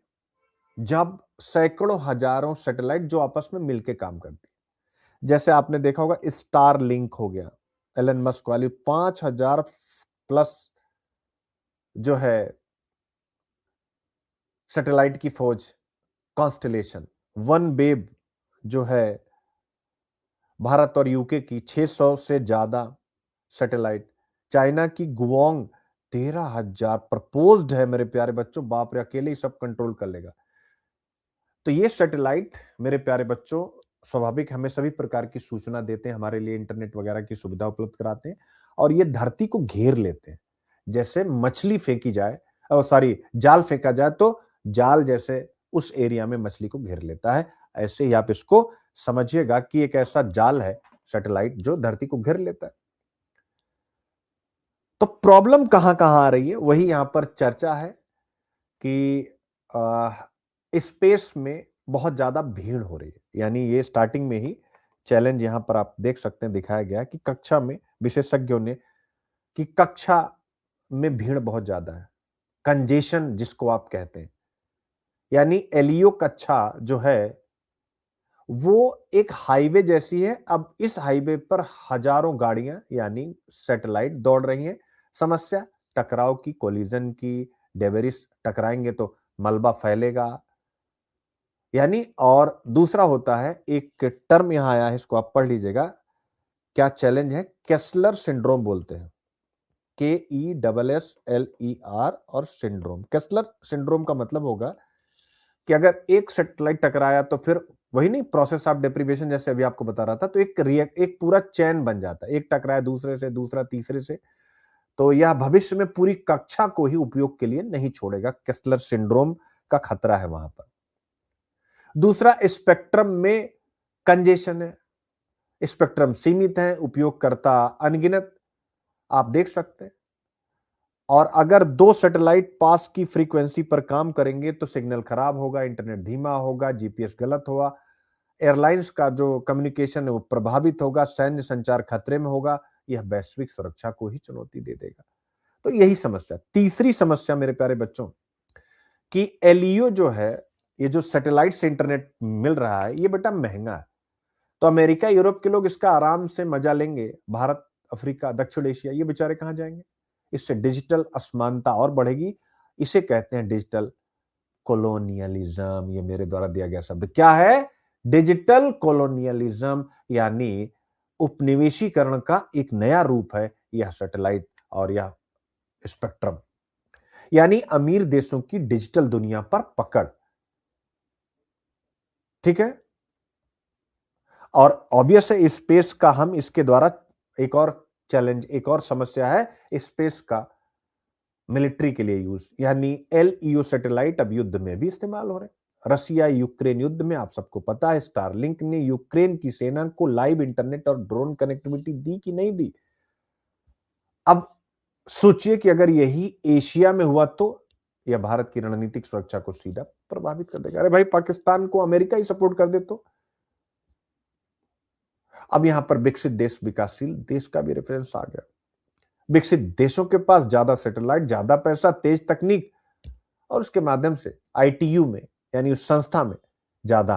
जब सैकड़ों हजारों सैटेलाइट जो आपस में मिलकर काम करती, जैसे आपने देखा होगा स्टार लिंक हो गया, एलन मस्क वाली 5,000 प्लस जो है सैटेलाइट की फौज, कॉन्स्टलेशन। वन वेब जो है भारत और यूके की 600 से ज्यादा सैटेलाइट। चाइना की गुआंग 13,000 प्रपोज्ड है मेरे प्यारे बच्चों। बाप रे, अकेले ही सब कंट्रोल कर लेगा। तो ये सैटेलाइट मेरे प्यारे बच्चों स्वाभाविक हमें सभी प्रकार की सूचना देते हैं, हमारे लिए इंटरनेट वगैरह की सुविधा उपलब्ध कराते हैं और ये धरती को घेर लेते हैं। जैसे मछली फेंकी जाए, सॉरी जाल फेंका जाए तो जाल जैसे उस एरिया में मछली को घेर लेता है, ऐसे ही आप इसको समझिएगा कि एक ऐसा जाल है सैटेलाइट जो धरती को घेर लेता है। तो प्रॉब्लम कहां कहां आ रही है वही यहां पर चर्चा है कि स्पेस में बहुत ज्यादा भीड़ हो रही है। यानी ये स्टार्टिंग में ही चैलेंज यहां पर आप देख सकते हैं दिखाया गया कि कक्षा में विशेषज्ञों ने कि कक्षा में भीड़ बहुत ज्यादा है, कंजेशन जिसको आप कहते हैं। यानी एलियो कक्षा जो है वो एक हाईवे जैसी है। अब इस हाईवे पर हजारों गाड़ियां यानी सैटेलाइट दौड़ रही हैं। समस्या टकराव की, कोलिजन की, डेबरिस टकराएंगे तो मलबा फैलेगा। यानी और दूसरा होता है, एक टर्म यहां आया है, इसको आप पढ़ लीजिएगा, क्या चैलेंज है? केस्लर सिंड्रोम बोलते हैं, KESSLER और सिंड्रोम। केस्लर सिंड्रोम का मतलब होगा कि अगर एक सैटेलाइट टकराया तो फिर वही नहीं, प्रोसेस ऑफ डेप्रिवेशन जैसे अभी आपको बता रहा था, तो एक पूरा चैन बन जाता है, एक टकराया दूसरे से, दूसरा तीसरे से। तो यह भविष्य में पूरी कक्षा को ही उपयोग के लिए नहीं छोड़ेगा। केस्लर सिंड्रोम का खतरा है वहां पर। दूसरा, स्पेक्ट्रम में कंजेशन है, स्पेक्ट्रम सीमित है, उपयोगकर्ता अनगिनत, आप देख सकते हैं। और अगर दो सैटेलाइट पास की फ्रीक्वेंसी पर काम करेंगे तो सिग्नल खराब होगा, इंटरनेट धीमा होगा, जीपीएस गलत होगा, एयरलाइंस का जो कम्युनिकेशन है वो प्रभावित होगा, सैन्य संचार खतरे में होगा, यह वैश्विक सुरक्षा को ही चुनौती दे देगा। तो यही समस्या। तीसरी समस्या मेरे प्यारे बच्चों कि एलईओ जो है, ये जो सैटेलाइट से इंटरनेट मिल रहा है, ये बेटा महंगा है। तो अमेरिका यूरोप के लोग इसका आराम से मजा लेंगे, भारत, अफ्रीका, दक्षिण एशिया ये बेचारे कहां जाएंगे? इससे डिजिटल असमानता और बढ़ेगी। इसे कहते हैं डिजिटल कॉलोनियलिज्म। ये मेरे द्वारा दिया गया शब्द क्या है? डिजिटल कॉलोनियलिज्म, यानी उपनिवेशीकरण का एक नया रूप है यह सैटेलाइट और यह स्पेक्ट्रम। यानी अमीर देशों की डिजिटल दुनिया पर पकड़। ठीक है। और ऑब्वियस है स्पेस का हम इसके द्वारा एक और चैलेंज, एक और समस्या है स्पेस का मिलिट्री के लिए यूज, यानी LEO सैटेलाइट अब युद्ध में भी इस्तेमाल हो रहे हैं। रसिया यूक्रेन युद्ध में आप सबको पता है स्टारलिंक ने यूक्रेन की सेना को लाइव इंटरनेट और ड्रोन कनेक्टिविटी दी कि नहीं दी। अब सोचिए कि अगर यही एशिया में हुआ तो यह भारत की रणनीतिक सुरक्षा को सीधा प्रभावित कर देगा। अरे भाई पाकिस्तान को अमेरिका ही सपोर्ट कर दे तो। अब यहां पर विकसित देश विकासशील देश का भी रेफरेंस आ गया। विकसित देशों के पास ज्यादा सैटेलाइट, ज्यादा पैसा, तेज तकनीक और उसके माध्यम से ITU में यानी उस संस्था में ज्यादा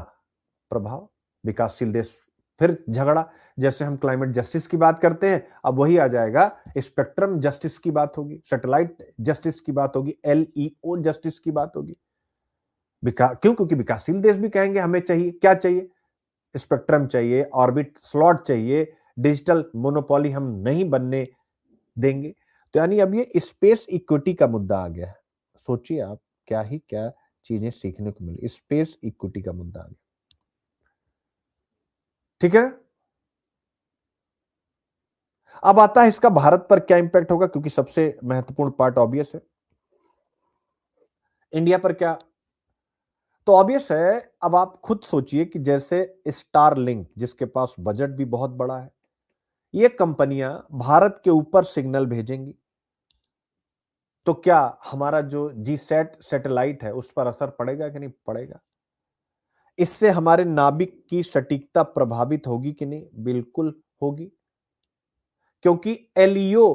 प्रभाव। विकासशील देश फिर झगड़ा, जैसे हम क्लाइमेट जस्टिस की बात करते हैं अब वही आ जाएगा, स्पेक्ट्रम जस्टिस की बात होगी, सैटेलाइट जस्टिस की बात होगी, LEO जस्टिस की बात होगी। क्यों? क्योंकि विकासशील देश भी कहेंगे हमें चाहिए, क्या चाहिए? स्पेक्ट्रम चाहिए, ऑर्बिट स्लॉट चाहिए, डिजिटल मोनोपोली हम नहीं बनने देंगे। तो यानी अब ये स्पेस इक्विटी का मुद्दा आ गया है। सोचिए आप क्या ही क्या चीजें सीखने को मिली, स्पेस इक्विटी का मुद्दा आ गया। ठीक है ना? अब आता है इसका भारत पर क्या इंपैक्ट होगा, क्योंकि सबसे महत्वपूर्ण पार्ट ऑब्वियस है। इंडिया पर क्या? तो ऑब्वियस है, अब आप खुद सोचिए कि जैसे स्टारलिंक जिसके पास बजट भी बहुत बड़ा है, ये कंपनियां भारत के ऊपर सिग्नल भेजेंगी तो क्या हमारा जो GSAT सैटेलाइट है उस पर असर पड़ेगा कि नहीं पड़ेगा? इससे हमारे नाभिक की सटीकता प्रभावित होगी कि नहीं? बिल्कुल होगी, क्योंकि LEO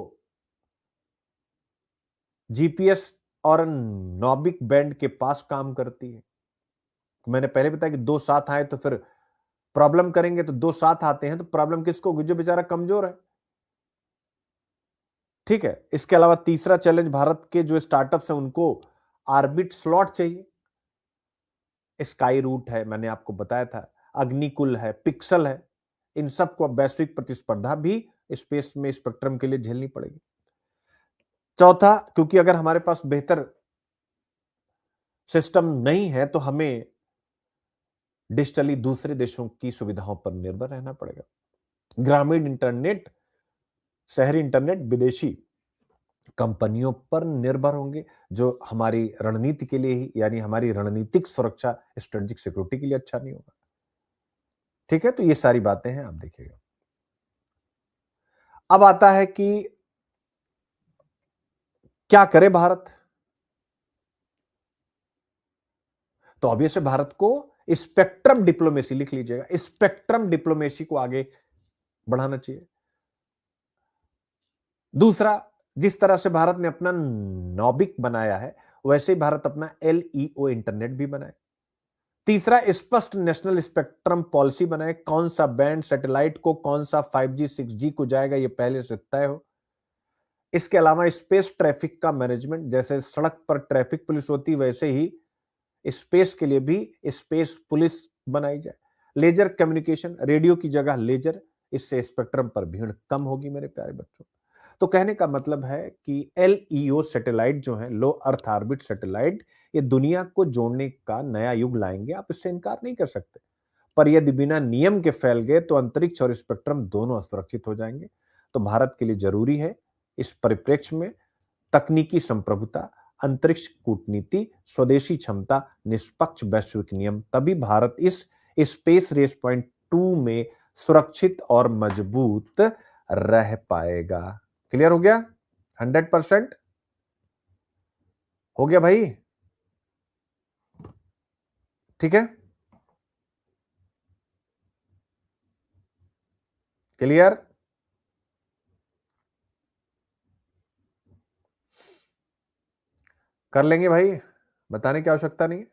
GPS और नाभिक बैंड के पास काम करती है। मैंने पहले बताया कि दो साथ आए तो फिर प्रॉब्लम करेंगे, तो दो साथ आते हैं तो प्रॉब्लम किसको होगी? जो बेचारा कमजोर है। ठीक है। इसके अलावा तीसरा चैलेंज, भारत के जो स्टार्टअप्स हैं उनको ऑर्बिट स्लॉट चाहिए। स्काई रूट है, मैंने आपको बताया था, अग्निकुल है, पिक्सल है, इन सबको अब वैश्विक प्रतिस्पर्धा भी स्पेस में स्पेक्ट्रम के लिए झेलनी पड़ेगी। चौथा, क्योंकि अगर हमारे पास बेहतर सिस्टम नहीं है तो हमें डिजिटली दूसरे देशों की सुविधाओं पर निर्भर रहना पड़ेगा। ग्रामीण इंटरनेट, शहरी इंटरनेट विदेशी कंपनियों पर निर्भर होंगे, जो हमारी रणनीति के लिए ही, यानी हमारी रणनीतिक सुरक्षा, स्ट्रेटेजिक सिक्योरिटी के लिए अच्छा नहीं होगा। ठीक है। तो ये सारी बातें हैं, आप देखिएगा। अब आता है कि क्या करे भारत? तो ऑब्वियस है भारत को स्पेक्ट्रम डिप्लोमेसी, लिख लीजिएगा, स्पेक्ट्रम डिप्लोमेसी को आगे बढ़ाना चाहिए। दूसरा, जिस तरह से भारत ने अपना नॉबिक बनाया है वैसे ही भारत अपना LEO इंटरनेट भी बनाए। तीसरा, स्पष्ट नेशनल स्पेक्ट्रम पॉलिसी बनाए, कौन सा बैंड सैटेलाइट को, कौन सा 5G 6G को जाएगा, ये पहले से तय हो। इसके अलावा स्पेस ट्रैफिक का मैनेजमेंट, जैसे सड़क पर ट्रैफिक पुलिस होती वैसे ही स्पेस के लिए भी स्पेस पुलिस बनाई जाए। लेजर कम्युनिकेशन, रेडियो की जगह लेजर, इससे स्पेक्ट्रम पर भीड़ कम होगी मेरे प्यारे बच्चों। तो कहने का मतलब है कि LEO सैटेलाइट जो है, लो अर्थ ऑर्बिट सैटेलाइट, ये दुनिया को जोड़ने का नया युग लाएंगे, आप इससे इनकार नहीं कर सकते। पर यदि बिना नियम के फैल गए तो अंतरिक्ष और स्पेक्ट्रम दोनों असुरक्षित हो जाएंगे। तो भारत के लिए जरूरी है इस परिप्रेक्ष्य में तकनीकी संप्रभुता, अंतरिक्ष कूटनीति, स्वदेशी क्षमता, निष्पक्ष वैश्विक नियम, तभी भारत इस स्पेस रेस पॉइंट 2 में सुरक्षित और मजबूत रह पाएगा। क्लियर हो गया? 100% हो गया भाई? ठीक है, क्लियर? कर लेंगे भाई, बताने की आवश्यकता नहीं है।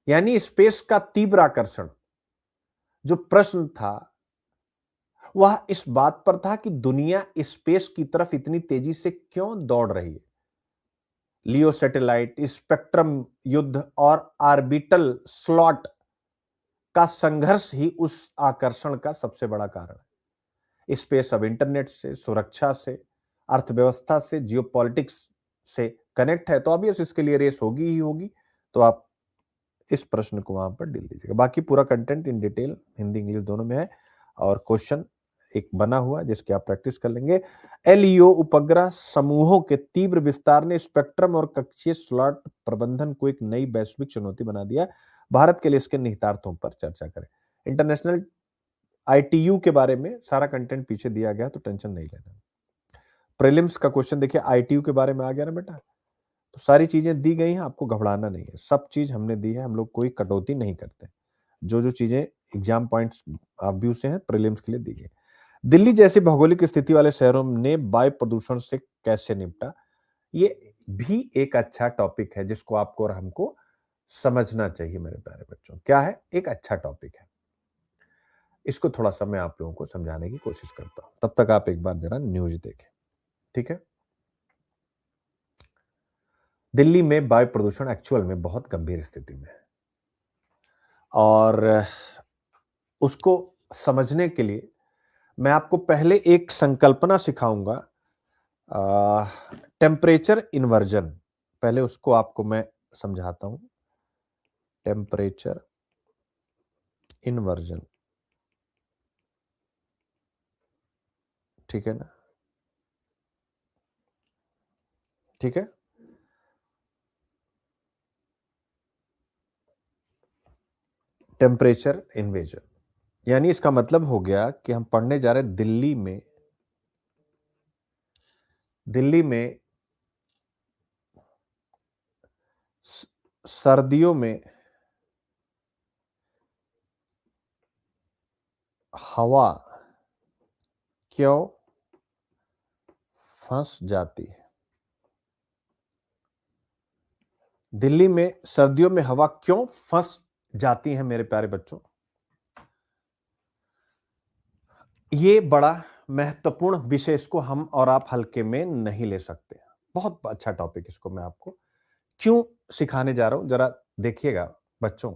यानी स्पेस का तीव्र आकर्षण, जो प्रश्न था वह इस बात पर था कि दुनिया स्पेस की तरफ इतनी तेजी से क्यों दौड़ रही है। लियो सैटेलाइट, स्पेक्ट्रम युद्ध और ऑर्बिटल स्लॉट का संघर्ष ही उस आकर्षण का सबसे बड़ा कारण है। स्पेस अब इंटरनेट से, सुरक्षा से, अर्थव्यवस्था से, जियोपॉलिटिक्स से कनेक्ट है, तो ऑब्वियस इसके लिए रेस होगी ही होगी। तो आप इस प्रश्न को वहां पर डिल दीजिएगा। बाकी पूरा content in detail Hindi English दोनों में है और क्वेश्चन एक बना हुआ जिसके आप प्रैक्टिस कर लेंगे। एलईओ उपग्रह समूहों के तीव्र विस्तार ने स्पेक्ट्रम और कक्षीय स्लॉट प्रबंधन को एक नई वैश्विक चुनौती बना दिया। भारत के लिए इसके निहितार्थों पर चर्चा करें। इंटरनेशनल आईटीयू के बारे में सारा कंटेंट पीछे दिया गया, तो टेंशन नहीं लेना। प्रीलिम्स का क्वेश्चन देखिए आईटीयू के बारे में आ गया ना बेटा, तो सारी चीजें दी गई हैं, आपको घबराना नहीं है, सब चीज हमने दी है, हम लोग कोई कटौती नहीं करते। जो जो चीजें एग्जाम पॉइंट्स व्यू से हैं प्रीलिम्स के लिए दी गई। दिल्ली जैसी भौगोलिक स्थिति वाले शहरों ने वायु प्रदूषण से कैसे निपटा, ये भी एक अच्छा टॉपिक है जिसको आपको और हमको समझना चाहिए मेरे प्यारे बच्चों। क्या है? एक अच्छा टॉपिक है, इसको थोड़ा सा मैं आप लोगों को समझाने की कोशिश करता हूं, तब तक आप एक बार जरा न्यूज देखें, ठीक है। दिल्ली में वायु प्रदूषण एक्चुअल में बहुत गंभीर स्थिति में है और उसको समझने के लिए मैं आपको पहले एक संकल्पना सिखाऊंगा, टेम्परेचर इन्वर्जन। पहले उसको आपको मैं समझाता हूं, टेम्परेचर इन्वर्जन, ठीक है ना? ठीक है, टेम्परेचर इन्वेजन यानी इसका मतलब हो गया कि हम पढ़ने जा रहे हैं दिल्ली में सर्दियों में हवा क्यों फंस जाती है। दिल्ली में सर्दियों में हवा क्यों फंस जाती है मेरे प्यारे बच्चों, ये बड़ा महत्वपूर्ण विषय, इसको हम और आप हल्के में नहीं ले सकते। बहुत अच्छा टॉपिक, इसको मैं आपको क्यों सिखाने जा रहा हूं जरा देखिएगा बच्चों।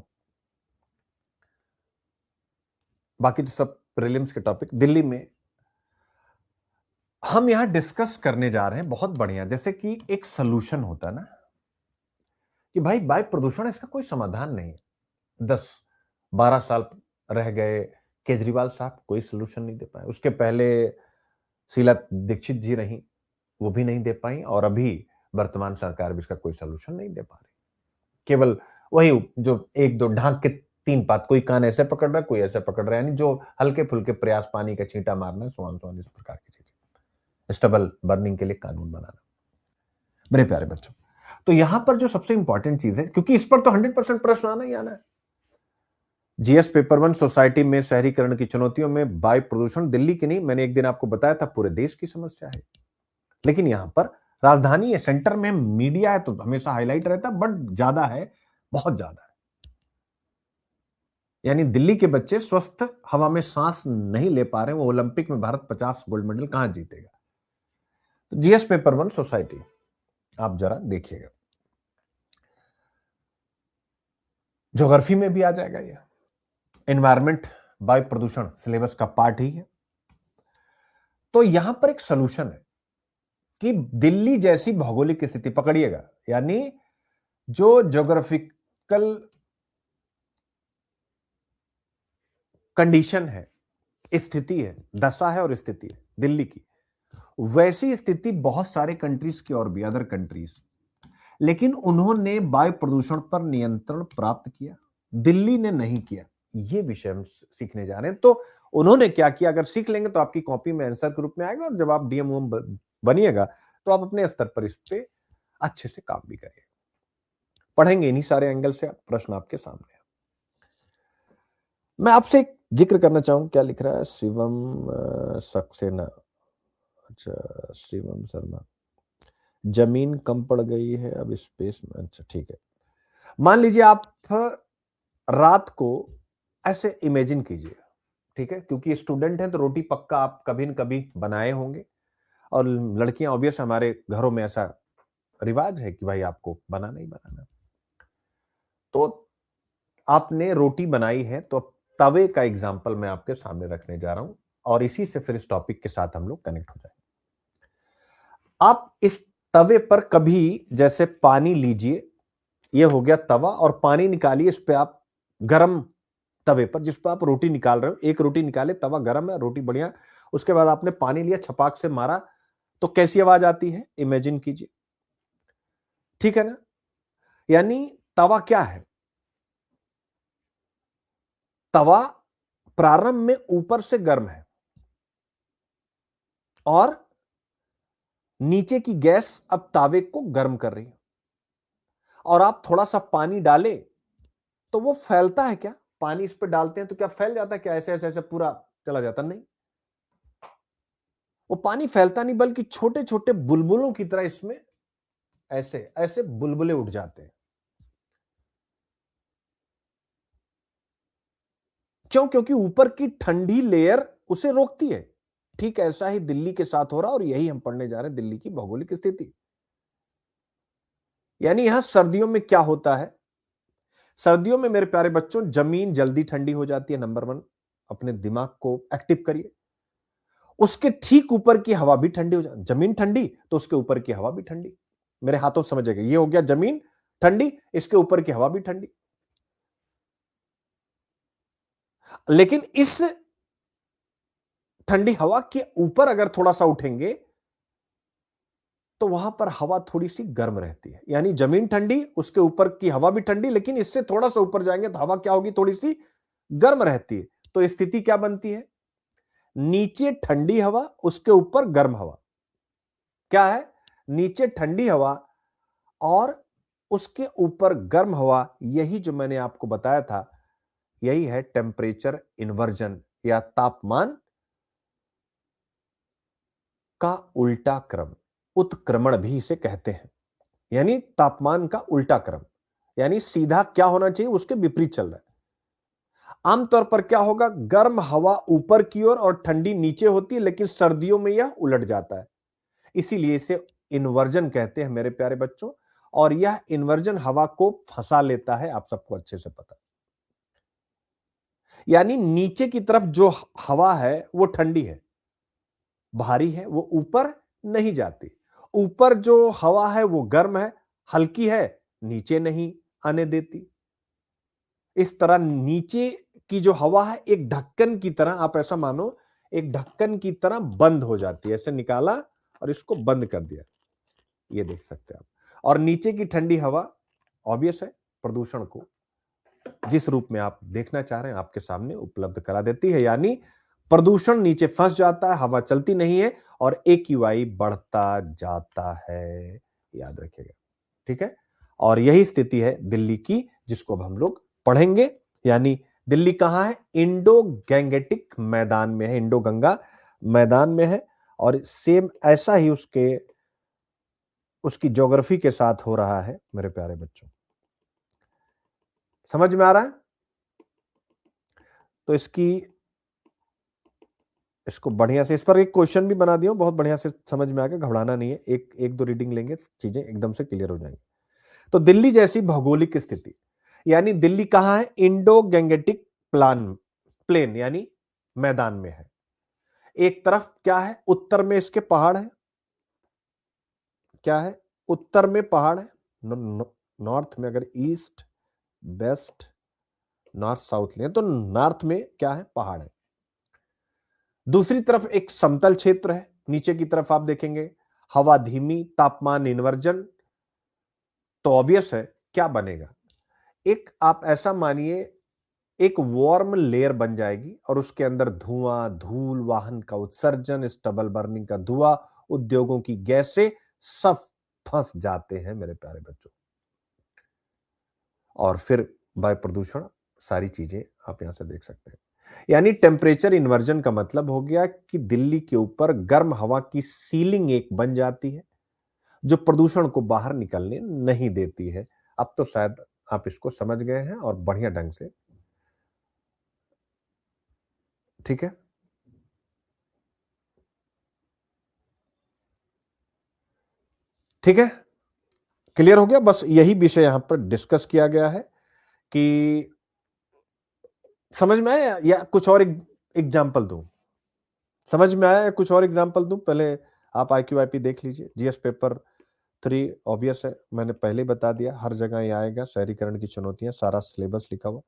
बाकी तो सब प्रीलिम्स के टॉपिक, दिल्ली में हम यहां डिस्कस करने जा रहे हैं बहुत बढ़िया। जैसे कि एक सलूशन होता है ना कि भाई वायु प्रदूषण इसका कोई समाधान नहीं। 10-12 साल रह गए, केजरीवाल साहब कोई सोल्यूशन नहीं दे पाए। उसके पहले शीला दीक्षित जी रही, वो भी नहीं दे पाई, और अभी वर्तमान सरकार भी इसका कोई सोल्यूशन नहीं दे पा रही। केवल वही जो एक दो ढांक के तीन पात, कोई कान ऐसे पकड़ रहा है, कोई ऐसे पकड़ रहा है, यानी जो हल्के फुल्के प्रयास, पानी का छींटा मारना, सुहान सुहान इस प्रकार की चीजें, स्टबल बर्निंग के लिए कानून बनाना। मेरे प्यारे बच्चों, तो यहां पर जो सबसे इंपॉर्टेंट चीज है, क्योंकि इस पर तो 100% प्रश्न आना ही आना है। जीएस पेपर 1 सोसाइटी में शहरीकरण की चुनौतियों में वायु प्रदूषण दिल्ली की नहीं, मैंने एक दिन आपको बताया था पूरे देश की समस्या है, लेकिन यहां पर राजधानी है, सेंटर में मीडिया है तो हमेशा हाईलाइट रहता है, बट ज्यादा है, बहुत ज्यादा है। यानी दिल्ली के बच्चे स्वस्थ हवा में सांस नहीं ले पा रहे, वो ओलंपिक में भारत 50 गोल्ड मेडल कहां जीतेगा। तो जीएस पेपर 1 सोसाइटी आप जरा देखिएगा, ज्योग्राफी में भी आ जाएगा ये। एनवायरमेंट वायु प्रदूषण सिलेबस का पार्ट ही है। तो यहां पर एक सॉल्यूशन है कि दिल्ली जैसी भौगोलिक स्थिति पकड़िएगा, यानी जो ज्योग्राफिकल कंडीशन है, स्थिति है, दशा है और स्थिति है दिल्ली की, वैसी स्थिति बहुत सारे कंट्रीज की और भी, अदर कंट्रीज, लेकिन उन्होंने वायु प्रदूषण पर नियंत्रण प्राप्त किया, दिल्ली ने नहीं किया। ये विषय हम सीखने जा रहे हैं। तो उन्होंने क्या किया, अगर सीख लेंगे तो आपकी कॉपी में आंसर के रूप में आएगा, और जब आप डीएम बनिएगा तो आप अपने स्तर पर इस पे अच्छे से काम भी करिए। पढ़ेंगे इन्हीं सारे एंगल से, प्रश्न आपके सामने है। मैं आपसे एक जिक्र करना चाहूंगा, क्या लिख रहा है शिवम सक्सेना, अच्छा शिवम शर्मा, जमीन कम पड़ गई है अब स्पेस में, अच्छा ठीक है। मान लीजिए आप रात को ऐसे इमेजिन कीजिए, ठीक है, क्योंकि स्टूडेंट हैं तो रोटी पक्का आप कभी न कभी बनाए होंगे, और लड़कियां ऑब्वियस हमारे घरों में ऐसा रिवाज है कि भाई आपको बनाना ही बनाना। तो आपने रोटी बनाई है, तो तवे का एग्जाम्पल मैं आपके सामने रखने जा रहा हूं, और इसी से फिर इस टॉपिक के साथ हम लोग कनेक्ट हो जाएंगे। आप इस तवे पर कभी जैसे पानी लीजिए, ये हो गया तवा, और पानी निकालिए इस पे आप गरम तवे पर, जिस पर आप रोटी निकाल रहे हो, एक रोटी निकाले, तवा गरम है, रोटी बढ़िया। उसके बाद आपने पानी लिया, छपाक से मारा, तो कैसी आवाज आती है इमेजिन कीजिए, ठीक है ना। यानी तवा क्या है, तवा प्रारंभ में ऊपर से गर्म है और नीचे की गैस अब तावे को गर्म कर रही है, और आप थोड़ा सा पानी डाले तो वो फैलता है क्या, पानी इस पे डालते हैं तो क्या फैल जाता है क्या, ऐसे ऐसे ऐसे पूरा चला जाता, नहीं, वो पानी फैलता नहीं, बल्कि छोटे छोटे बुलबुलों की तरह इसमें ऐसे ऐसे बुलबुले उठ जाते हैं। क्यों, क्योंकि ऊपर की ठंडी लेयर उसे रोकती है। ठीक ऐसा ही दिल्ली के साथ हो रहा, और यही हम पढ़ने जा रहे हैं, दिल्ली की भौगोलिक स्थिति। यानी यहां सर्दियों में क्या होता है, सर्दियों में मेरे प्यारे बच्चों जमीन जल्दी ठंडी हो जाती है, नंबर 1, अपने दिमाग को एक्टिव करिए। उसके ठीक ऊपर की हवा भी ठंडी हो जाती, जमीन ठंडी तो उसके ऊपर की हवा भी ठंडी, मेरे हाथों समझिएगा, ये हो गया जमीन ठंडी, इसके ऊपर की हवा भी ठंडी। लेकिन इस ठंडी हवा के ऊपर अगर थोड़ा सा उठेंगे तो वहां पर हवा थोड़ी सी गर्म रहती है। यानी जमीन ठंडी, उसके ऊपर की हवा भी ठंडी, लेकिन इससे थोड़ा सा ऊपर जाएंगे तो हवा क्या होगी, थोड़ी सी गर्म रहती है। तो स्थिति क्या बनती है, नीचे ठंडी हवा, उसके ऊपर गर्म हवा। क्या है, नीचे ठंडी हवा और उसके ऊपर गर्म हवा। यही जो मैंने आपको बताया था, यही है टेम्परेचर इन्वर्जन, या तापमान का उल्टा क्रम, उत्क्रमण भी इसे कहते हैं। यानी तापमान का उल्टा क्रम, यानी सीधा क्या होना चाहिए उसके विपरीत चल रहा है। आमतौर पर क्या होगा, गर्म हवा ऊपर की ओर और ठंडी नीचे होती है, लेकिन सर्दियों में यह उलट जाता है, इसीलिए इसे इन्वर्जन कहते हैं मेरे प्यारे बच्चों। और यह इन्वर्जन हवा को फंसा लेता है, आप सबको अच्छे से पता है। यानी नीचे की तरफ जो हवा है वो ठंडी है, भारी है, वो ऊपर नहीं जाती। ऊपर जो हवा है वो गर्म है, हल्की है, नीचे नहीं आने देती। इस तरह नीचे की जो हवा है एक ढक्कन की तरह, आप ऐसा मानो एक ढक्कन की तरह बंद हो जाती है, ऐसे निकाला और इसको बंद कर दिया, ये देख सकते हैं आप। और नीचे की ठंडी हवा ऑब्वियस है, प्रदूषण को जिस रूप में आप देखना चाह रहे हैं आपके सामने उपलब्ध करा देती है। यानी प्रदूषण नीचे फंस जाता है, हवा चलती नहीं है और AQI बढ़ता जाता है, याद रखिएगा, ठीक है। और यही स्थिति है दिल्ली की, जिसको अब हम लोग पढ़ेंगे। यानी दिल्ली कहां है, इंडो गैंगेटिक मैदान में है, इंडो गंगा मैदान में है, और सेम ऐसा ही उसकी ज्योग्राफी के साथ हो रहा है मेरे प्यारे बच्चों। समझ में आ रहा है, तो इसको बढ़िया से, इस पर एक क्वेश्चन भी बना दिया, बहुत बढ़िया से समझ में आ गया, घबराना नहीं है, एक दो रीडिंग लेंगे चीजें एकदम से क्लियर हो जाएंगी। तो दिल्ली जैसी भौगोलिक स्थिति, यानी दिल्ली कहां है, इंडो गैंगेटिक प्लेन यानी मैदान में है। एक तरफ क्या है, उत्तर में इसके पहाड़ है, क्या है, उत्तर में पहाड़ है, नॉर्थ में अगर ईस्ट वेस्ट नॉर्थ साउथ लें तो नॉर्थ में क्या है, पहाड़ है। दूसरी तरफ एक समतल क्षेत्र है, नीचे की तरफ आप देखेंगे हवा धीमी, तापमान इन्वर्जन। तो ऑब्वियस है क्या बनेगा, एक आप ऐसा मानिए एक वार्म लेयर बन जाएगी और उसके अंदर धुआं, धूल, वाहन का उत्सर्जन, स्टबल बर्निंग का धुआं, उद्योगों की गैसें सब फंस जाते हैं मेरे प्यारे बच्चों। और फिर वायु प्रदूषण, सारी चीजें आप यहां से देख सकते हैं। यानी टेम्परेचर इन्वर्जन का मतलब हो गया कि दिल्ली के ऊपर गर्म हवा की सीलिंग एक बन जाती है जो प्रदूषण को बाहर निकलने नहीं देती है। अब तो शायद आप इसको समझ गए हैं और बढ़िया ढंग से, ठीक है। ठीक है, क्लियर हो गया। बस यही विषय यहां पर डिस्कस किया गया है कि समझ में आया, या कुछ और एग्जाम्पल दूं, समझ में आया, कुछ और एग्जाम्पल दूं। पहले आप IQIP देख लीजिए, GS पेपर 3 ऑब्वियस है, मैंने पहले ही बता दिया, हर जगह ये आएगा, शहरीकरण की चुनौतियां, सारा सिलेबस लिखा हुआ।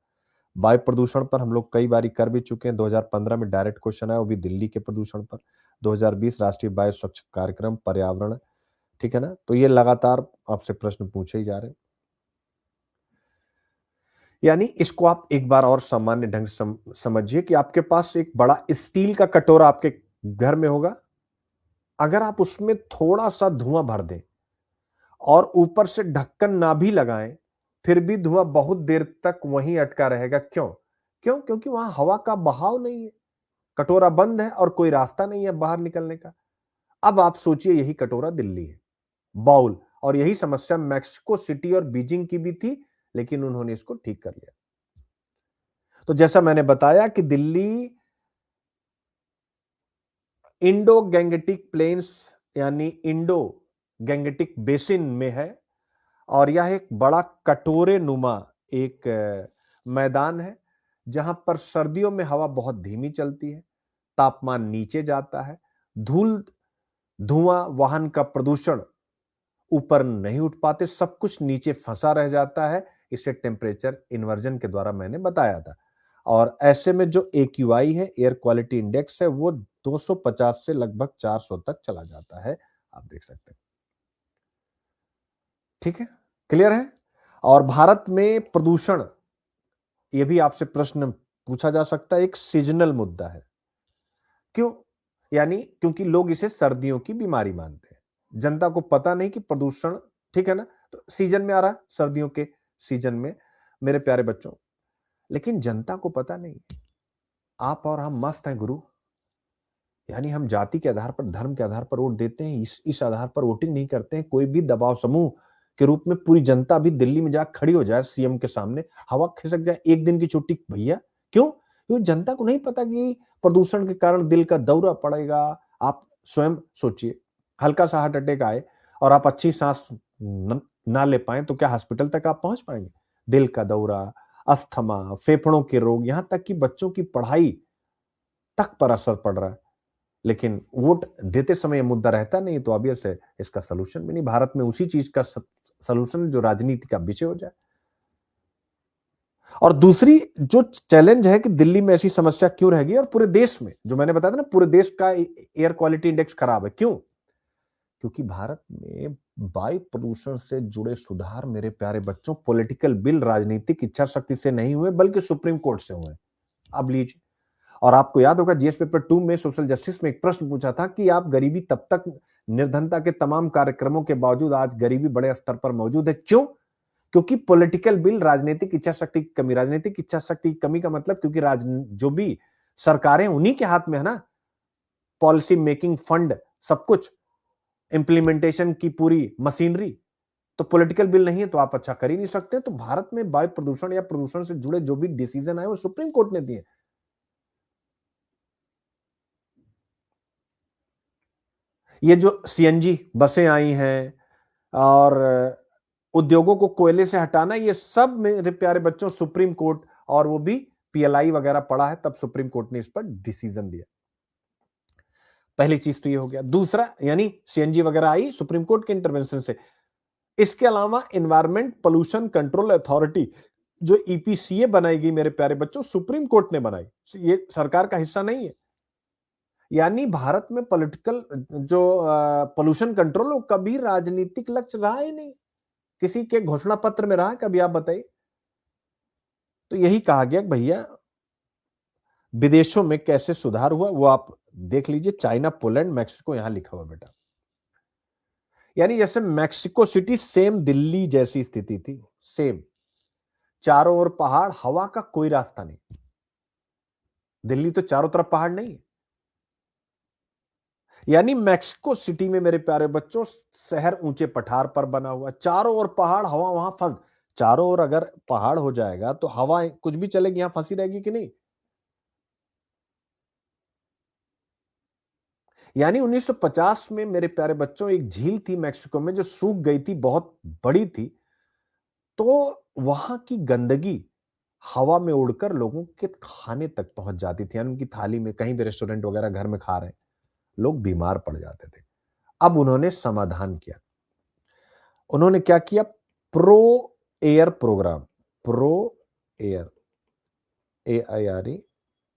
वायु प्रदूषण पर हम लोग कई बारी कर भी चुके हैं, 2015 में डायरेक्ट क्वेश्चन आया, वो भी दिल्ली के प्रदूषण पर। 2020 राष्ट्रीय वायु स्वच्छ कार्यक्रम पर्यावरण, ठीक है ना। तो ये लगातार आपसे प्रश्न पूछे ही जा रहे हैं। यानी इसको आप एक बार और सामान्य ढंग से समझिए कि आपके पास एक बड़ा स्टील का कटोरा आपके घर में होगा, अगर आप उसमें थोड़ा सा धुआं भर दें और ऊपर से ढक्कन ना भी लगाएं, फिर भी धुआं बहुत देर तक वहीं अटका रहेगा। क्यों? क्योंकि वहां हवा का बहाव नहीं है, कटोरा बंद है और कोई रास्ता नहीं है बाहर निकलने का। अब आप सोचिए, यही कटोरा दिल्ली है, बाउल, और यही समस्या मैक्सिको सिटी और बीजिंग की भी थी, लेकिन उन्होंने इसको ठीक कर लिया। तो जैसा मैंने बताया कि दिल्ली इंडो गैंगेटिक प्लेन्स यानी इंडो गैंगेटिक बेसिन में है, और यह एक बड़ा कटोरे नुमा एक मैदान है, जहां पर सर्दियों में हवा बहुत धीमी चलती है, तापमान नीचे जाता है, धूल धुआं वाहन का प्रदूषण ऊपर नहीं उठ पाते, सब कुछ नीचे फंसा रह जाता है। इसे टेम्परेचर इन्वर्जन के द्वारा मैंने बताया था। और ऐसे में जो AQI है, एयर क्वालिटी इंडेक्स है, वो 250 से लगभग 400 तक चला जाता है, आप देख सकते हैं। ठीक है, क्लियर है। और भारत में प्रदूषण, यह भी आपसे प्रश्न पूछा जा सकता है, एक सीजनल मुद्दा है। क्यों? यानी क्योंकि लोग इसे सर्दियों की बीमारी मानते हैं, जनता को पता नहीं कि प्रदूषण, ठीक है ना, तो सीजन में आ रहा है, सर्दियों के सीजन में मेरे प्यारे बच्चों, लेकिन जनता को पता नहीं। आप और हम मस्त हैं गुरु, यानी हम जाति के आधार पर, धर्म के आधार पर वोट देते हैं, इस आधार पर वोटिंग नहीं करते हैं। कोई भी दबाव समूह के रूप में पूरी जनता भी दिल्ली में जाकर खड़ी हो जाए सीएम के सामने, हवा खिसक जाए, एक दिन की छुट्टी भैया। क्यों? क्योंकि जनता को नहीं पता कि प्रदूषण के कारण दिल का दौरा पड़ेगा। आप स्वयं सोचिए, हल्का सा हार्ट अटैक आए और आप अच्छी सांस ना ले पाए, तो क्या हॉस्पिटल तक आप पहुंच पाएंगे? दिल का दौरा, अस्थमा, फेफड़ों के रोग, यहां तक कि बच्चों की पढ़ाई तक पर असर पड़ रहा है। लेकिन वोट देते समय यह मुद्दा रहता नहीं, तो ऑब्वियस है इसका सलूशन भी नहीं। भारत में उसी चीज का सलूशन जो राजनीति का विषय हो जाए। और दूसरी जो चैलेंज है कि दिल्ली में ऐसी समस्या क्यों रहेगी, और पूरे देश में, जो मैंने बताया था ना, पूरे देश का एयर क्वालिटी इंडेक्स खराब है। क्यों? क्योंकि भारत में वायु प्रदूषण से जुड़े सुधार, मेरे प्यारे बच्चों, पॉलिटिकल बिल राजनीतिक इच्छा शक्ति से नहीं हुए, बल्कि सुप्रीम कोर्ट से हुए। अब लीजिए, और आपको याद होगा जीएस पेपर 2 में सोशल जस्टिस में एक प्रश्न पूछा था कि आप गरीबी तब तक, निर्धनता के तमाम कार्यक्रमों के बावजूद आज गरीबी बड़े स्तर पर मौजूद है। क्यों? क्योंकि पॉलिटिकल बिल, राजनीतिक इच्छा शक्ति की कमी। राजनीतिक इच्छा शक्ति की कमी का मतलब, क्योंकि जो भी सरकारें उन्हीं के हाथ में है ना, पॉलिसी मेकिंग, फंड, सब कुछ, इंप्लीमेंटेशन की पूरी मशीनरी। तो पॉलिटिकल बिल नहीं है तो आप अच्छा कर ही नहीं सकते। तो भारत में वायु प्रदूषण या प्रदूषण से जुड़े जो भी डिसीजन आए वो सुप्रीम कोर्ट ने दिए। ये जो सीएनजी बसें आई हैं और उद्योगों को कोयले से हटाना, ये सब मेरे प्यारे बच्चों सुप्रीम कोर्ट, और वो भी पीएलआई वगैरह पड़ा है, तब सुप्रीम कोर्ट ने इस पर डिसीजन दिया। पहली चीज तो ये हो गया। दूसरा, यानी सीएनजी वगैरह आई सुप्रीम कोर्ट के इंटरवेंशन से। इसके अलावा एनवायरमेंट पोल्यूशन कंट्रोल अथॉरिटी, जो ईपीसीए बनाई गई मेरे प्यारे बच्चों, सुप्रीम कोर्ट ने बनाई, ये सरकार का हिस्सा नहीं है। यानी भारत में पॉलिटिकल जो पोल्यूशन कंट्रोल, वो कभी राजनीतिक लक्ष्य रहा ही नहीं, किसी के घोषणा पत्र में रहा कभी? आप बताइए। तो यही कहा गया कि भैया विदेशों में कैसे सुधार हुआ, वो आप देख लीजिए। चाइना, पोलैंड, मैक्सिको, यहां लिखा हुआ बेटा। यानी जैसे मैक्सिको सिटी सेम दिल्ली जैसी स्थिति थी, सेम, चारों ओर पहाड़, हवा का कोई रास्ता नहीं। दिल्ली तो चारों तरफ पहाड़ नहीं है। यानी मैक्सिको सिटी में मेरे प्यारे बच्चों, शहर ऊंचे पठार पर बना हुआ, चारों ओर पहाड़, हवा वहां फंस, चारों ओर अगर पहाड़ हो जाएगा तो हवा कुछ भी चलेगी, यहां फंसी रहेगी कि नहीं? यानी 1950 में मेरे प्यारे बच्चों एक झील थी मैक्सिको में जो सूख गई थी, बहुत बड़ी थी। तो वहां की गंदगी हवा में उड़कर लोगों के खाने तक पहुंच जाती थी, यानी उनकी थाली में, कहीं भी रेस्टोरेंट वगैरह घर में खा रहे हैं, लोग बीमार पड़ जाते थे। अब उन्होंने समाधान किया। उन्होंने क्या किया, pro air program, pro air,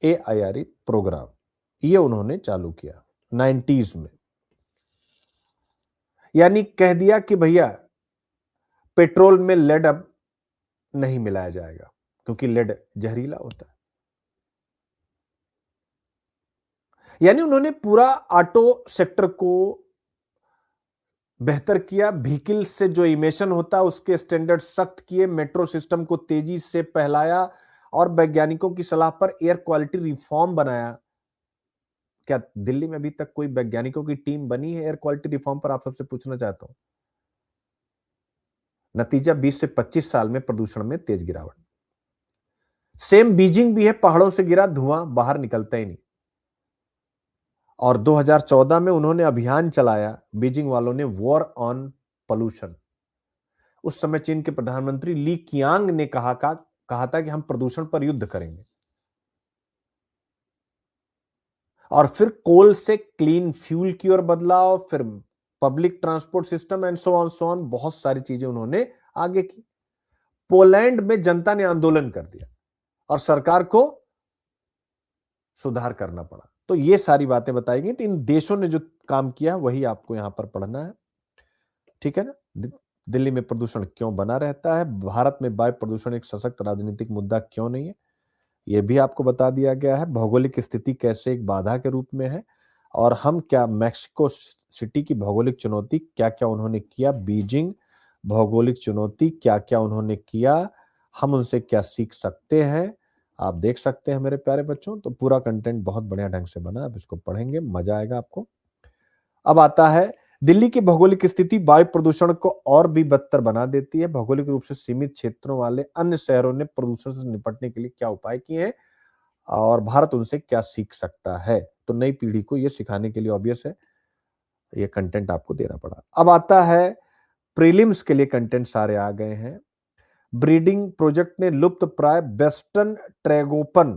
AIRE program, ये उन्होंने चालू किया 90s में। यानी कह दिया कि भैया पेट्रोल में लेड अब नहीं मिलाया जाएगा, क्योंकि लेड जहरीला होता है। यानी उन्होंने पूरा ऑटो सेक्टर को बेहतर किया, व्हीकल से जो इमिशन होता है उसके स्टैंडर्ड सख्त किए, मेट्रो सिस्टम को तेजी से फैलाया और वैज्ञानिकों की सलाह पर एयर क्वालिटी रिफॉर्म बनाया। क्या दिल्ली में अभी तक कोई वैज्ञानिकों की टीम बनी है एयर क्वालिटी रिफॉर्म पर? आप सबसे पूछना चाहता हूं। नतीजा 20 से 25 साल में प्रदूषण में तेज गिरावट। सेम बीजिंग भी है, पहाड़ों से गिरा धुआं बाहर निकलता ही नहीं। और 2014 में उन्होंने अभियान चलाया, बीजिंग वालों ने, वॉर ऑन पोल्यूशन। उस समय चीन के प्रधानमंत्री ली कियांग ने कहा था कि हम प्रदूषण पर युद्ध करेंगे। और फिर कोल से क्लीन फ्यूल की ओर बदलाव, फिर public transport system and so on, बहुत सारी चीजें उन्होंने आगे की। पोलैंड में जनता ने आंदोलन कर दिया और सरकार को सुधार करना पड़ा। तो ये सारी बातें बताई गई। तो इन देशों ने जो काम किया वही आपको यहां पर पढ़ना है, ठीक है ना। दिल्ली में प्रदूषण क्यों बना रहता है, भारत में वायु प्रदूषण एक सशक्त राजनीतिक मुद्दा क्यों नहीं है, यह भी आपको बता दिया गया है। भौगोलिक स्थिति कैसे एक बाधा के रूप में है, और हम क्या, मैक्सिको सिटी की भौगोलिक चुनौती क्या क्या उन्होंने किया, बीजिंग भौगोलिक चुनौती क्या क्या उन्होंने किया, हम उनसे क्या सीख सकते हैं, आप देख सकते हैं मेरे प्यारे बच्चों। तो पूरा कंटेंट बहुत बढ़िया ढंग से बना, आप इसको पढ़ेंगे मजा आएगा आपको। अब आता है, दिल्ली की भौगोलिक स्थिति वायु प्रदूषण को और भी बदतर बना देती है। भौगोलिक रूप से सीमित क्षेत्रों वाले अन्य शहरों ने प्रदूषण से निपटने के लिए क्या उपाय किए हैं और भारत उनसे क्या सीख सकता है। तो नई पीढ़ी को यह सिखाने के लिए ऑब्वियस है ये कंटेंट आपको देना पड़ा। अब आता है प्रीलिम्स के लिए कंटेंट सारे आ गए हैं। ब्रीडिंग प्रोजेक्ट ने लुप्त प्राय वेस्टर्न ट्रैगोपन,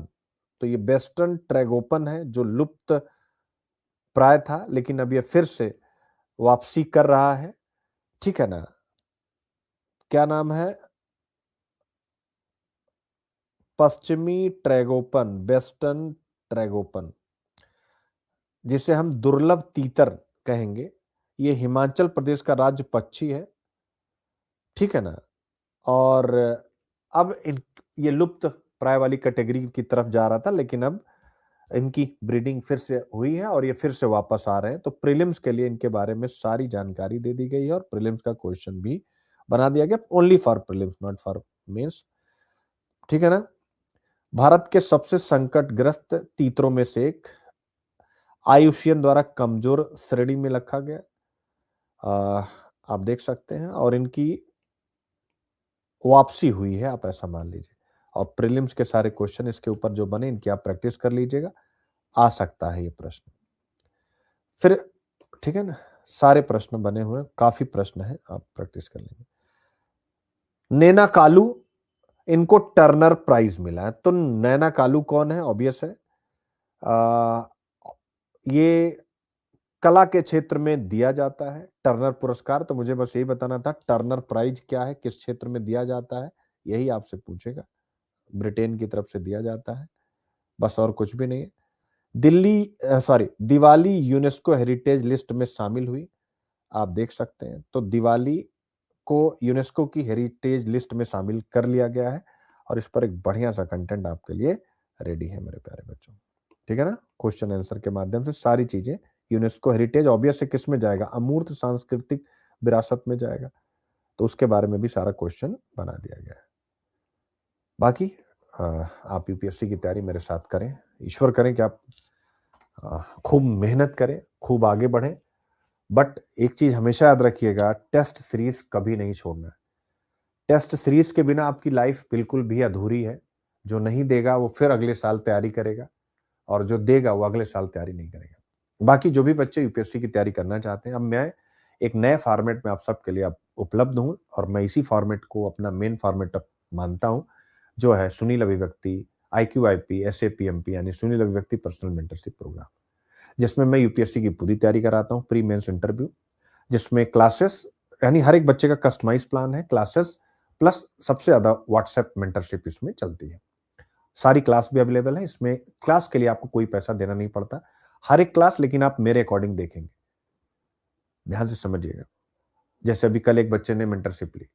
तो ये वेस्टर्न ट्रैगोपन है जो लुप्त प्राय था, लेकिन अब ये फिर से वापसी कर रहा है, ठीक है ना। क्या नाम है, पश्चिमी ट्रैगोपन, वेस्टर्न ट्रैगोपन, जिसे हम दुर्लभ तीतर कहेंगे। ये हिमाचल प्रदेश का राज्य पक्षी है, ठीक है ना। और अब ये लुप्त प्राय वाली कैटेगरी की तरफ जा रहा था, लेकिन अब इनकी ब्रीडिंग फिर से हुई है और ये फिर से वापस आ रहे हैं। तो प्रीलिम्स के लिए इनके बारे में सारी जानकारी दे दी गई है और प्रीलिम्स का क्वेश्चन भी बना दिया गया, only for prelims not for mains, ठीक है ना। भारत के सबसे संकटग्रस्त तीतरों में से एक आयुष्यन द्वारा कमजोर श्रेणी में रखा गया, आप देख सकते हैं, और इनकी वापसी हुई है, आप ऐसा मान लीजिए। और प्रीलिम्स के सारे क्वेश्चन इसके ऊपर जो बने इनकी आप प्रैक्टिस कर लीजिएगा, आ सकता है ये प्रश्न फिर, ठीक है ना। सारे प्रश्न बने हुए, काफी प्रश्न है, आप प्रैक्टिस कर लेंगे। नैना कालू, इनको टर्नर प्राइज मिला है। तो नैना कालू कौन है, ऑब्वियस है, ये कला के क्षेत्र में दिया जाता है टर्नर पुरस्कार। तो मुझे बस यही बताना था टर्नर प्राइज क्या है, किस क्षेत्र में दिया जाता है, यही आपसे पूछेगा। ब्रिटेन की तरफ से दिया जाता है, बस और कुछ भी नहीं है। दिवाली यूनेस्को हेरिटेज लिस्ट में शामिल हुई, आप देख सकते हैं। तो दिवाली को यूनेस्को की हेरिटेज लिस्ट में शामिल कर लिया गया है और इस पर एक बढ़िया सा कंटेंट आपके लिए रेडी है मेरे प्यारे बच्चों, ठीक है ना। क्वेश्चन आंसर के माध्यम से सारी चीजें, यूनेस्को हेरिटेज ऑब्वियस से किस में जाएगा, अमूर्त सांस्कृतिक विरासत में जाएगा, तो उसके बारे में भी सारा क्वेश्चन बना दिया गया है। बाकी आप यूपीएससी की तैयारी मेरे साथ करें, ईश्वर करें कि आप खूब मेहनत करें, खूब आगे बढ़ें। बट एक चीज हमेशा याद रखिएगा, टेस्ट सीरीज कभी नहीं छोड़ना है। टेस्ट सीरीज के बिना आपकी लाइफ बिल्कुल भी अधूरी है। जो नहीं देगा वो फिर अगले साल तैयारी करेगा, और जो देगा वो अगले साल तैयारी नहीं करेगा। बाकी जो भी बच्चे यूपीएससी की तैयारी करना चाहते हैं, अब मैं एक नए फॉर्मेट में आप सबके लिए उपलब्ध हूं, और मैं इसी फॉर्मेट को अपना मेन फॉर्मेट मानता हूं, जो है सुनील अभिव्यक्ति IQIP SAPMP, यानी सुनील अभिव्यक्ति पर्सनल मेंटरशिप प्रोग्राम, जिसमें मैं यूपीएससी की पूरी तैयारी कराता हूं, प्री मेंस इंटरव्यू, जिसमें क्लासेस यानी हर एक बच्चे का कस्टमाइज प्लान है, क्लासेस प्लस सबसे ज्यादा व्हाट्सएप मेंटरशिप इसमें चलती है। सारी क्लास भी अवेलेबल है इसमें। क्लास के लिए आपको कोई पैसा देना नहीं पड़ता, हर एक क्लास लेकिन आप मेरे अकॉर्डिंग देखेंगे, ध्यान से समझिएगा। जैसे अभी कल एक बच्चे ने मेंटरशिप ली,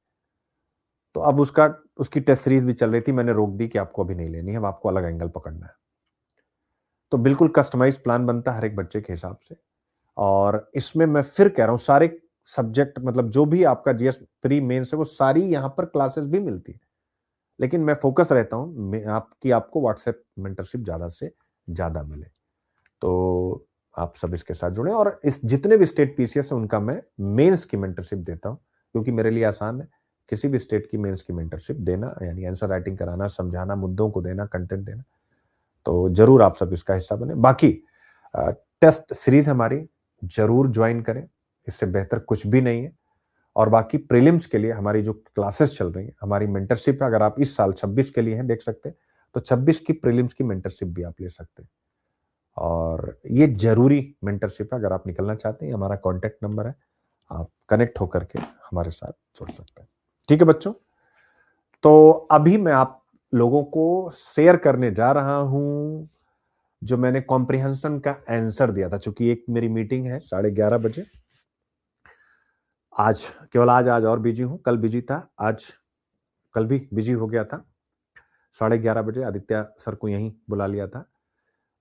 तो अब उसकी टेस्ट सीरीज भी चल रही थी, मैंने रोक दी कि आपको अभी नहीं लेनी है, अब आपको अलग एंगल पकड़ना है। तो बिल्कुल कस्टमाइज प्लान बनता है हर एक बच्चे के हिसाब से। और इसमें मैं फिर कह रहा हूं, सारे सब्जेक्ट मतलब जो भी आपका जीएस प्री मेंस है वो सारी यहां पर क्लासेस भी मिलती है, लेकिन मैं फोकस रहता हूं आपको व्हाट्सएप मेंटरशिप ज्यादा से ज्यादा मिले। तो आप सब इसके साथ जुड़े, और इस जितने भी स्टेट पीसीएस है उनका मैं मेंस की मेंटरशिप देता हूं, क्योंकि मेरे लिए आसान है किसी भी स्टेट की मेंस की मेंटरशिप देना, यानी आंसर राइटिंग कराना, समझाना, मुद्दों को देना, कंटेंट देना। तो जरूर आप सब इसका हिस्सा बने। बाकी टेस्ट सीरीज हमारी जरूर ज्वाइन करें, इससे बेहतर कुछ भी नहीं है। और बाकी प्रीलिम्स के लिए हमारी जो क्लासेस चल रही हैं, हमारी मेंटरशिप है, अगर आप इस साल 26 के लिए हैं देख सकते हैं, तो 26 की प्रीलिम्स की मेंटरशिप भी आप ले सकते हैं। और ये जरूरी मेंटरशिप है, अगर आप निकलना चाहते हैं हमारा कॉन्टेक्ट नंबर है, आप कनेक्ट होकर के हमारे साथ जुड़ सकते हैं। ठीक है बच्चों, तो अभी मैं आप लोगों को शेयर करने जा रहा हूं जो मैंने कॉम्प्रिहेंशन का आंसर दिया था। चूंकि एक मेरी मीटिंग है 11:30 बजे, आज केवल आज और बिजी हूं, कल बिजी था, आज कल भी बिजी हो गया था। 11:30 बजे आदित्य सर को यहीं बुला लिया था,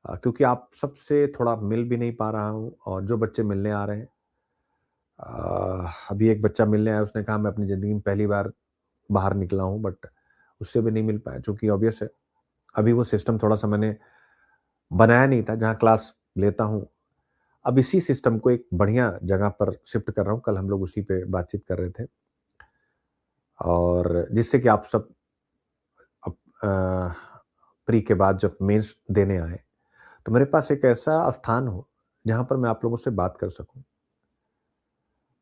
क्योंकि आप सबसे थोड़ा मिल भी नहीं पा रहा हूं। और जो बच्चे मिलने आ रहे हैं, अभी एक बच्चा मिलने आया, उसने कहा मैं अपनी जिंदगी में पहली बार बाहर निकला हूं, बट उससे भी नहीं मिल पाया, क्योंकि ऑब्वियस है अभी वो सिस्टम थोड़ा सा मैंने बनाया नहीं था जहां क्लास लेता हूं। अब इसी सिस्टम को एक बढ़िया जगह पर शिफ्ट कर रहा हूं, कल हम लोग उसी पे बातचीत कर रहे थे। और जिससे कि आप सब प्री के बाद जब मेंस देने आए तो मेरे पास एक ऐसा स्थान हो जहां पर मैं आप लोगों से बात कर सकूं।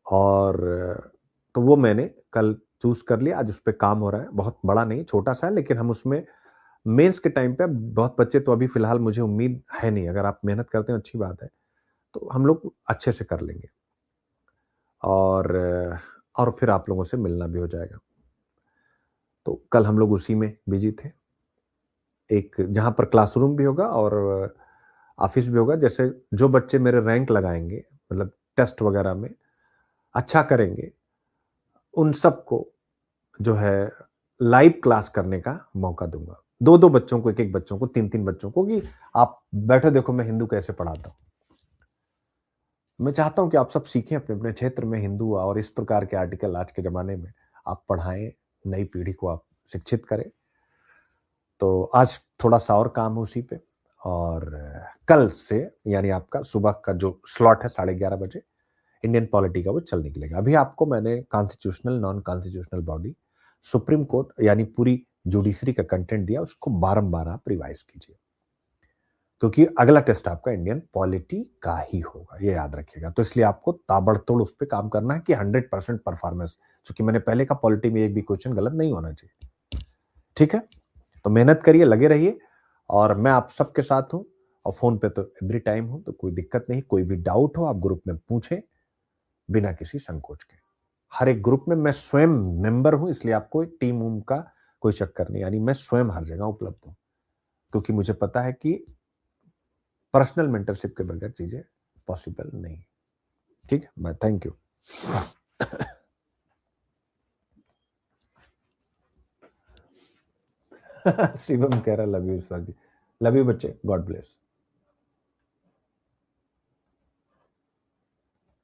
और तो वो मैंने कल चूज कर लिया, आज उस पर काम हो रहा है, बहुत बड़ा नहीं, छोटा सा है, लेकिन हम उसमें मेंस के टाइम पे बहुत बच्चे तो अभी फिलहाल मुझे उम्मीद है नहीं, अगर आप मेहनत करते हैं अच्छी बात है, तो हम लोग अच्छे से कर लेंगे। और फिर आप लोगों से मिलना भी हो जाएगा। तो कल हम लोग उसी में बिजी थे, एक जहां पर क्लासरूम भी होगा और ऑफिस भी होगा। जैसे जो बच्चे मेरे रैंक लगाएंगे, मतलब टेस्ट वगैरह में अच्छा करेंगे, उन सबको जो है लाइव क्लास करने का मौका दूंगा। दो दो बच्चों को, एक एक बच्चों को, तीन तीन बच्चों को, कि आप बैठो देखो मैं हिंदू कैसे पढ़ाता हूं। मैं चाहता हूं कि आप सब सीखें अपने अपने क्षेत्र में हिंदू और इस प्रकार के आर्टिकल आज के जमाने में आप पढ़ाएं, नई पीढ़ी को आप शिक्षित करें। तो आज थोड़ा सा और काम है उसी पे। और कल से यानी आपका सुबह का जो स्लॉट है 11:30 बजे इंडियन पॉलिटी का, वो चल निकलेगा। अभी आपको मैंने constitutional, non constitutional body, supreme court यानी पूरी जुडिशरी का कंटेंट दिया, उसको बारंबार आप रिवाइज कीजिए, क्योंकि अगला टेस्ट आपका इंडियन पॉलिटी का ही होगा, ये याद रखिएगा। तो इसलिए आपको ताबड़तोड़ उस पर काम करना है कि 100% परफॉर्मेंस, क्योंकि मैंने पहले का पॉलिटी में एक भी क्वेश्चन गलत नहीं होना चाहिए। ठीक है, तो मेहनत करिए, लगे रहिए, और मैं आप सबके साथ हूं, और फोन पे तो एवरी टाइम हूं, तो कोई दिक्कत नहीं। कोई भी डाउट हो आप ग्रुप में पूछें बिना किसी संकोच के। हर एक ग्रुप में मैं स्वयं मेंबर हूं, इसलिए आपको टीम उम का कोई चक्कर नहीं, यानी मैं स्वयं हर जगह उपलब्ध हूं, क्योंकि मुझे पता है कि पर्सनल मेंटरशिप के बगैर चीजें पॉसिबल नहीं। ठीक है, मैं थैंक यू। शिवम कह रहा love you sir ji, love you बच्चे, गॉड ब्लेस।